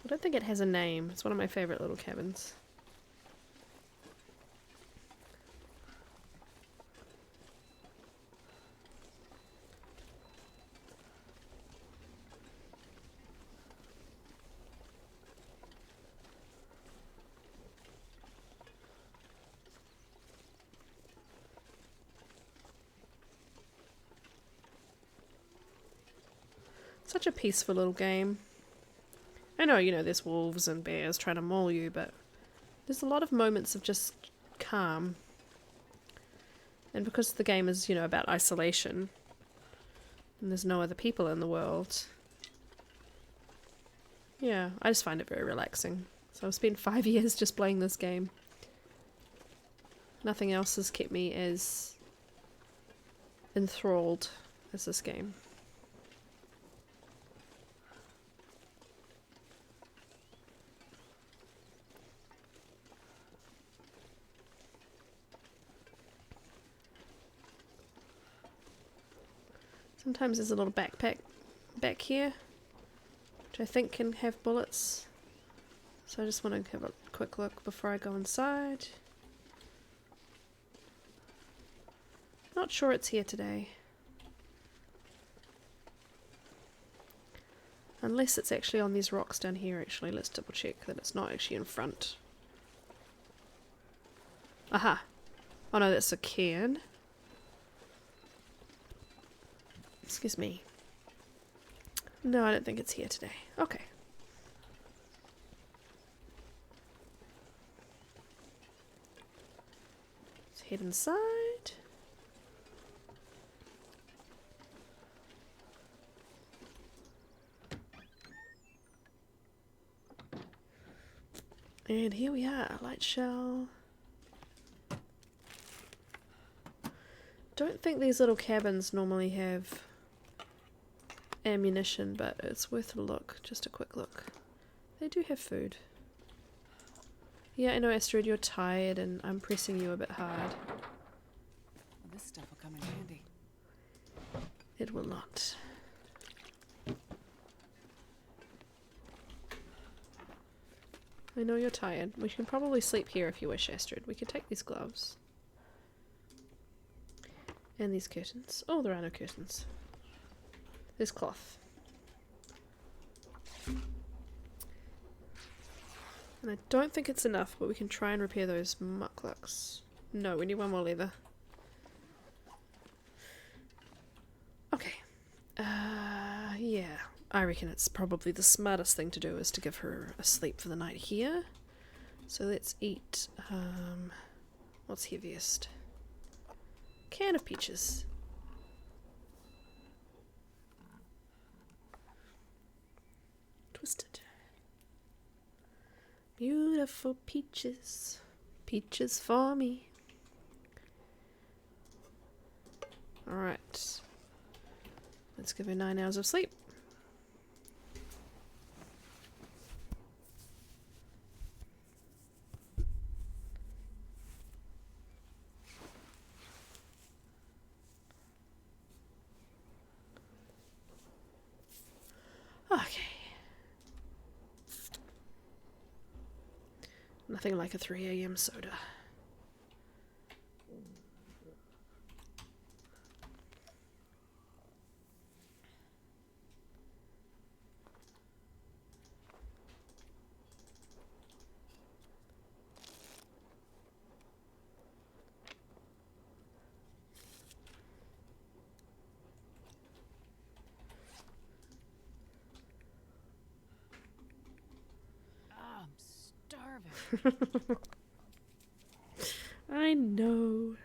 I don't think it has a name. It's one of my favourite little cabins. Such a peaceful little game. I know, you know, there's wolves and bears trying to maul you, but there's a lot of moments of just calm. And because the game is, you know, about isolation, and there's no other people in the world, yeah, I just find it very relaxing. So I've spent 5 years just playing this game. Nothing else has kept me as enthralled as this game. Sometimes there's a little backpack back here, which I think can have bullets. So I just want to have a quick look before I go inside. Not sure it's here today. Unless it's actually on these rocks down here actually. Let's double check that it's not actually in front. Aha! Oh no, that's a cairn. Excuse me. No, I don't think it's here today. Okay. Let's head inside. And here we are, light shell. Don't think these little cabins normally have ammunition, but it's worth a look. Just a quick look. They do have food. Yeah, I know, Astrid, you're tired and I'm pressing you a bit hard. Well, this stuff will come in handy. It will not. I know you're tired. We can probably sleep here if you wish, Astrid. We could take these gloves. And these curtains. Oh, there are no curtains. There's cloth. And I don't think it's enough, but we can try and repair those mucklucks. No, we need one more leather. Okay. Yeah. I reckon it's probably the smartest thing to do is to give her a sleep for the night here. So let's eat, what's heaviest? Can of peaches. Twisted. Beautiful peaches. Peaches for me. Alright. Let's give her 9 hours of sleep. Okay. Nothing like a 3 AM soda. I know.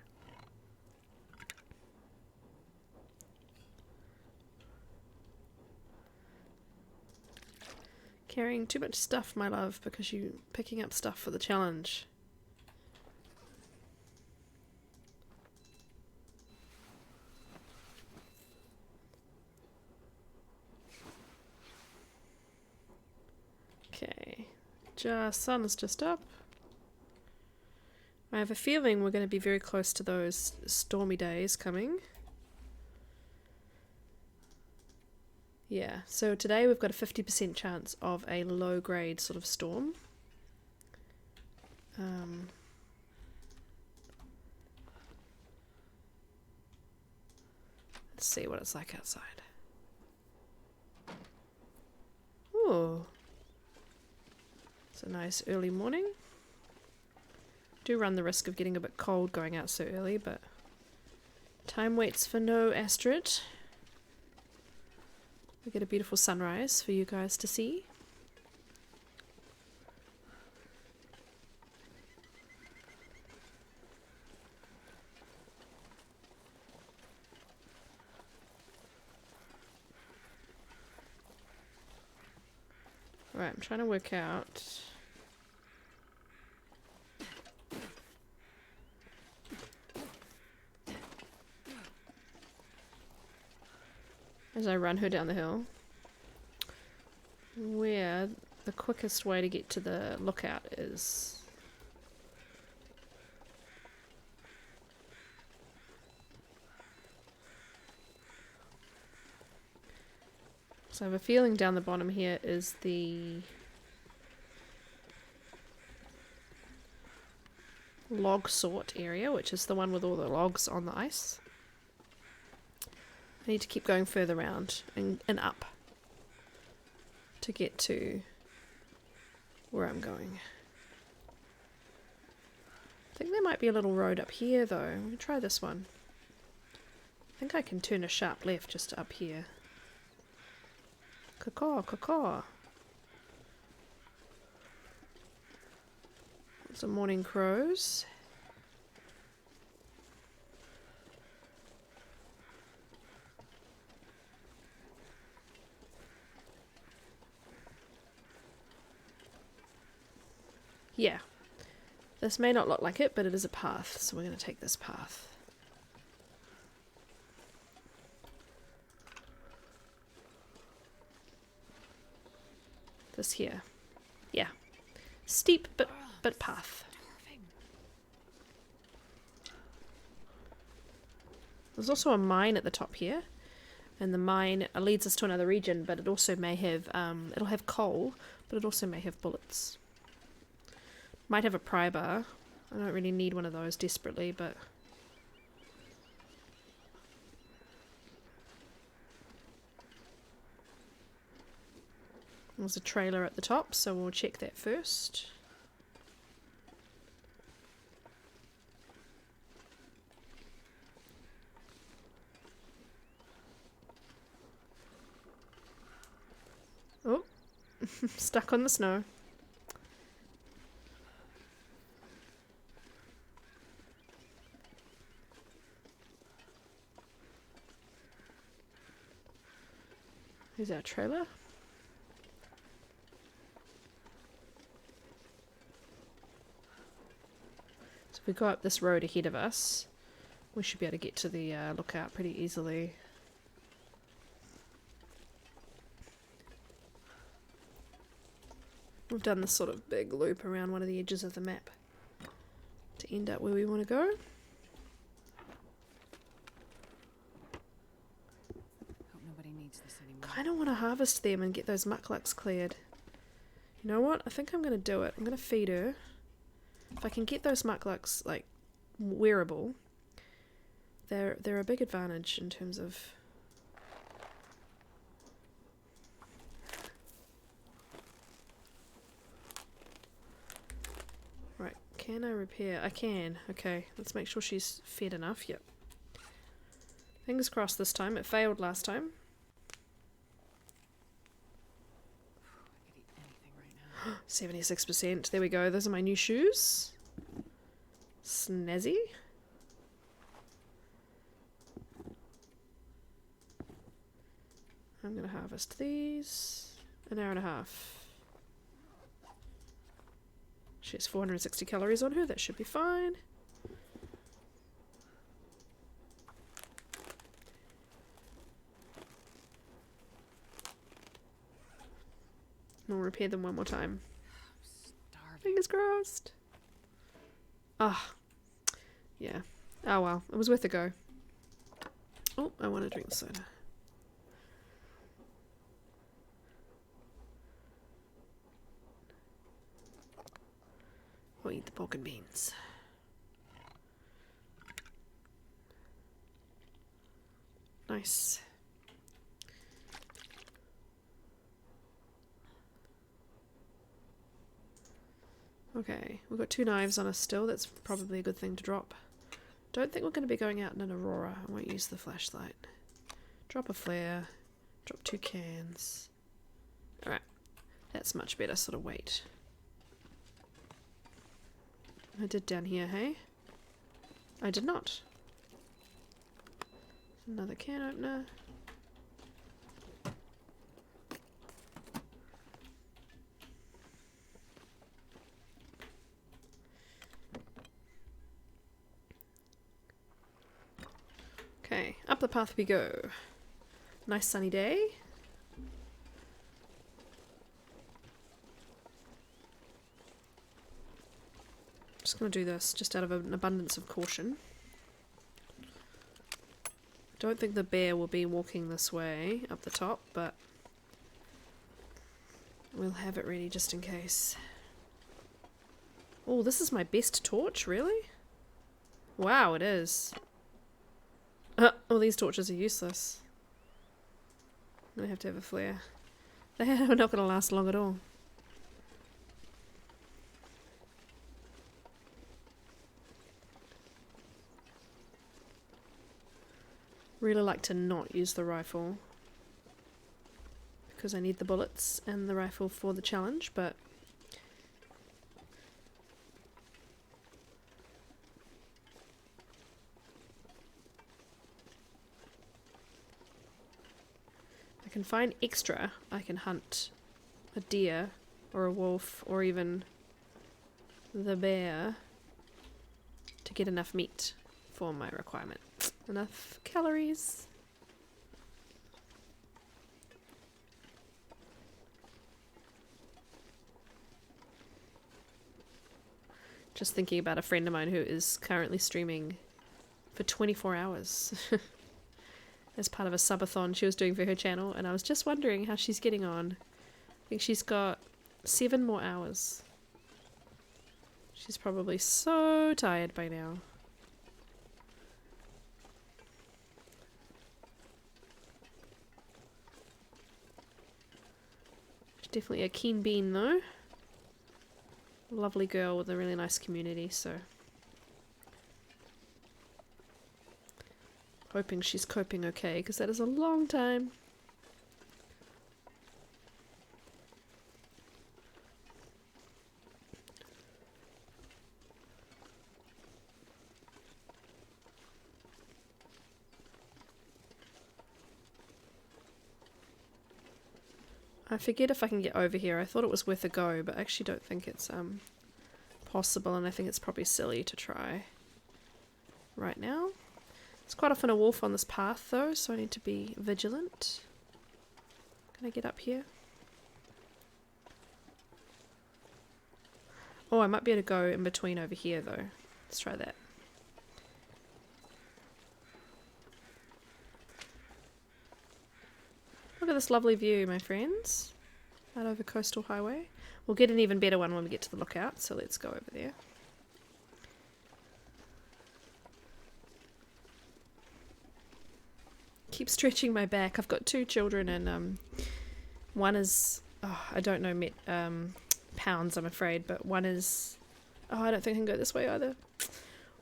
Carrying too much stuff, my love, because you picking up stuff for the challenge. Okay, sun is just up. I have a feeling we're going to be very close to those stormy days coming. Yeah, so today we've got a 50% chance of a low-grade sort of storm. Let's see what it's like outside. Ooh. It's a nice early morning. Do run the risk of getting a bit cold going out so early, but time waits for no Astrid. We get a beautiful sunrise for you guys to see. Right, I'm trying to work out. As I run her down the hill, where the quickest way to get to the lookout is. So I have a feeling down the bottom here is the log sort area, which is the one with all the logs on the ice. I need to keep going further around and up to get to where I'm going. I think there might be a little road up here though. Let me try this one. I think I can turn a sharp left just up here. Caw, caw. Some morning crows. Yeah, this may not look like it, but it is a path, so we're going to take this path. This here. Yeah. Steep, but path. There's also a mine at the top here, and the mine leads us to another region, but it also may have, it'll have coal, but it also may have bullets. Might have a pry bar. I don't really need one of those desperately, but there's a trailer at the top, so we'll check that first. Oh, stuck on the snow. Here's our trailer. So if we go up this road ahead of us, we should be able to get to the lookout pretty easily. We've done this sort of big loop around one of the edges of the map to end up where we want to go. I don't want to harvest them and get those mucklucks cleared. You know what? I think I'm going to do it. I'm going to feed her. If I can get those mucklucks, like, wearable, they're a big advantage in terms of... Right, can I repair? I can. Okay, let's make sure she's fed enough. Yep. Fingers crossed this time. It failed last time. 76%. There we go. Those are my new shoes. Snazzy. I'm going to harvest these. An hour and a half. She has 460 calories on her. That should be fine. We'll repair them one more time. Fingers crossed. Ah. Yeah. Oh well. It was worth a go. Oh, I want to drink soda. I'll eat the pork and beans. Nice. Okay, we've got 2 knives on us still. That's probably a good thing to drop. Don't think we're going to be going out in an aurora. I won't use the flashlight. Drop a flare. Drop 2 cans. Alright. That's much better sort of weight. I did down here, hey? I did not. Another can opener. Okay, up the path we go. Nice sunny day. Just going to do this just out of an abundance of caution. Don't think the bear will be walking this way up the top, but we'll have it ready just in case. Oh, this is my best torch, really? Wow, it is. Oh, these torches are useless. I'm going to have a flare. They're not going to last long at all. Really like to not use the rifle because I need the bullets and the rifle for the challenge, but I can find extra. I can hunt a deer or a wolf or even the bear to get enough meat for my requirement. Enough calories. Just thinking about a friend of mine who is currently streaming for 24 hours as part of a subathon she was doing for her channel, and I was just wondering how she's getting on. I think she's got 7 more hours. She's probably so tired by now. Definitely a keen bean though. Lovely girl with a really nice community, so hoping she's coping okay, because that is a long time. I forget if I can get over here. I thought it was worth a go, but I actually don't think it's possible, and I think it's probably silly to try right now. There's quite often a wolf on this path though, so I need to be vigilant. Can I get up here? Oh, I might be able to go in between over here though. Let's try that. Look at this lovely view, my friends, out over Coastal Highway. We'll get an even better one when we get to the lookout, so let's go over there. Keep stretching my back. I've got 2 children, and one is, I don't know pounds, I'm afraid, but one is, I don't think I can go this way either.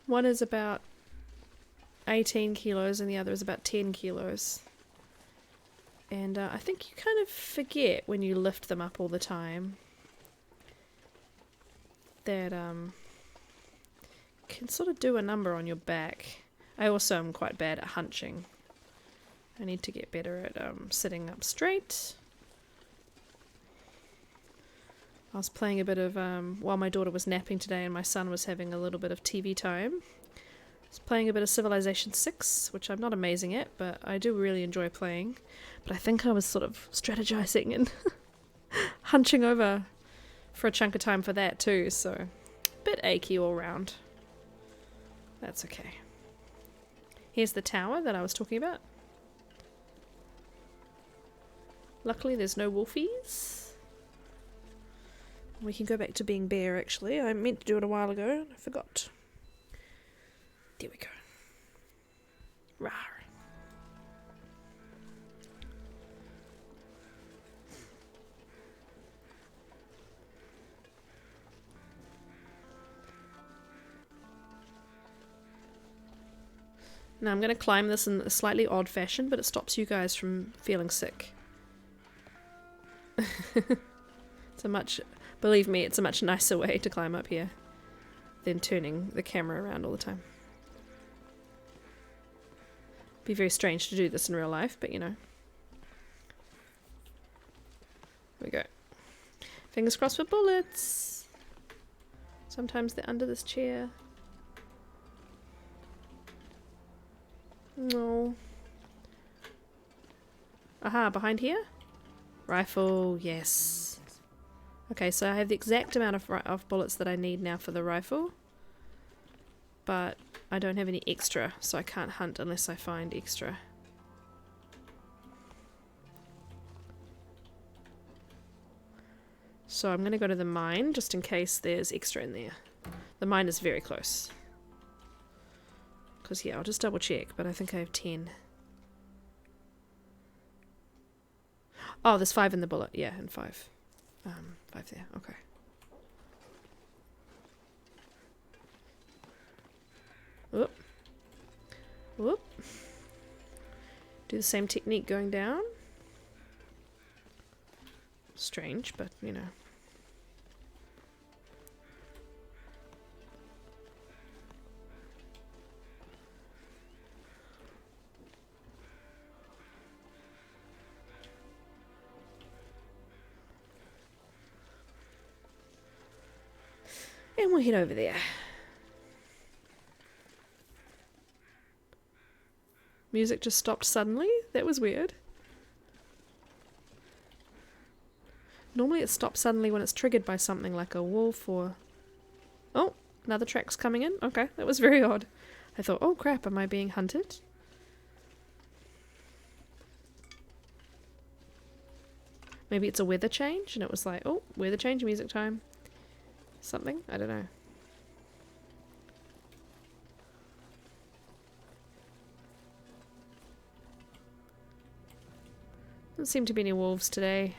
One is about 18 kilos and the other is about 10 kilos. And I think you kind of forget when you lift them up all the time that can sort of do a number on your back. I also am quite bad at hunching. I need to get better at sitting up straight. I was playing a bit of, while my daughter was napping today and my son was having a little bit of TV time. I was playing a bit of Civilization 6, which I'm not amazing at, but I do really enjoy playing. But I think I was sort of strategizing and hunching over for a chunk of time for that too, so a bit achy all round. That's okay. Here's the tower that I was talking about. Luckily there's no wolfies. We can go back to being bear actually. I meant to do it a while ago and I forgot. There we go. Rawr. Now I'm going to climb this in a slightly odd fashion, but it stops you guys from feeling sick. Believe me, it's a much nicer way to climb up here than turning the camera around all the time. Be very strange to do this in real life, but you know. Here we go. Fingers crossed for bullets. Sometimes they're under this chair. No. Aha, behind here? Rifle, yes. Okay, so I have the exact amount of bullets that I need now for the rifle. But I don't have any extra, so I can't hunt unless I find extra. So I'm going to go to the mine, just in case there's extra in there. The mine is very close. Because, yeah, I'll just double check, but I think I have 10. Oh, there's 5 in the bullet. Yeah, and 5. 5 there. Okay. Whoop. Whoop. Do the same technique going down. Strange, but, you know. And we'll head over there. Music just stopped suddenly? That was weird. Normally it stops suddenly when it's triggered by something like a wolf or... Oh, another track's coming in. Okay, that was very odd. I thought, oh crap, am I being hunted? Maybe it's a weather change and it was like, oh, weather change, music time. Something? I don't know. Doesn't seem to be any wolves today.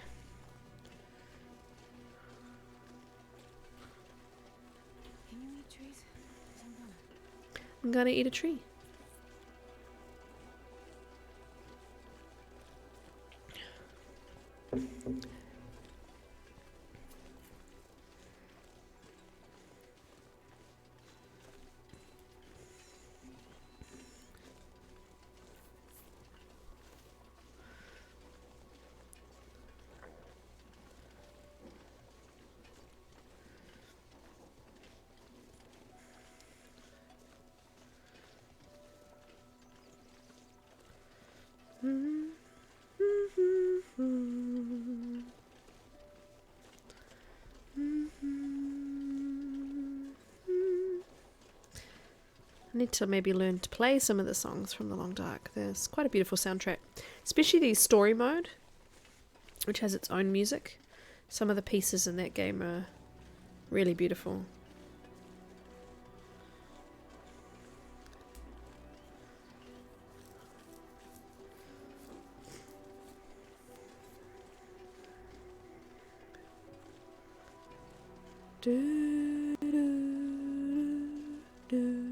Can you eat trees? 'Cause I'm gonna eat a tree. I need to maybe learn to play some of the songs from The Long Dark. There's quite a beautiful soundtrack, especially the story mode, which has its own music. Some of the pieces in that game are really beautiful. Do, do, do.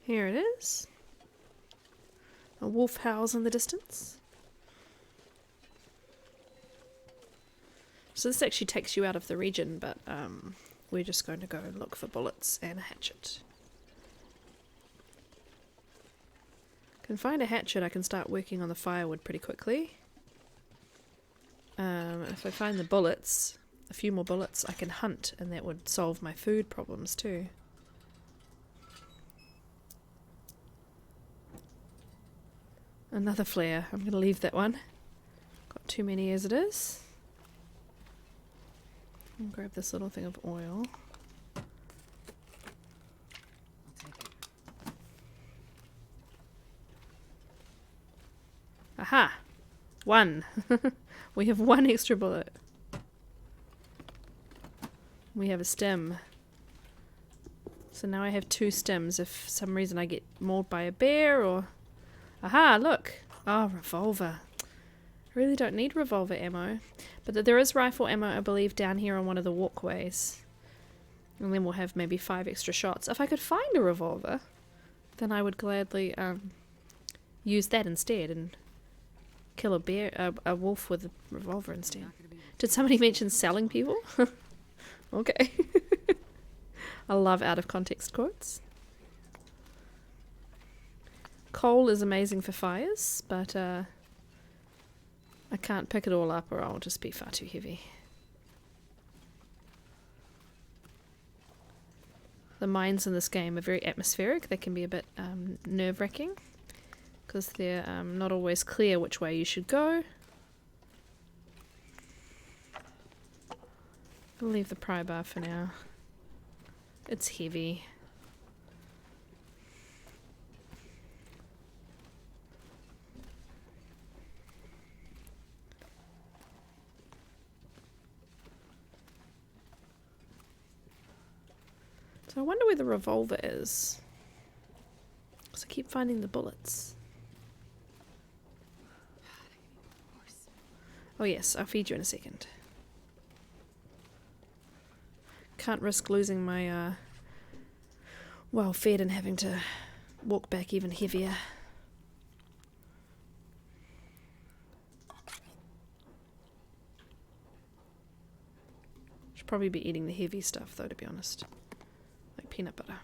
Here it is. A wolf howls in the distance. So this actually takes you out of the region, but we're just going to go and look for bullets and a hatchet. Can find a hatchet, I can start working on the firewood pretty quickly. If I find the bullets, a few more bullets, I can hunt, and that would solve my food problems too. Another flare. I'm going to leave that one. Got too many as it is. I'll grab this little thing of oil. I'll take it. Aha! One! We have one extra bullet. We have a stem. So now I have 2 stems if for some reason I get mauled by a bear or... Aha, look! Oh, revolver. I really don't need revolver ammo. But there is rifle ammo, I believe, down here on one of the walkways. And then we'll have maybe 5 extra shots. If I could find a revolver, then I would gladly use that instead and kill a bear, a wolf with a revolver instead. Did somebody mention selling people? Okay. I love out of context quotes. Coal is amazing for fires, but I can't pick it all up or I'll just be far too heavy. The mines in this game are very atmospheric. They can be a bit nerve-wracking because they're not always clear which way you should go. I'll leave the pry bar for now. It's heavy. So I wonder where the revolver is. Because I keep finding the bullets. Oh yes, I'll feed you in a second. Can't risk losing my well fed and having to walk back even heavier. Should probably be eating the heavy stuff though, to be honest. Like peanut butter.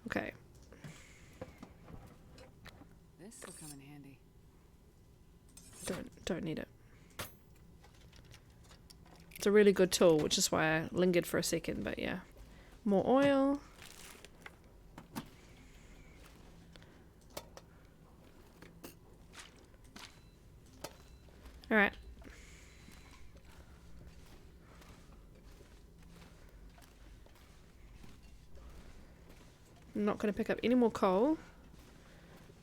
Okay. This will come in handy. Don't need it. It's a really good tool, which is why I lingered for a second, but yeah. More oil. Alright. I'm not going to pick up any more coal.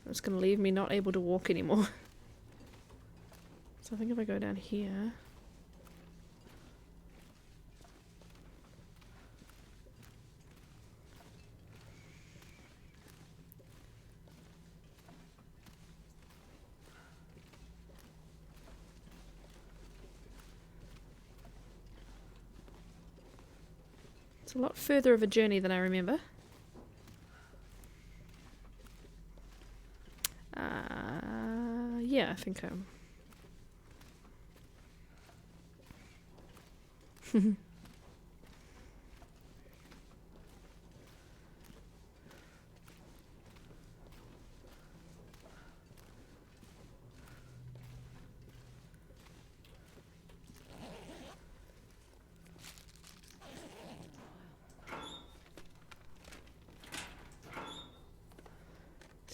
It's going to leave me not able to walk anymore. So I think if I go down here... It's a lot further of a journey than I remember. Yeah, I think so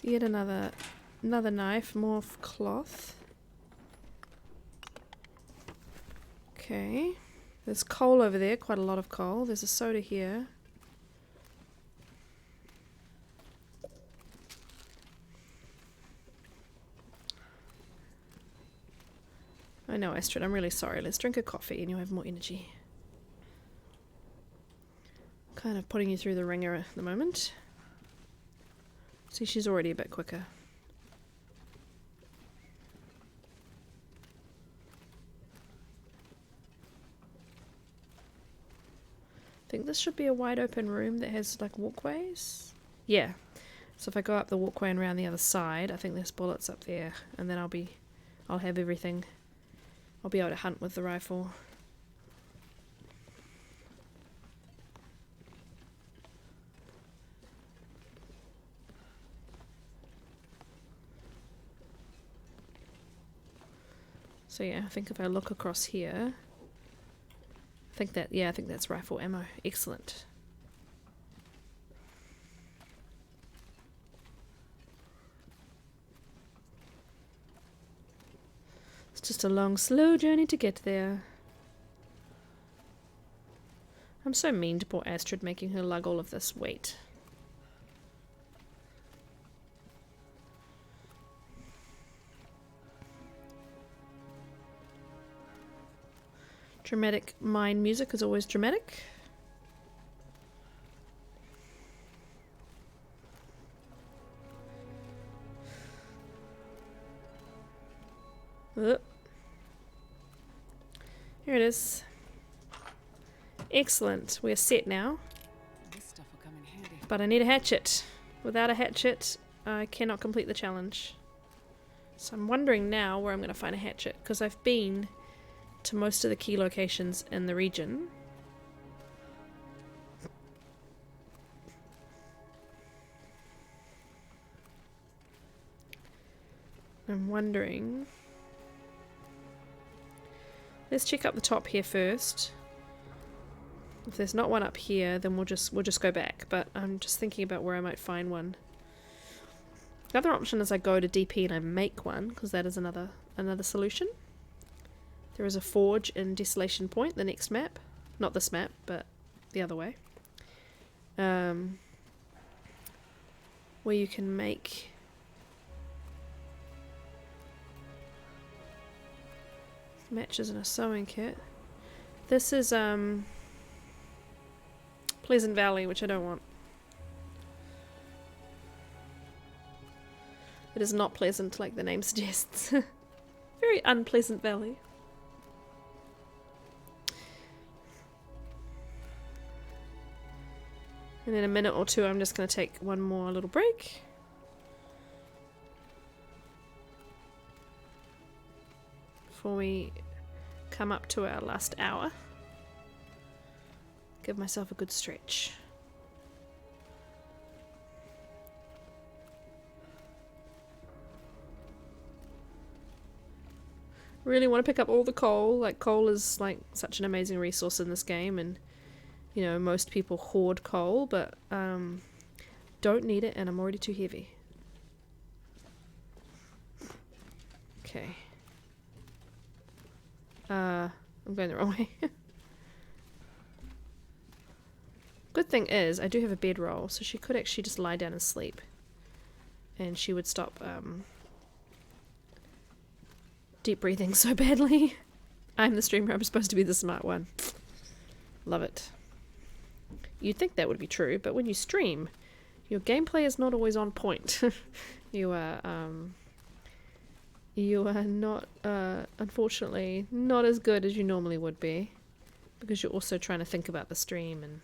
yet another knife, more cloth. Okay. There's coal over there, quite a lot of coal. There's a soda here. I know, Astrid, I'm really sorry. Let's drink a coffee and you'll have more energy. Kind of putting you through the ringer at the moment. See, she's already a bit quicker. I think this should be a wide open room that has like walkways. Yeah. So if I go up the walkway and around the other side, I think there's bullets up there, and then I'll have everything. I'll be able to hunt with the rifle. So yeah, I think if I look across here, I think that's rifle ammo. Excellent. It's just a long, slow journey to get there. I'm so mean to poor Astrid, making her lug all of this weight. Dramatic mine music is always dramatic. Here it is. Excellent. We're set now. This stuff will come in handy. But I need a hatchet. Without a hatchet, I cannot complete the challenge. So I'm wondering now where I'm going to find a hatchet, because I've been to most of the key locations in the region. I'm wondering... Let's check up the top here first. If there's not one up here, then we'll just go back. But I'm just thinking about where I might find one. The other option is I go to DP and I make one, because that is another solution. There is a forge in Desolation Point, the next map. Not this map, but the other way. Where you can make... matches in a sewing kit. This is Pleasant Valley, which I don't want. It is not pleasant like the name suggests. Very unpleasant valley. And in a minute or two I'm just going to take one more little break. Before we come up to our last hour. Give myself a good stretch. Really want to pick up all the coal. Like, coal is like such an amazing resource in this game, and you know, most people hoard coal, but don't need it, and I'm already too heavy. Okay. I'm going the wrong way. Good thing is, I do have a bedroll, so she could actually just lie down and sleep. And she would stop deep breathing so badly. I'm the streamer, I'm supposed to be the smart one. Love it. You'd think that would be true, but when you stream, your gameplay is not always on point. You are not, unfortunately, not as good as you normally would be, because you're also trying to think about the stream and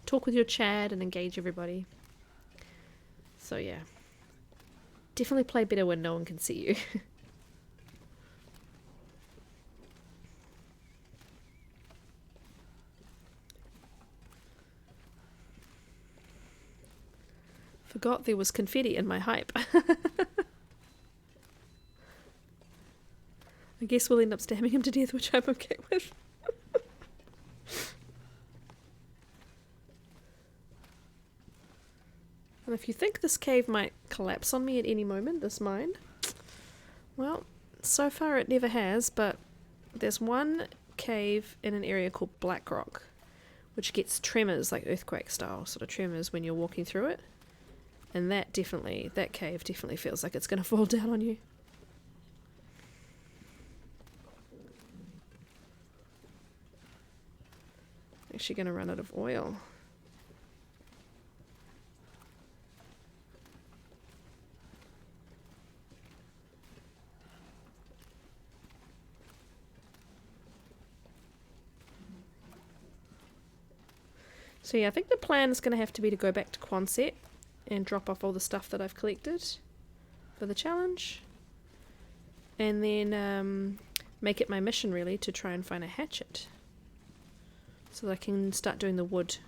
talk with your chat and engage everybody. So yeah, definitely play better when no one can see you. Forgot there was confetti in my hype. I guess we'll end up stabbing him to death, which I'm okay with. And if you think this cave might collapse on me at any moment, this mine, well, so far it never has, but there's one cave in an area called Black Rock, which gets tremors, like earthquake style sort of tremors when you're walking through it. And that cave definitely feels like it's going to fall down on you. Actually going to run out of oil. So yeah, I think the plan is going to have to be to go back to Quonset and drop off all the stuff that I've collected for the challenge. And then make it my mission really to try and find a hatchet. So that I can start doing the wood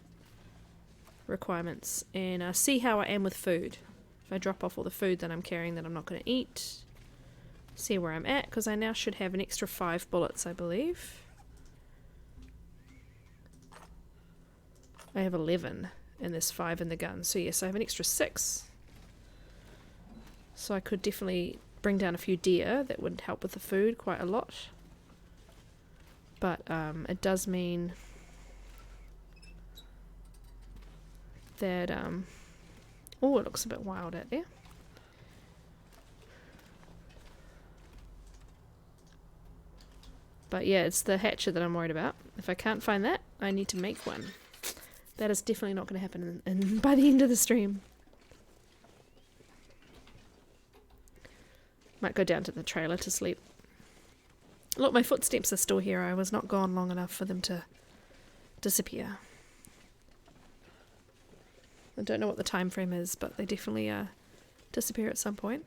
requirements. And see how I am with food. If I drop off all the food that I'm carrying that I'm not going to eat. See where I'm at, because I now should have an extra 5 bullets, I believe. I have 11 and there's 5 in the gun. So yes, I have an extra 6. So I could definitely bring down a few deer. That would help with the food quite a lot. But it does mean that... oh, it looks a bit wild out there. But yeah, it's the hatchet that I'm worried about. If I can't find that, I need to make one. That is definitely not going to happen by the end of the stream. Might go down to the trailer to sleep. Look, my footsteps are still here. I was not gone long enough for them to disappear. I don't know what the time frame is, but they definitely disappear at some point.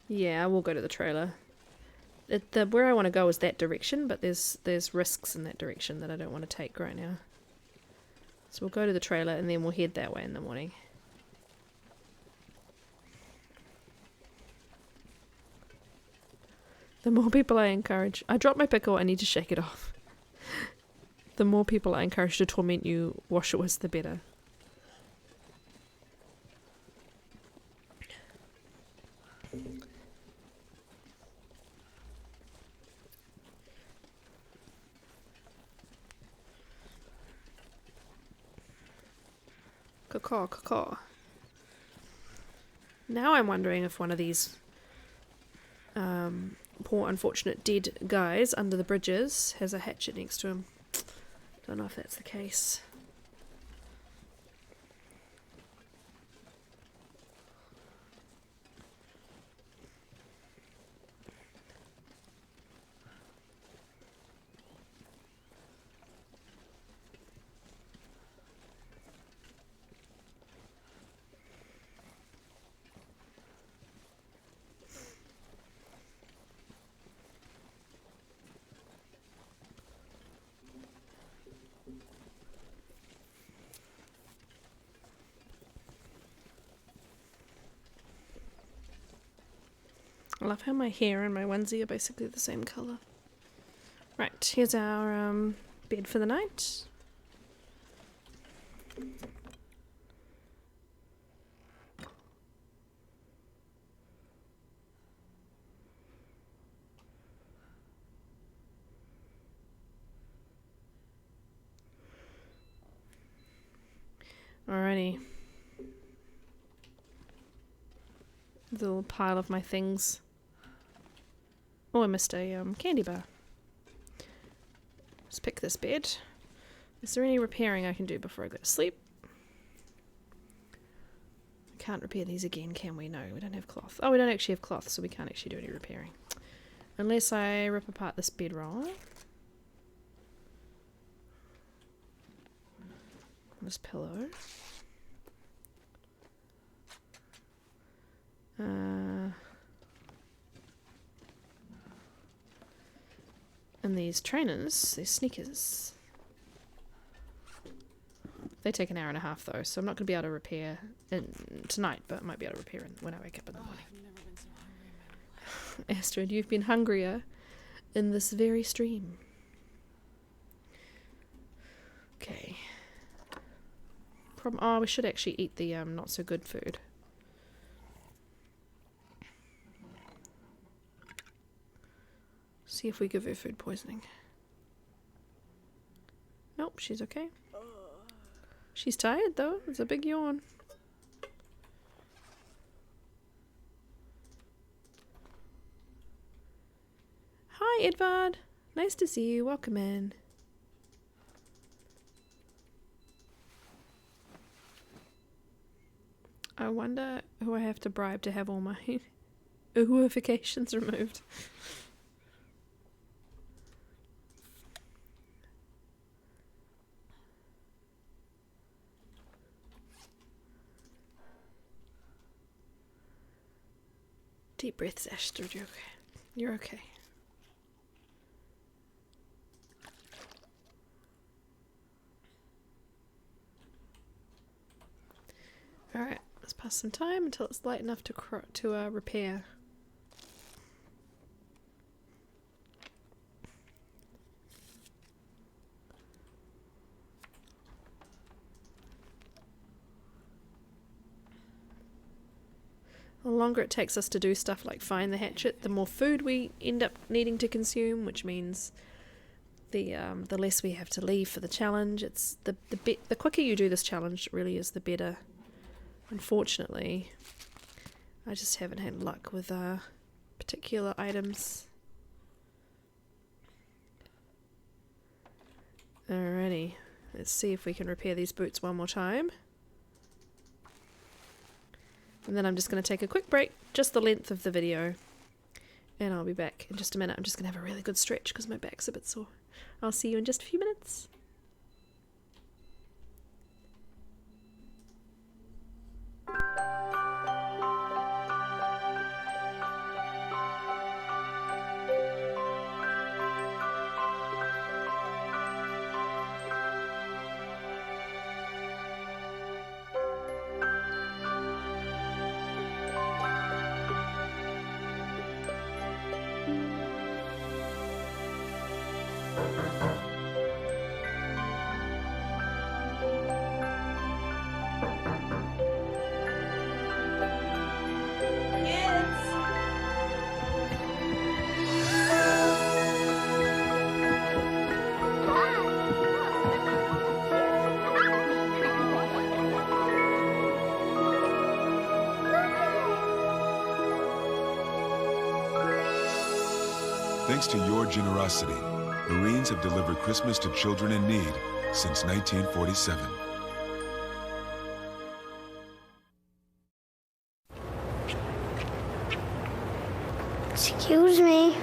Yeah, I will go to the trailer. Where I want to go is that direction, but there's risks in that direction that I don't want to take right now. So we'll go to the trailer and then we'll head that way in the morning. The more people I encourage... I dropped my pickle, I need to shake it off. The more people I encourage to torment you, wash it with, the better. Caw. Now I'm wondering if one of these poor unfortunate dead guys under the bridges has a hatchet next to him. Don't know if that's the case. I love how my hair and my onesie are basically the same colour. Right, here's our bed for the night. Alrighty. The little pile of my things. Oh, I missed a candy bar. Let's pick this bed. Is there any repairing I can do before I go to sleep? We can't repair these again, can we? No, we don't have cloth. Oh, we don't actually have cloth, so we can't actually do any repairing. Unless I rip apart this bedroll. This pillow. And these trainers, these sneakers. They take an hour and a half though, so I'm not going to be able to repair tonight, but I might be able to repair when I wake up in the morning. I've never been so hungry in my life. Astrid, you've been hungrier in this very stream. Okay. Oh, we should actually eat the not so good food. See if we give her food poisoning. Nope, she's okay. She's tired though. It's a big yawn. Hi, Edvard. Nice to see you. Welcome in. I wonder who I have to bribe to have all my ooifications removed. Deep breaths, Astrid. You're okay. You're okay. Alright, let's pass some time until it's light enough to repair. The longer it takes us to do stuff like find the hatchet, the more food we end up needing to consume, which means the less we have to leave for the challenge. It's the quicker you do this challenge really is the better. Unfortunately, I just haven't had luck with particular items. Alrighty, let's see if we can repair these boots one more time. And then I'm just going to take a quick break, just the length of the video. And I'll be back in just a minute. I'm just going to have a really good stretch because my back's a bit sore. I'll see you in just a few minutes. Thanks to your generosity, Marines have delivered Christmas to children in need since 1947. Excuse me.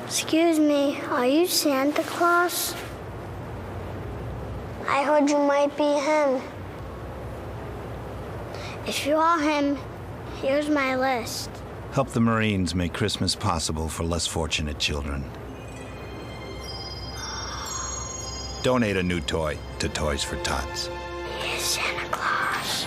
Excuse me, are you Santa Claus? I heard you might be him. If you are him, here's my list. Help the Marines make Christmas possible for less fortunate children. Donate a new toy to Toys for Tots. Here's Santa Claus.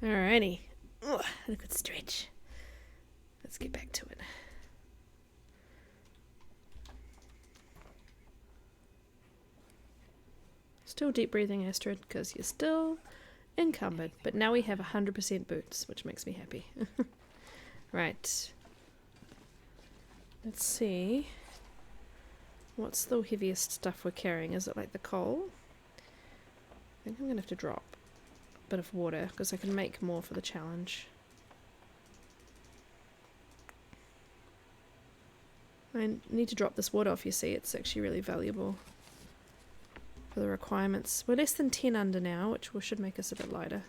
Alrighty. Ugh, a good stretch. Let's get back to it. Still deep breathing, Astrid, because you're still encumbered. But now we have 100% boots, which makes me happy. Right. Let's see. What's the heaviest stuff we're carrying? Is it like the coal? I think I'm going to have to drop a bit of water because I can make more for the challenge. I need to drop this water off, you see. It's actually really valuable for the requirements. We're less than 10 under now, which should make us a bit lighter.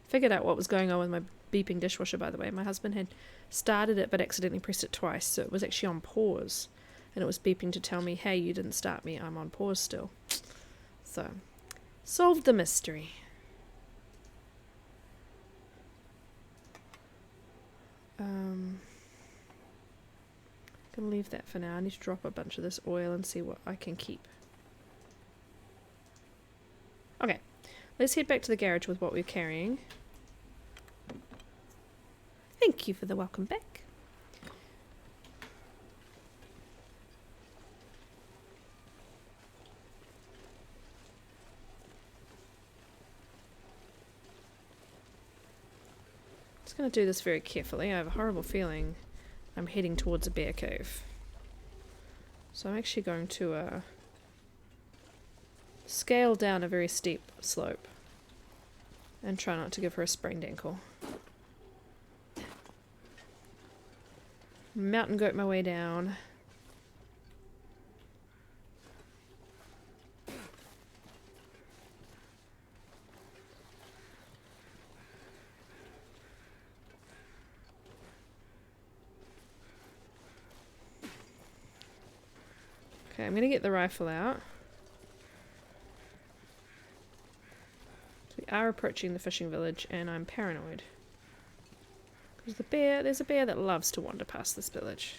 Figured out what was going on with my beeping dishwasher, by the way. My husband had started it but accidentally pressed it twice, so it was actually on pause. And it was beeping to tell me, hey, you didn't start me, I'm on pause still. So, solved the mystery. Gonna leave that for now. I need to drop a bunch of this oil and see what I can keep. Okay, let's head back to the garage with what we're carrying. Thank you for the welcome back. Just going to do this very carefully. I have a horrible feeling I'm heading towards a bear cave. So I'm actually going to scale down a very steep slope and try not to give her a sprained ankle. Mountain goat my way down. Okay, I'm going to get the rifle out. So we are approaching the fishing village and I'm paranoid. Because there's a bear that loves to wander past this village.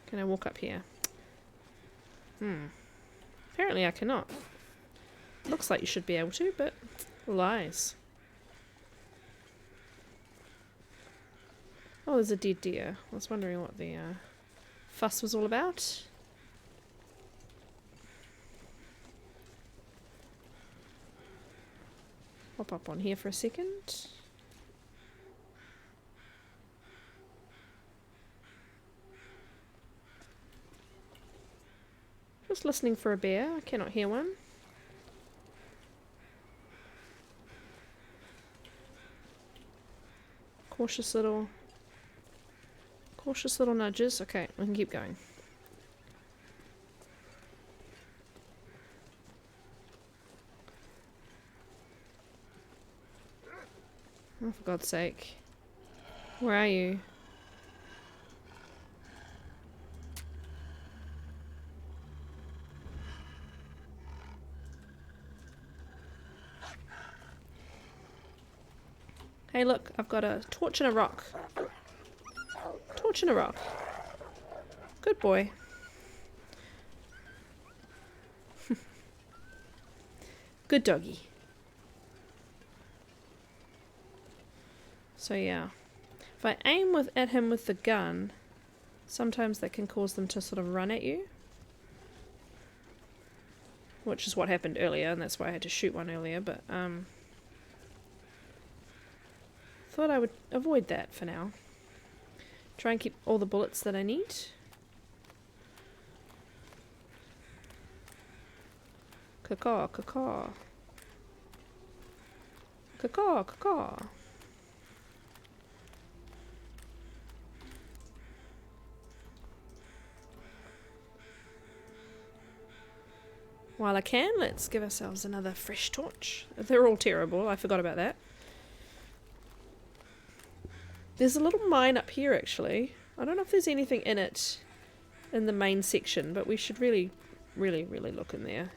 Can I walk up here? Apparently I cannot. Looks like you should be able to, but lies. Oh, there's a dead deer. I was wondering what the fuss was all about. Hop up on here for a second. Just listening for a bear. I cannot hear one. Cautious little nudges. Okay, we can keep going. Oh, for God's sake. Where are you? Hey look, I've got a torch and a rock. Torch and a rock. Good boy. Good doggy. So yeah, if I aim at him with the gun, sometimes that can cause them to sort of run at you. Which is what happened earlier, and that's why I had to shoot one earlier, but thought I would avoid that for now. Try and keep all the bullets that I need. Caw, caw. Caw, caw. While I can, let's give ourselves another fresh torch. They're all terrible, I forgot about that. There's a little mine up here actually. I don't know if there's anything in it in the main section, but we should really look in there.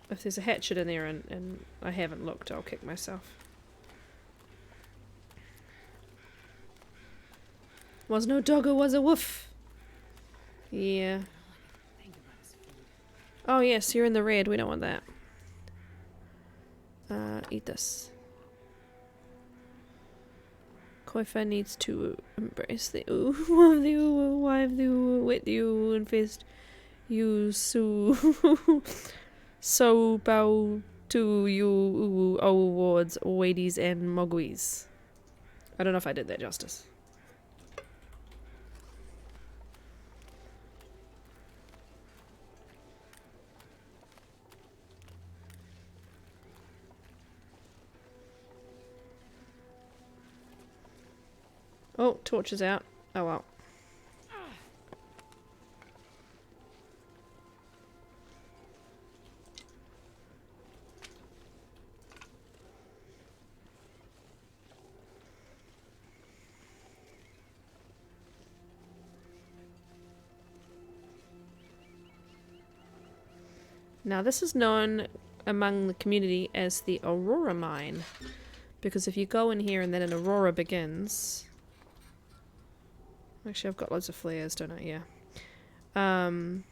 If there's a hatchet in there and I haven't looked, I'll kick myself. Was no doggo, was a woof. Yeah. Oh yes, you're in the red. We don't want that. Eat this. Koifa needs to embrace the ooh of the ooh, wife the ooh, with the ooh, and fist you so bow to you ooh, awards, wadies, and mogwies. I don't know if I did that justice. Oh, torch is out. Oh well. Now this is known among the community as the Aurora Mine, because if you go in here and then an aurora begins... Actually I've got loads of flares, don't I? Yeah. Then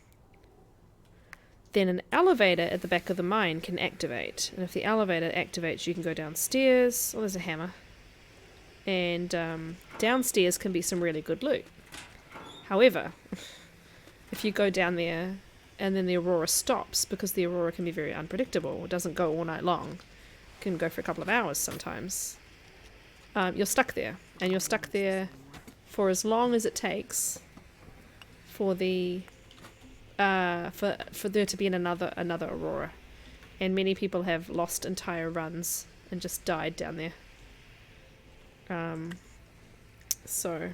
an elevator at the back of the mine can activate, and if the elevator activates you can go downstairs. Oh, there's a hammer. And downstairs can be some really good loot. However, if you go down there and then the aurora stops, because the aurora can be very unpredictable, it doesn't go all night long, it can go for a couple of hours sometimes, you're stuck there, and you're stuck there for as long as it takes for the for there to be another aurora, and many people have lost entire runs and just died down there. So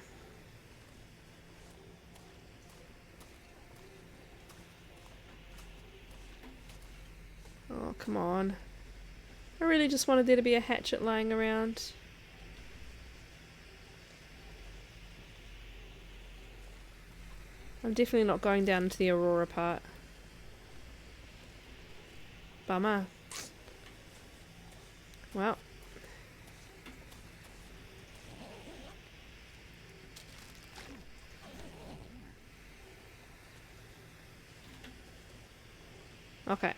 oh, come on. I really just wanted there to be a hatchet lying around. I'm definitely not going down into the aurora part. Bummer. Well. Okay.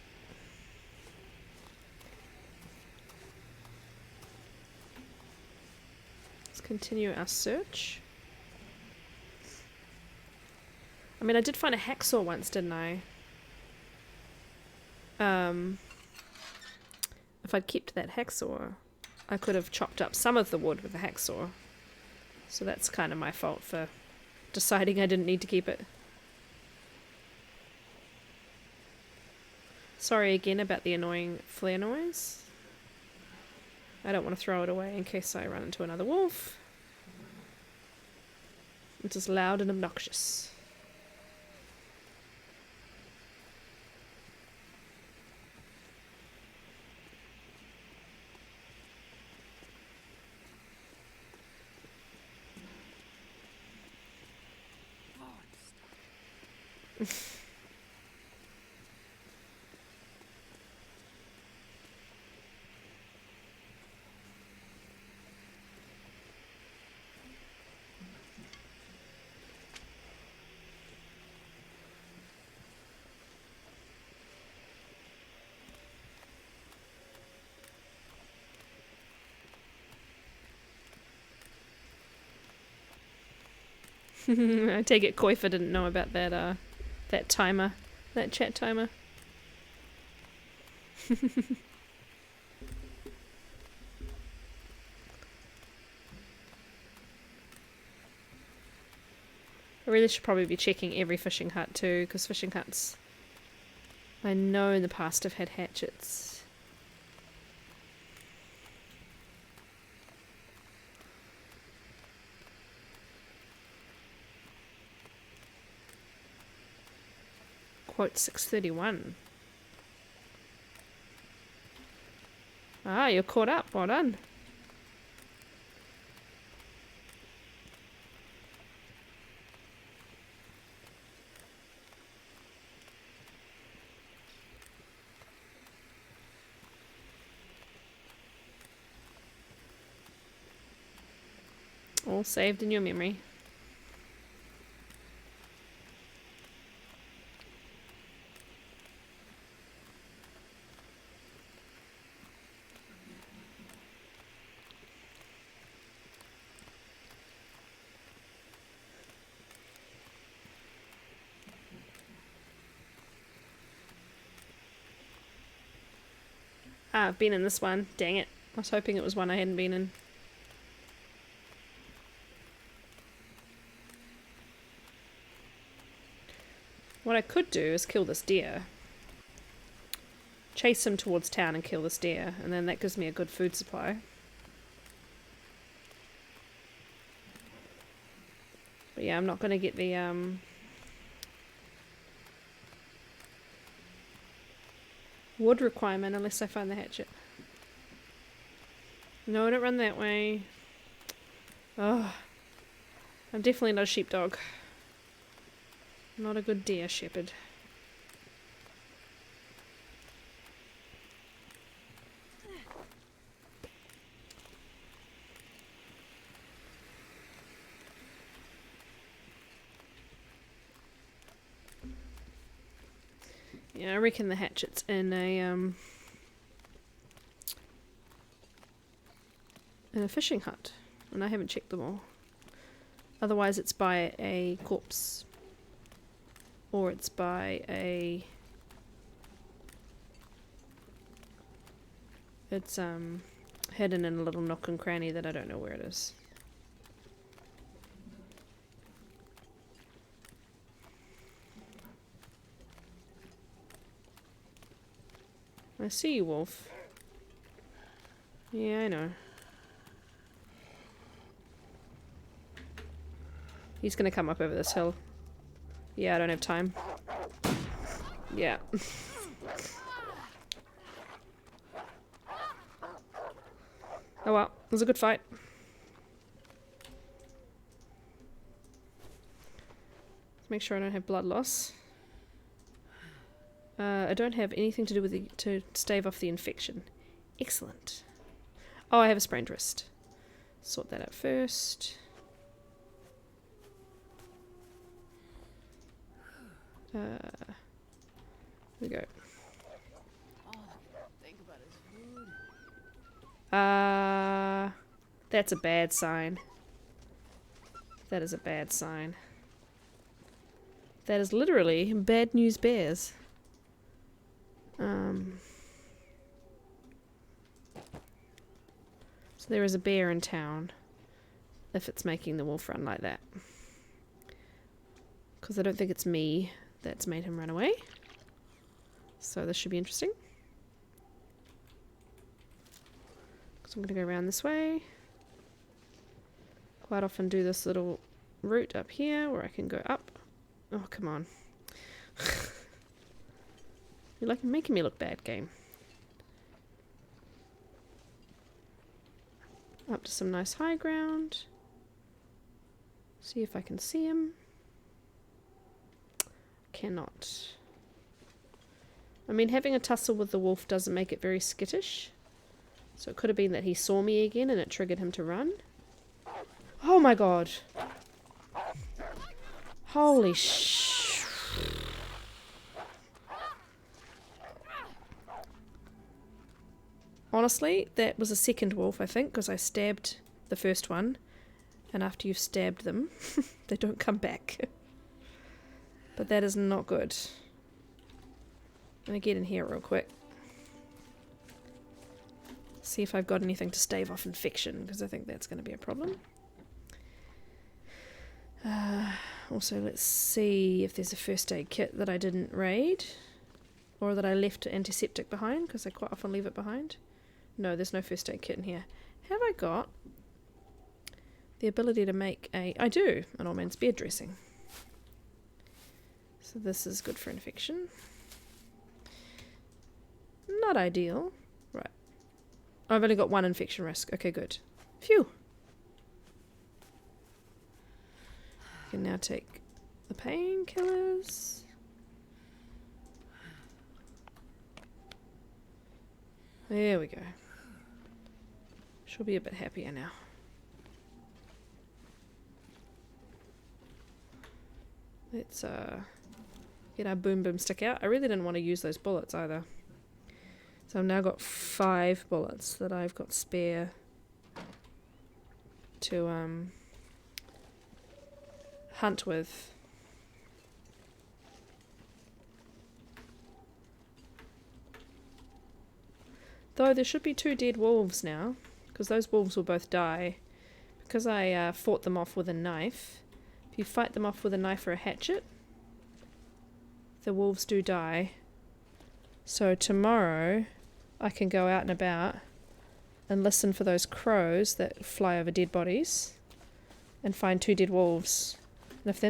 Let's continue our search. I mean, I did find a hacksaw once, didn't I? If I'd kept that hacksaw, I could have chopped up some of the wood with the hacksaw. So that's kind of my fault for deciding I didn't need to keep it. Sorry again about the annoying flare noise. I don't want to throw it away in case I run into another wolf. It's just loud and obnoxious. I take it Koifa didn't know about that that timer, that chat timer. I really should probably be checking every fishing hut too, because fishing huts I know in the past have had hatchets. Quote 631. Ah, you're caught up. Well done. All saved in your memory. Ah, I've been in this one. Dang it. I was hoping it was one I hadn't been in. What I could do is kill this deer. Chase him towards town and kill this deer, and then that gives me a good food supply. But yeah, I'm not going to get the wood requirement unless I find the hatchet. No, don't run that way. Oh, I'm definitely not a sheepdog. Not a good deer shepherd. Yeah, I reckon the hatchet's in a fishing hut, and I haven't checked them all. Otherwise it's by a corpse. Or it's by a... It's hidden in a little nook and cranny that I don't know where it is. I see you, wolf. Yeah, I know. He's gonna come up over this hill. Yeah, I don't have time. Yeah. Oh well, it was a good fight. Let's make sure I don't have blood loss. I don't have anything to do with to stave off the infection. Excellent. Oh, I have a sprained wrist. Sort that out first. Here we go. Think about his food. That's a bad sign. That is a bad sign. That is literally bad news bears. So there is a bear in town, if it's making the wolf run like that. Because I don't think it's me that's made him run away. So this should be interesting. So I'm going to go around this way. Quite often do this little route up here where I can go up. Oh, come on. You're like making me look bad, game. Up to some nice high ground. See if I can see him. Cannot. I mean, having a tussle with the wolf doesn't make it very skittish. So it could have been that he saw me again and it triggered him to run. Oh my god. Holy sh... Honestly, that was a second wolf, I think, because I stabbed the first one. And after you've stabbed them, they don't come back. But that is not good. I'm going to get in here real quick. See if I've got anything to stave off infection, because I think that's going to be a problem. Also, let's see if there's a first aid kit that I didn't raid. Or that I left antiseptic behind, because I quite often leave it behind. No, there's no first aid kit in here. Have I got the ability to make a... I do, an old man's beard dressing. So this is good for infection. Not ideal. Right. I've only got one infection risk. Okay, good. Phew. I can now take the painkillers. There we go. She'll be a bit happier now. Let's get our boom boom stick out. I really didn't want to use those bullets either. So I've now got 5 bullets that I've got spare to hunt with. Though there should be 2 dead wolves now, because those wolves will both die. Because I fought them off with a knife. If you fight them off with a knife or a hatchet, the wolves do die. So tomorrow I can go out and about and listen for those crows that fly over dead bodies and find 2 dead wolves. And if they're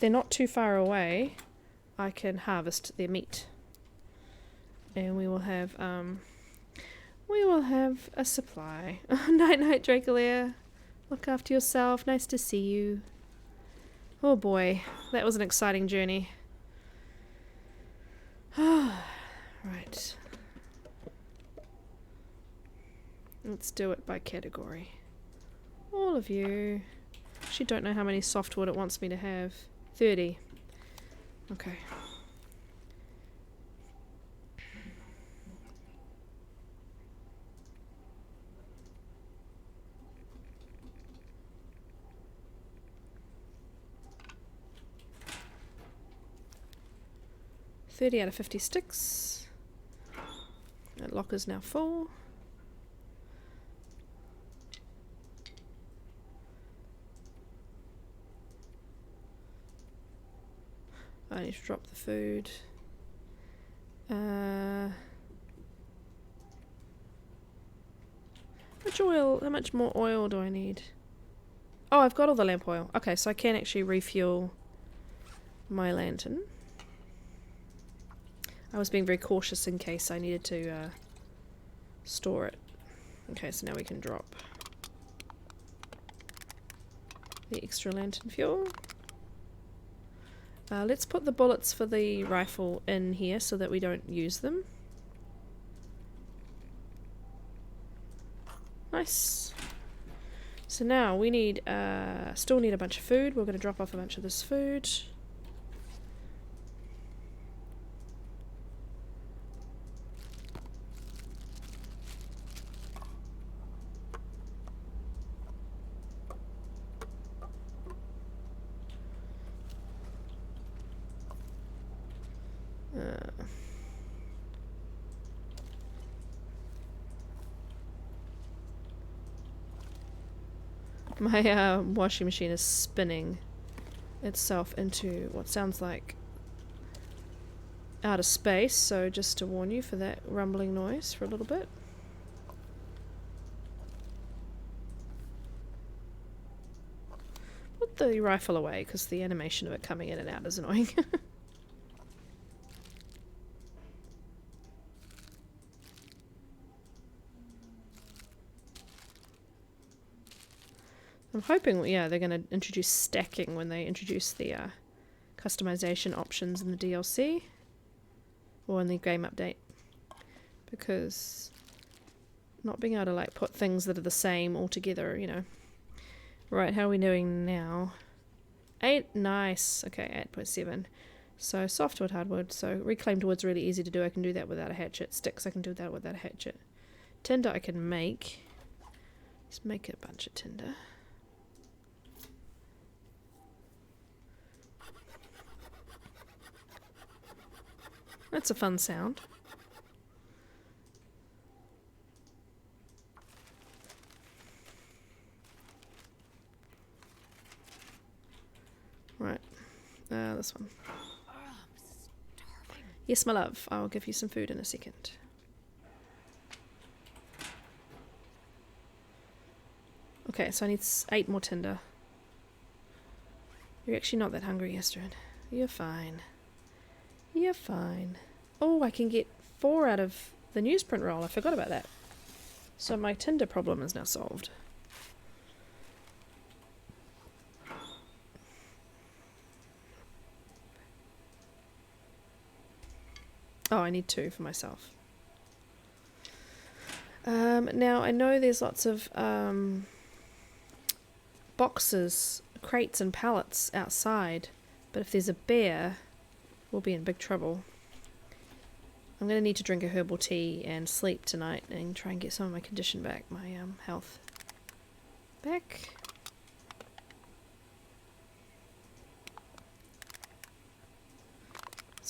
not too far away, I can harvest their meat. And we will have a supply. Night night, Draculair. Look after yourself. Nice to see you. Oh boy, that was an exciting journey. Right. Let's do it by category. All of you. Actually don't know how many softwood it wants me to have. 30. Okay. $30 out of 50 sticks. That locker's now full. I need to drop the food. How much more oil do I need? Oh, I've got all the lamp oil. Okay, so I can actually refuel my lantern. I was being very cautious in case I needed to store it. Okay, so now we can drop the extra lantern fuel. Let's put the bullets for the rifle in here so that we don't use them. Nice. So now we need, still need a bunch of food. We're going to drop off a bunch of this food. My washing machine is spinning itself into what sounds like outer space, so just to warn you for that rumbling noise for a little bit. Put the rifle away because the animation of it coming in and out is annoying. I'm hoping, yeah, they're going to introduce stacking when they introduce the customization options in the DLC or in the game update, because not being able to like put things that are the same all together, you know. Right, how are we doing now? 8, nice. Okay, 8.7. So softwood, hardwood. So reclaimed wood's really easy to do. I can do that without a hatchet. Sticks, I can do that without a hatchet. Tinder I can make. Let's make a bunch of tinder. That's a fun sound. Right. This one. Yes, my love. I'll give you some food in a second. Okay, so I need 8 more tinder. You're actually not that hungry, Astrid. You're fine. You're fine. Oh, I can get 4 out of the newsprint roll. I forgot about that. So my tinder problem is now solved. Oh, I need 2 for myself. Now, I know there's lots of boxes, crates and pallets outside, but if there's a bear, we'll be in big trouble. I'm going to need to drink a herbal tea and sleep tonight and try and get some of my condition back, my health back.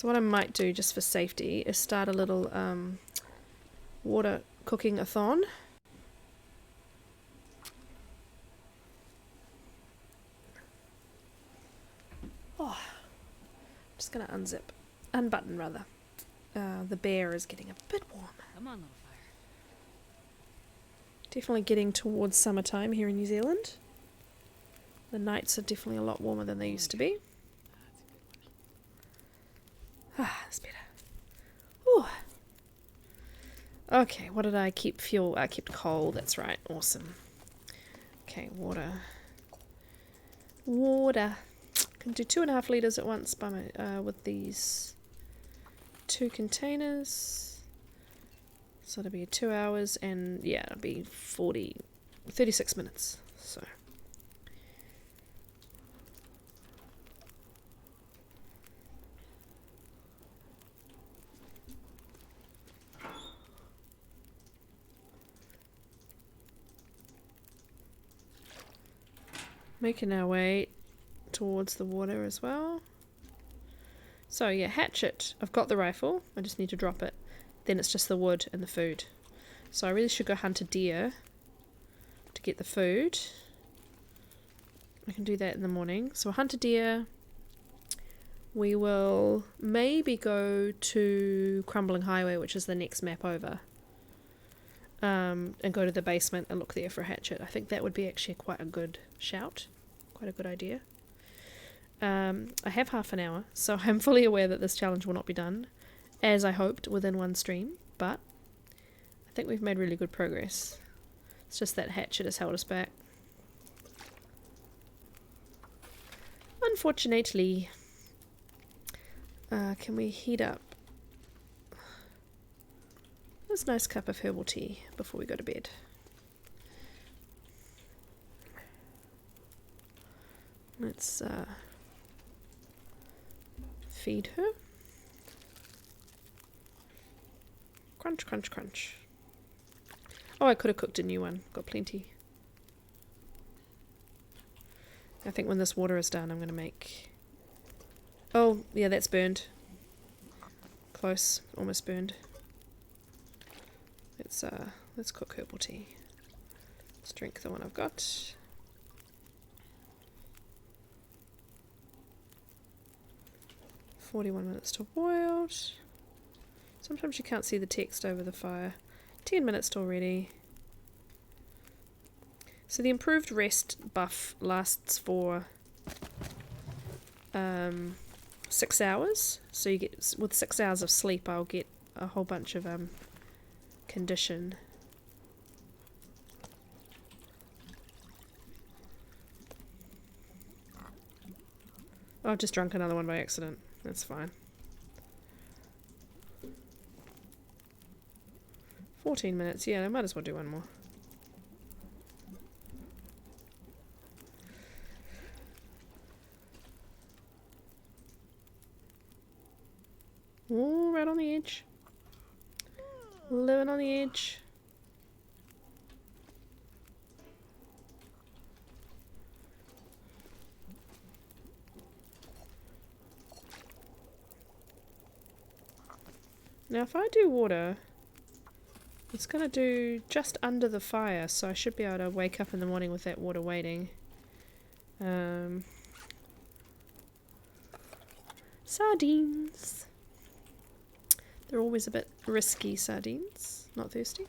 So what I might do just for safety is start a little water cooking a-thon. Oh, just gonna unbutton rather. The bear is getting a bit warm. Come on, little fire. Definitely getting towards summertime here in New Zealand. The nights are definitely a lot warmer than they used to be. That's better. Ooh. Okay, what did I keep? Fuel. I kept coal. That's right. Awesome. Okay, water. Water. Can do 2.5 liters at once by my with these 2 containers. So it'll be 2 hours, and yeah, it'll be 36 minutes. So. Making our way towards the water as well. So yeah, hatchet. I've got the rifle. I just need to drop it. Then it's just the wood and the food. So I really should go hunt a deer to get the food. I can do that in the morning. So I'll hunt a deer. We will maybe go to Crumbling Highway, which is the next map over. And go to the basement and look there for a hatchet. I think that would be actually quite a good shout. Quite a good idea. I have half an hour, so I'm fully aware that this challenge will not be done, as I hoped, within one stream, but I think we've made really good progress. It's just that hatchet has held us back. Unfortunately. Can we heat up this nice cup of herbal tea before we go to bed? Let's feed her. Crunch, crunch, crunch. Oh, I could have cooked a new one. Got plenty. I think when this water is done, I'm going to make... Oh, yeah, that's burned. Close. Almost burned. Let's cook herbal tea. Let's drink the one I've got. "41 minutes to boiled." Sometimes you can't see the text over the fire. 10 minutes till ready. So the improved rest buff lasts for 6 hours. So you get, with 6 hours of sleep, I'll get a whole bunch of condition. Oh, I've just drunk another one by accident. That's fine. 14 minutes. Yeah, I might as well do one more. Ooh, right on the edge. Living on the edge. Now if I do water, it's going to do just under the fire, so I should be able to wake up in the morning with that water waiting. Sardines. They're always a bit risky, sardines. Not thirsty.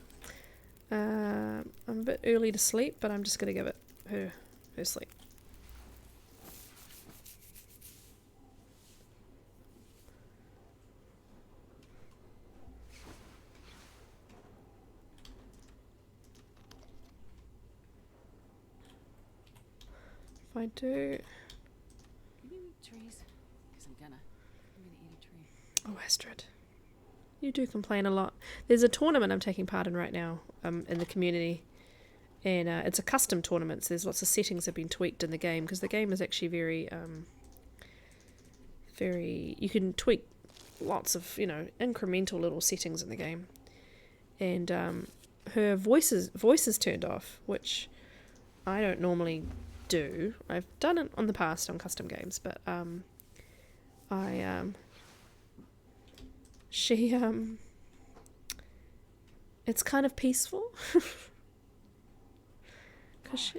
I'm a bit early to sleep, but I'm just going to give it her sleep. If I do... Can you eat trees? Because I'm gonna eat a tree. Oh, Astrid. You do complain a lot. There's a tournament I'm taking part in right now in the community. And it's a custom tournament, so there's lots of settings that have been tweaked in the game, because the game is actually very... you can tweak lots of, incremental little settings in the game. And her voice is turned off, which I don't normally do. I've done it on the past on custom games, but I She, it's kind of peaceful. Because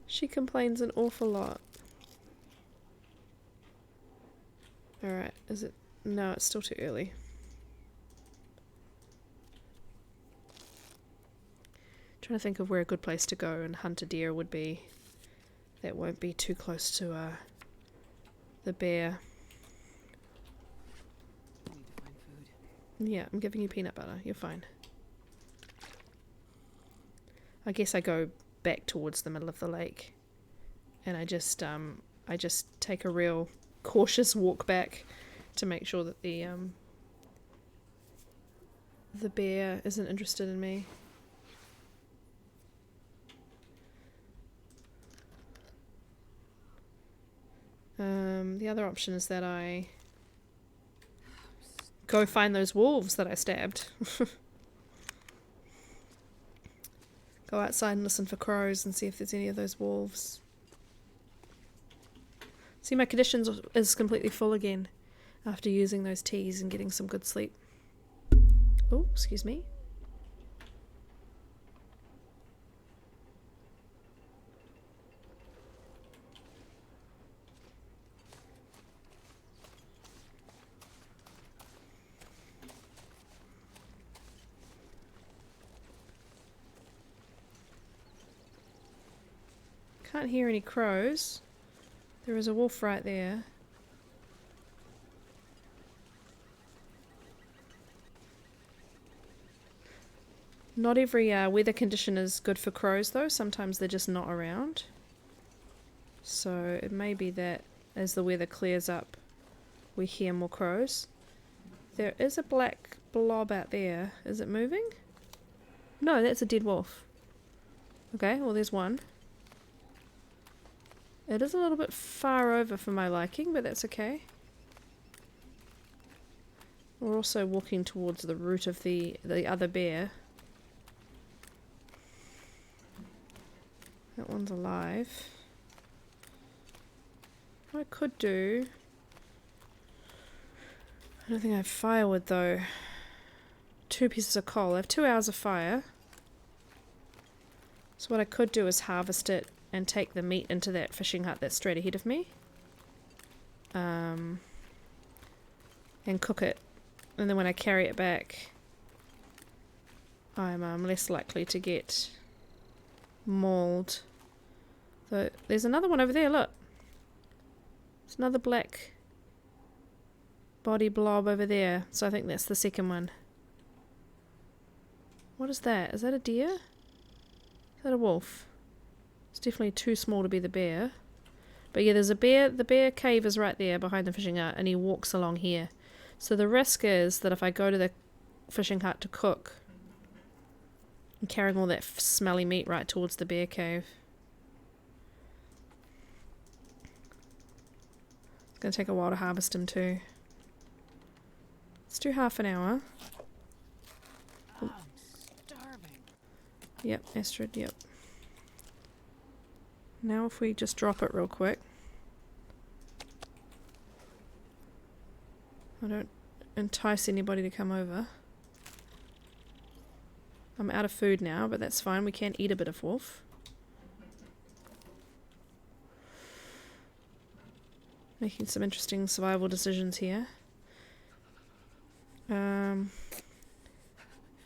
she complains an awful lot. Alright, is it? No, it's still too early. Trying to think of where a good place to go and hunt a deer would be. That won't be too close to the bear. I need to find food. Yeah, I'm giving you peanut butter. You're fine. I guess I go back towards the middle of the lake, and I just take a real cautious walk back to make sure that the bear isn't interested in me. The other option is that I go find those wolves that I stabbed. Go outside and listen for crows and see if there's any of those wolves. See, my conditions is completely full again after using those teas and getting some good sleep. Oh, excuse me. Can't hear any crows. There is a wolf right there. Not every weather condition is good for crows though. Sometimes they're just not around. So it may be that as the weather clears up, we hear more crows. There is a black blob out there. Is it moving? No, that's a dead wolf. Okay, well there's one. It is a little bit far over for my liking, but that's okay. We're also walking towards the root of the other bear. That one's alive. What I could do... I don't think I have firewood though. 2 pieces of coal. I have 2 hours of fire. So what I could do is harvest it and take the meat into that fishing hut that's straight ahead of me. And cook it. And then when I carry it back, I'm less likely to get mauled. So there's another one over there, look. There's another black body blob over there. So I think that's the second one. What is that? Is that a deer? Is that a wolf? It's definitely too small to be the bear. But yeah, there's a bear. The bear cave is right there behind the fishing hut, and he walks along here. So the risk is that if I go to the fishing hut to cook, I'm carrying all that smelly meat right towards the bear cave. It's going to take a while to harvest him too. Let's do half an hour. I'm starving. Yep, Astrid, yep. Now if we just drop it real quick. I don't entice anybody to come over. I'm out of food now, but that's fine. We can eat a bit of wolf. Making some interesting survival decisions here.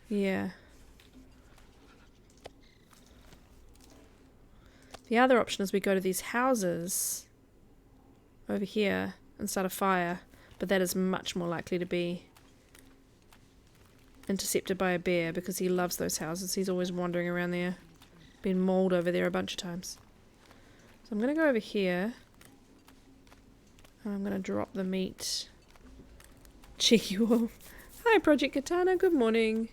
Yeah. The other option is we go to these houses over here and start a fire, but that is much more likely to be intercepted by a bear because he loves those houses. He's always wandering around there. Been mauled over there a bunch of times. So I'm going to go over here. I'm going to drop the meat. Cheeky wolf. Hi Project Katana, good morning.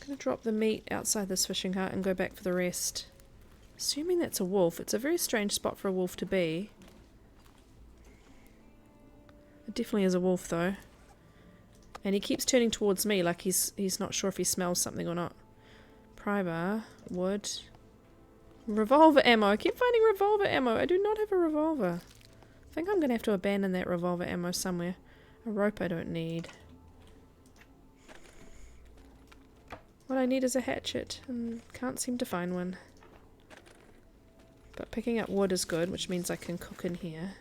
I'm going to drop the meat outside this fishing hut and go back for the rest. Assuming that's a wolf. It's a very strange spot for a wolf to be. It definitely is a wolf though. And he keeps turning towards me like he's not sure if he smells something or not. Pry bar, wood, revolver ammo. I keep finding revolver ammo. I do not have a revolver. I think I'm going to have to abandon that revolver ammo somewhere. A rope I don't need. What I need is a hatchet, and can't seem to find one. But picking up wood is good, which means I can cook in here.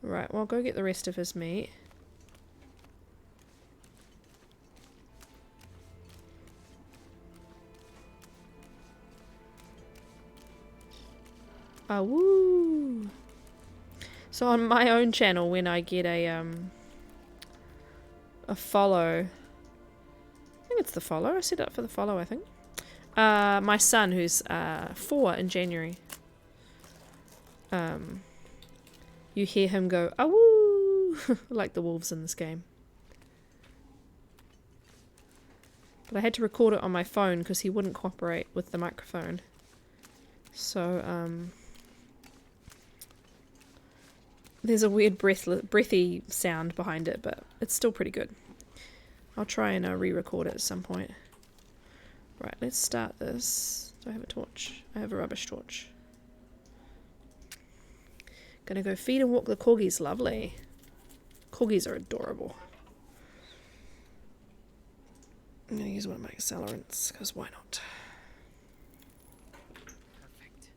Right, well, I'll go get the rest of his meat. Ah, woo! So on my own channel, when I get a follow, I think it's the follow. I set it up for the follow, I think. My son, who's 4 in January, you hear him go, ah, woo! Like the wolves in this game. But I had to record it on my phone because he wouldn't cooperate with the microphone. So, there's a weird breathy sound behind it, but it's still pretty good. I'll try and re-record it at some point. Right, let's start this. Do I have a torch? I have a rubbish torch. Gonna go feed and walk the corgis. Lovely. Corgis are adorable. I'm gonna use one of my accelerants, because why not? Perfect.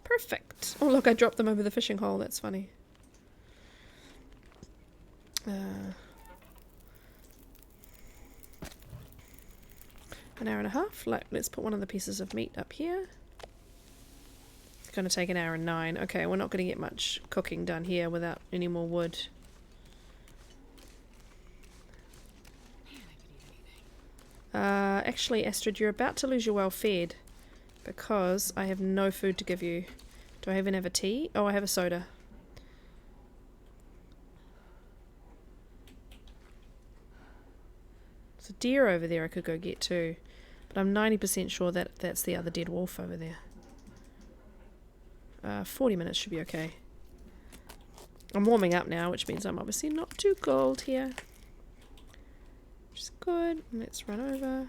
Perfect. Oh look, I dropped them over the fishing hole. That's funny. An hour and a half. Let's put one of the pieces of meat up here. It's going to take an hour and 9. Okay, we're not going to get much cooking done here without any more wood. Actually, Astrid, you're about to lose your well-fed because I have no food to give you. Do I even have a tea? Oh, I have a soda. There's a deer over there I could go get too. But I'm 90% sure that that's the other dead wolf over there. 40 minutes should be okay. I'm warming up now, which means I'm obviously not too cold here. Which is good. Let's run over.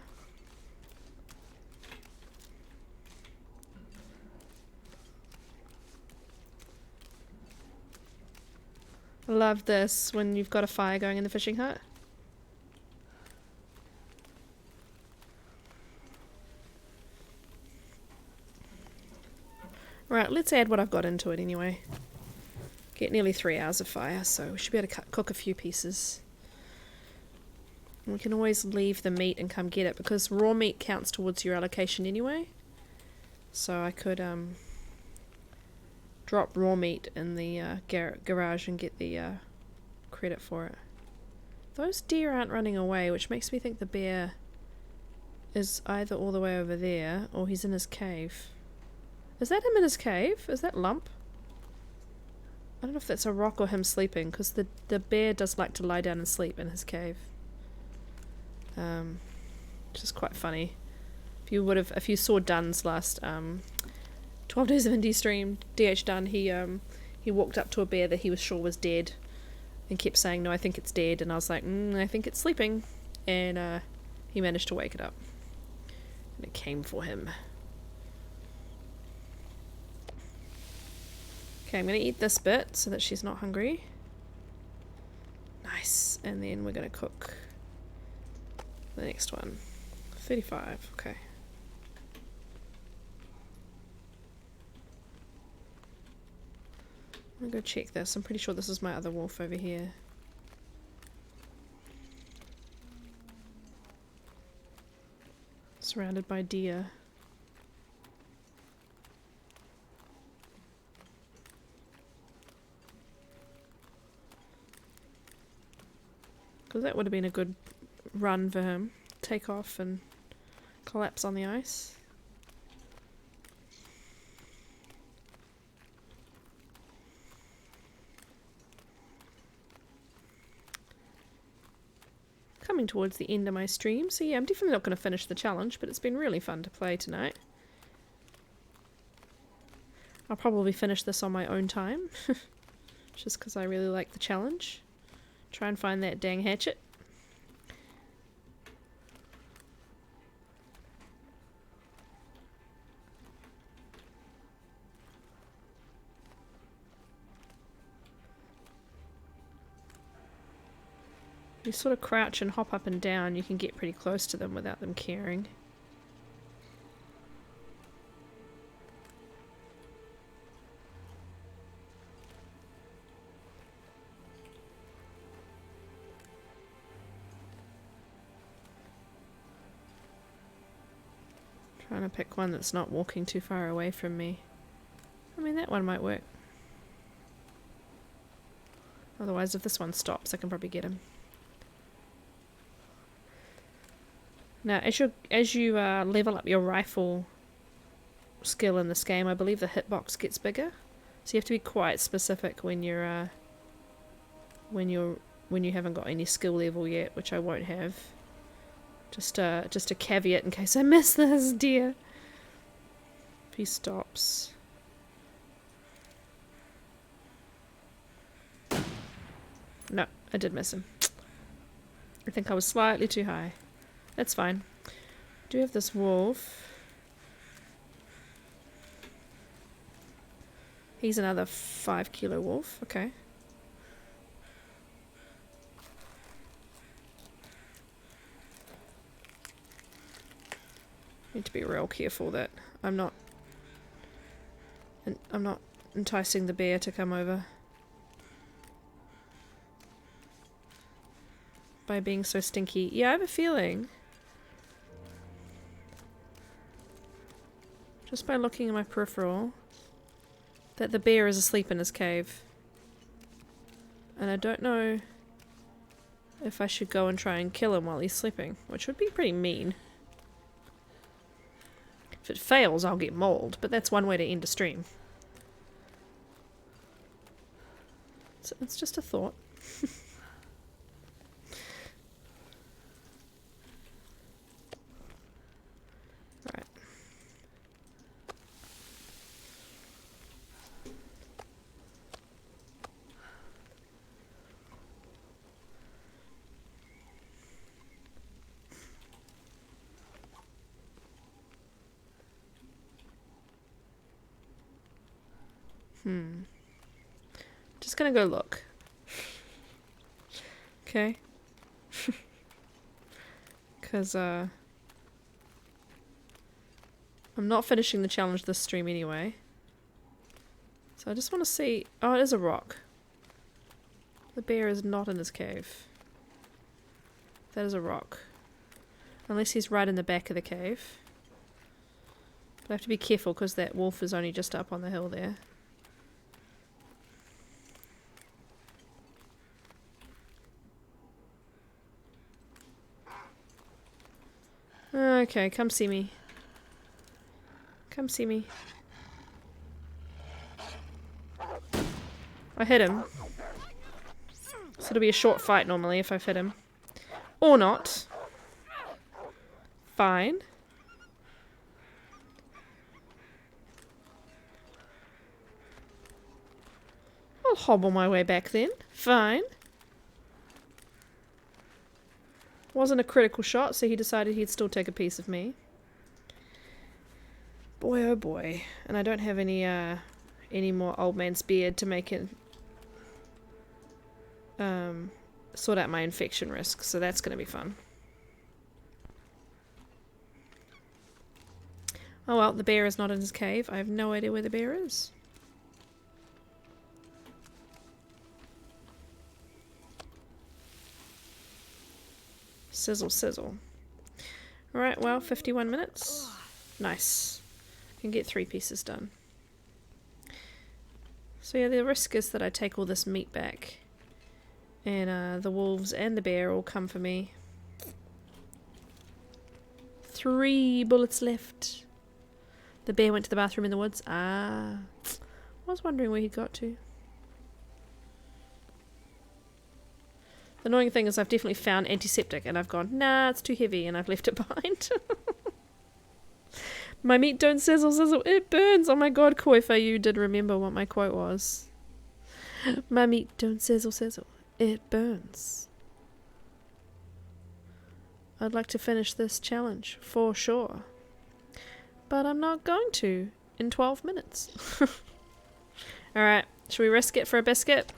I love this when you've got a fire going in the fishing hut. Right, let's add what I've got into it anyway. Get nearly 3 hours of fire, so we should be able to cook a few pieces. And we can always leave the meat and come get it, because raw meat counts towards your allocation anyway. So I could drop raw meat in the garage and get the credit for it. Those deer aren't running away, which makes me think the bear is either all the way over there, or he's in his cave. Is that him in his cave? Is that Lump? I don't know if that's a rock or him sleeping, because the bear does like to lie down and sleep in his cave. Which is quite funny. If you saw Dunn's last 12 Days of Indie stream, DH Dunn, he walked up to a bear that he was sure was dead, and kept saying, "No, I think it's dead." And I was like, "I think it's sleeping," and he managed to wake it up, and it came for him. Okay, I'm going to eat this bit so that she's not hungry. Nice. And then we're going to cook the next one. 35, okay. I'm going to go check this. I'm pretty sure this is my other wolf over here. Surrounded by deer. Because that would have been a good run for him. Take off and collapse on the ice. Coming towards the end of my stream, so yeah, I'm definitely not going to finish the challenge, but it's been really fun to play tonight. I'll probably finish this on my own time, just because I really like the challenge. Try and find that dang hatchet. You sort of crouch and hop up and down, you can get pretty close to them without them caring. Trying to pick one that's not walking too far away from me. I mean, that one might work. Otherwise, if this one stops, I can probably get him. Now, as you level up your rifle skill in this game, I believe the hitbox gets bigger. So you have to be quite specific when you're when you haven't got any skill level yet, which I won't have. Just a caveat in case I miss this deer. If he stops. No, I did miss him. I think I was slightly too high. That's fine. Do have this wolf. He's another 5 kilo wolf. Okay. Need to be real careful that I'm not enticing the bear to come over by being so stinky. Yeah, I have a feeling, just by looking at my peripheral, that the bear is asleep in his cave. And I don't know if I should go and try and kill him while he's sleeping, which would be pretty mean. If it fails, I'll get mauled, but that's one way to end a stream. So it's just a thought. Right. Just gonna go look. Okay. Because, I'm not finishing the challenge this stream anyway. So I just want to see... Oh, it is a rock. The bear is not in his cave. That is a rock. Unless he's right in the back of the cave. But I have to be careful because that wolf is only just up on the hill there. Okay, come see me. Come see me. I hit him. So it'll be a short fight normally if I've hit him. Or not. Fine. I'll hobble my way back then. Fine. Wasn't a critical shot, so he decided he'd still take a piece of me. Boy, oh boy. And I don't have any more old man's beard to make it sort out my infection risk, so that's going to be fun. Oh well, the bear is not in his cave. I have no idea where the bear is. Sizzle, sizzle. Alright, well, 51 minutes. Nice. Can get 3 pieces done. So yeah, the risk is that I take all this meat back. And the wolves and the bear all come for me. 3 bullets left. The bear went to the bathroom in the woods. Ah. I was wondering where he got to. The annoying thing is I've definitely found antiseptic and I've gone, nah, it's too heavy, and I've left it behind. My meat don't sizzle, sizzle, it burns. Oh my god, Koifa, you did remember what my quote was. My meat don't sizzle, sizzle, it burns. I'd like to finish this challenge, for sure. But I'm not going to, in 12 minutes. Alright, should we risk it for a biscuit?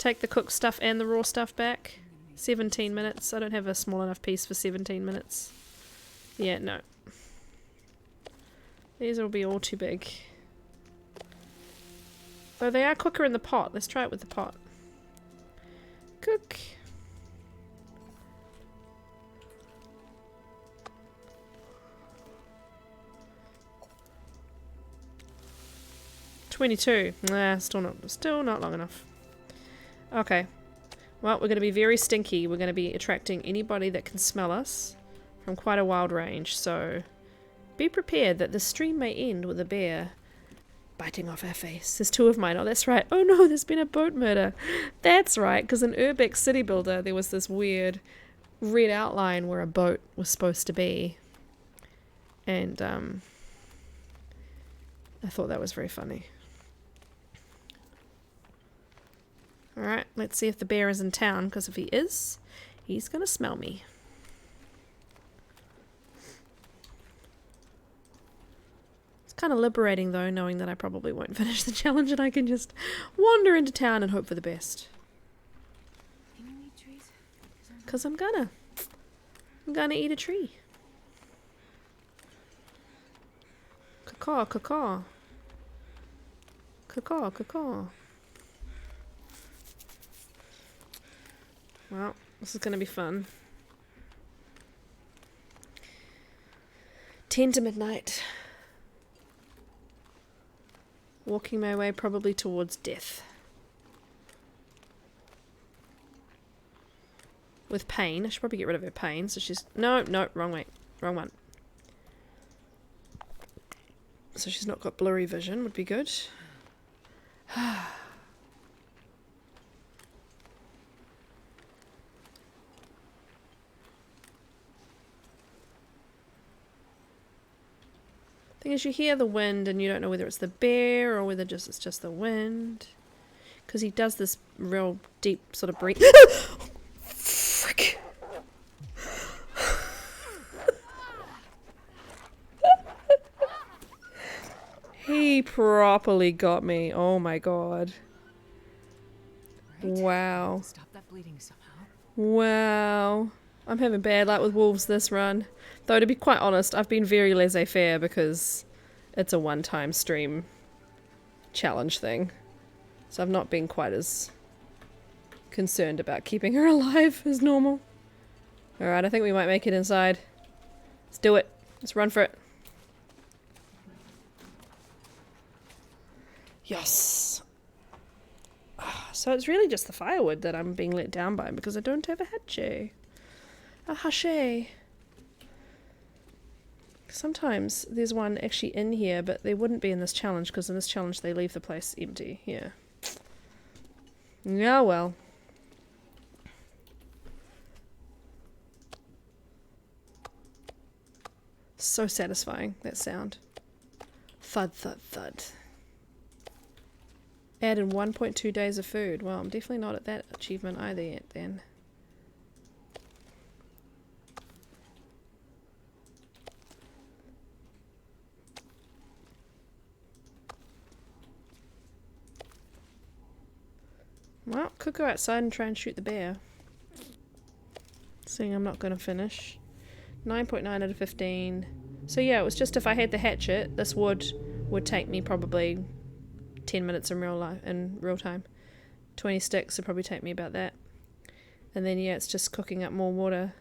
Take the cooked stuff and the raw stuff back. 17 minutes. I don't have a small enough piece for 17 minutes. Yeah, no. These will be all too big. Though they are quicker in the pot. Let's try it with the pot. Cook. $22. Nah, still not long enough. Okay. Well, we're going to be very stinky. We're going to be attracting anybody that can smell us from quite a wild range. So be prepared that the stream may end with a bear biting off our face. There's 2 of mine. Oh, that's right. Oh no, there's been a boat murder. That's right, because in Urbex City Builder there was this weird red outline where a boat was supposed to be. And I thought that was very funny. Alright, let's see if the bear is in town, because if he is, he's gonna smell me. It's kind of liberating though, knowing that I probably won't finish the challenge and I can just wander into town and hope for the best. Because I'm gonna eat a tree. Caw, caw. Caw, caw. Well, this is going to be fun. 10 to midnight. Walking my way probably towards death. With pain. I should probably get rid of her pain. So she's... No, wrong way. Wrong one. So she's not got blurry vision. Would be good. Thing is, you hear the wind and you don't know whether it's the bear or whether it's just the wind. Because he does this real deep sort of breath. Frick. He properly got me. Oh my god. Right. Wow. Stop that bleeding somehow. Wow. I'm having bad luck with wolves this run. Though to be quite honest, I've been very laissez-faire because it's a one-time stream challenge thing. So I've not been quite as concerned about keeping her alive as normal. Alright, I think we might make it inside. Let's do it. Let's run for it. Yes. So it's really just the firewood that I'm being let down by because I don't have a hatchet. A hachet. Sometimes there's one actually in here, but they wouldn't be in this challenge because in this challenge they leave the place empty. Yeah. Yeah, well. So satisfying, that sound. Thud, thud, thud. Add in 1.2 days of food. Well, I'm definitely not at that achievement either yet then. Well, could go outside and try and shoot the bear. Seeing I'm not going to finish. 9.9 out of 15. So yeah, it was just if I had the hatchet, this would take me probably 10 minutes in real time. 20 sticks would probably take me about that. And then yeah, it's just cooking up more water.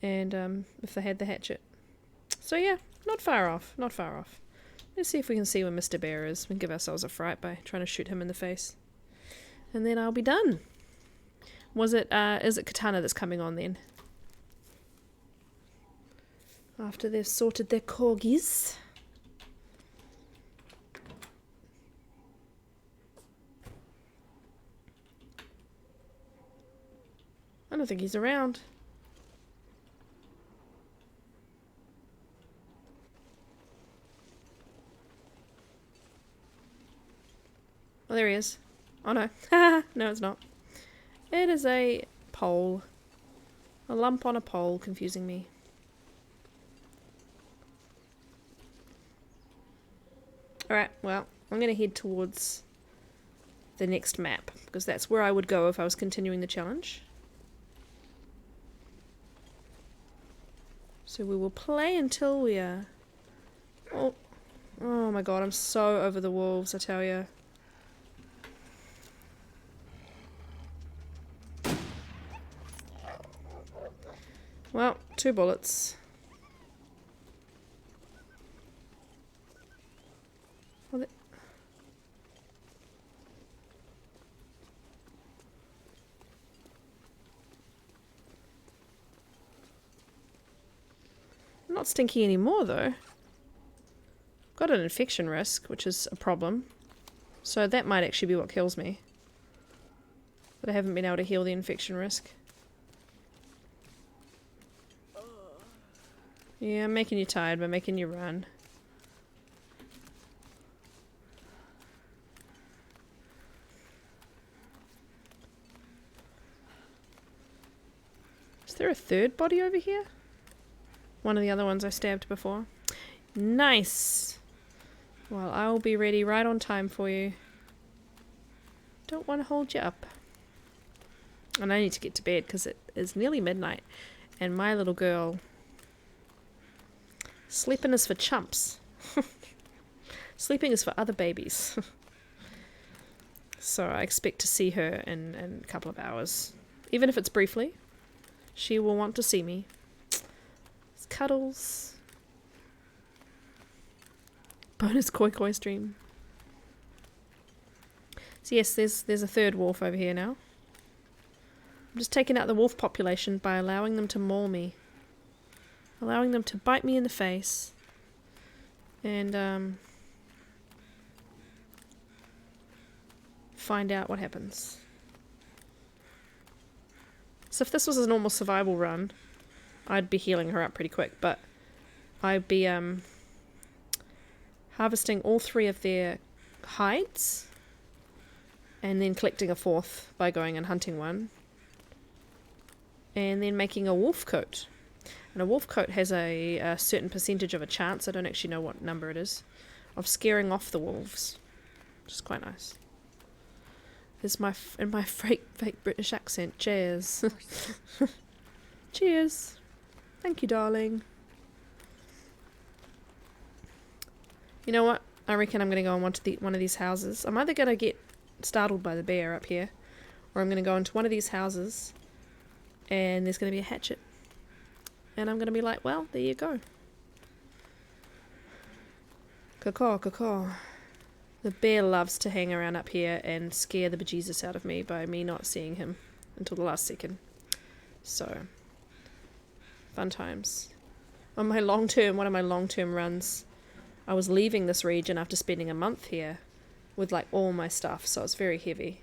And if I had the hatchet. So yeah, not far off. Not far off. Let's see if we can see where Mr. Bear is. We can give ourselves a fright by trying to shoot him in the face. And then I'll be done. Is it Katana that's coming on then? After they've sorted their corgis. I don't think he's around. Oh, there he is. Oh no. No, it's not. It is a pole. A lump on a pole, confusing me. Alright, well, I'm going to head towards the next map, because that's where I would go if I was continuing the challenge. So we will play until we are... Oh my god, I'm so over the wolves, I tell you. Well, 2 bullets. Well, I'm not stinky anymore though. Got an infection risk, which is a problem. So that might actually be what kills me. But I haven't been able to heal the infection risk. Yeah, I'm making you tired by making you run. Is there a third body over here? One of the other ones I stabbed before. Nice! Well, I'll be ready right on time for you. Don't want to hold you up. And I need to get to bed because it is nearly midnight. And my little girl... Sleeping is for chumps. Sleeping is for other babies. So I expect to see her in a couple of hours. Even if it's briefly. She will want to see me. It's cuddles. Bonus koi koi stream. So yes, there's a third wolf over here now. I'm just taking out the wolf population by allowing them to maul me. Allowing them to bite me in the face. And find out what happens. So if this was a normal survival run, I'd be healing her up pretty quick, but I'd be harvesting all 3 of their hides and then collecting a 4th by going and hunting one and then making a wolf coat. And a wolf coat has a certain percentage of a chance, I don't actually know what number it is, of scaring off the wolves, which is quite nice. Is my fake British accent. Cheers. Cheers. Thank you, darling. You know what? I reckon I'm going to go on one of these houses. I'm either going to get startled by the bear up here, or I'm going to go into one of these houses, and there's going to be a hatchet. And I'm going to be like, well, there you go. Caw, caw. The bear loves to hang around up here and scare the bejesus out of me by me not seeing him until the last second. So, fun times. On my one of my long-term runs, I was leaving this region after spending a month here with like all my stuff, so it's very heavy.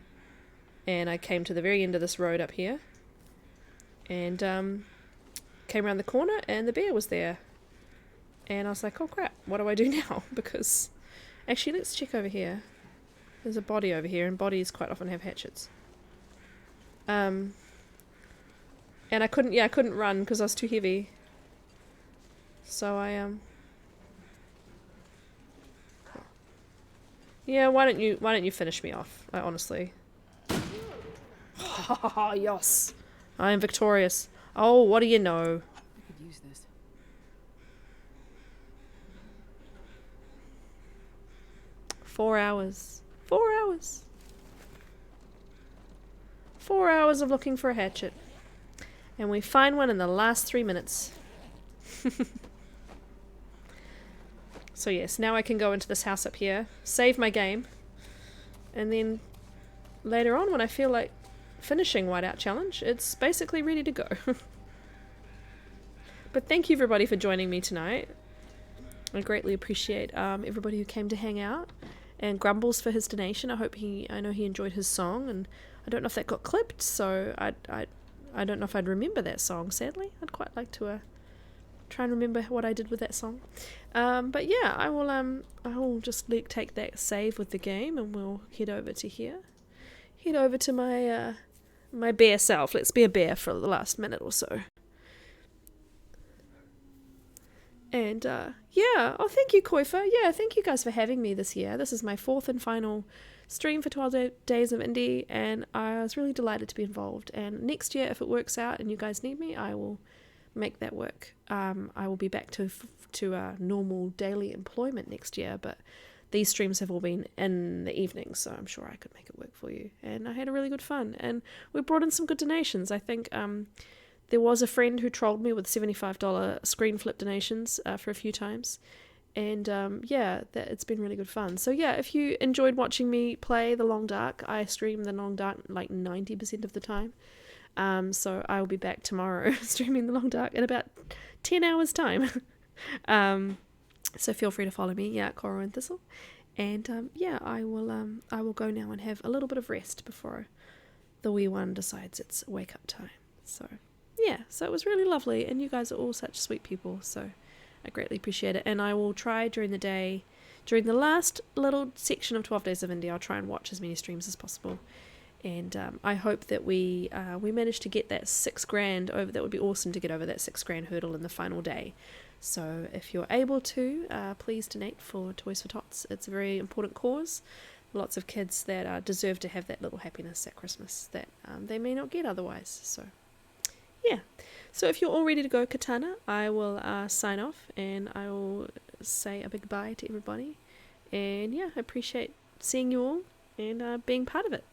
And I came to the very end of this road up here and came around the corner and the bear was there. And I was like, oh crap, what do I do now? Because... Actually, let's check over here. There's a body over here, and bodies quite often have hatchets. And I couldn't run because I was too heavy. So I yeah, why don't you finish me off? Honestly. Yes, I am victorious. Oh, what do you know? I could use this. 4 hours. 4 hours. 4 hours of looking for a hatchet. And we find one in the last 3 minutes. So yes, now I can go into this house up here, save my game, and then later on when I feel like finishing Whiteout Challenge, it's basically ready to go. But thank you everybody for joining me tonight. I greatly appreciate everybody who came to hang out. And Grumbles for his donation. I know he enjoyed his song, and I don't know if that got clipped, so I don't know if I'd remember that song, sadly. I'd quite like to try and remember what I did with that song. But yeah, I will just take that save with the game, and we'll head over to here. Head over to my my bear self. Let's be a bear for the last minute or so. And Yeah. Oh, thank you, Koifa. Yeah, thank you guys for having me this year. This is my fourth and final stream for 12 Days of Indie, and I was really delighted to be involved. And next year, if it works out and you guys need me, I will make that work. I will be back to normal daily employment next year, but these streams have all been in the evenings, so I'm sure I could make it work for you. And I had a really good fun, and we brought in some good donations. I think there was a friend who trolled me with $75 screen flip donations for a few times, and it's been really good fun. So yeah, if you enjoyed watching me play The Long Dark, I stream The Long Dark like 90% of the time. So I will be back tomorrow streaming The Long Dark in about 10 hours time. So feel free to follow me, koruandthistle. And I will go now and have a little bit of rest before the wee one decides it's wake up time. So so it was really lovely, and you guys are all such sweet people, so I greatly appreciate it. And I will try during the day, during the last little section of 12 Days of Indie, I'll try and watch as many streams as possible. And I hope that we manage to get that $6,000 over. That would be awesome to get over that $6,000 hurdle in the final day. So if you're able to, please donate for Toys for Tots. It's a very important cause. Lots of kids that deserve to have that little happiness at Christmas that they may not get otherwise. So so if you're all ready to go, Katana, I will sign off, and I will say a big bye to everybody. And I appreciate seeing you all and being part of it.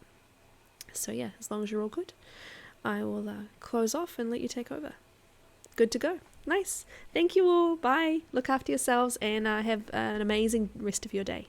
So as long as you're all good, I will close off and let you take over. Good to go. Nice. Thank you all. Bye. Look after yourselves, and have an amazing rest of your day.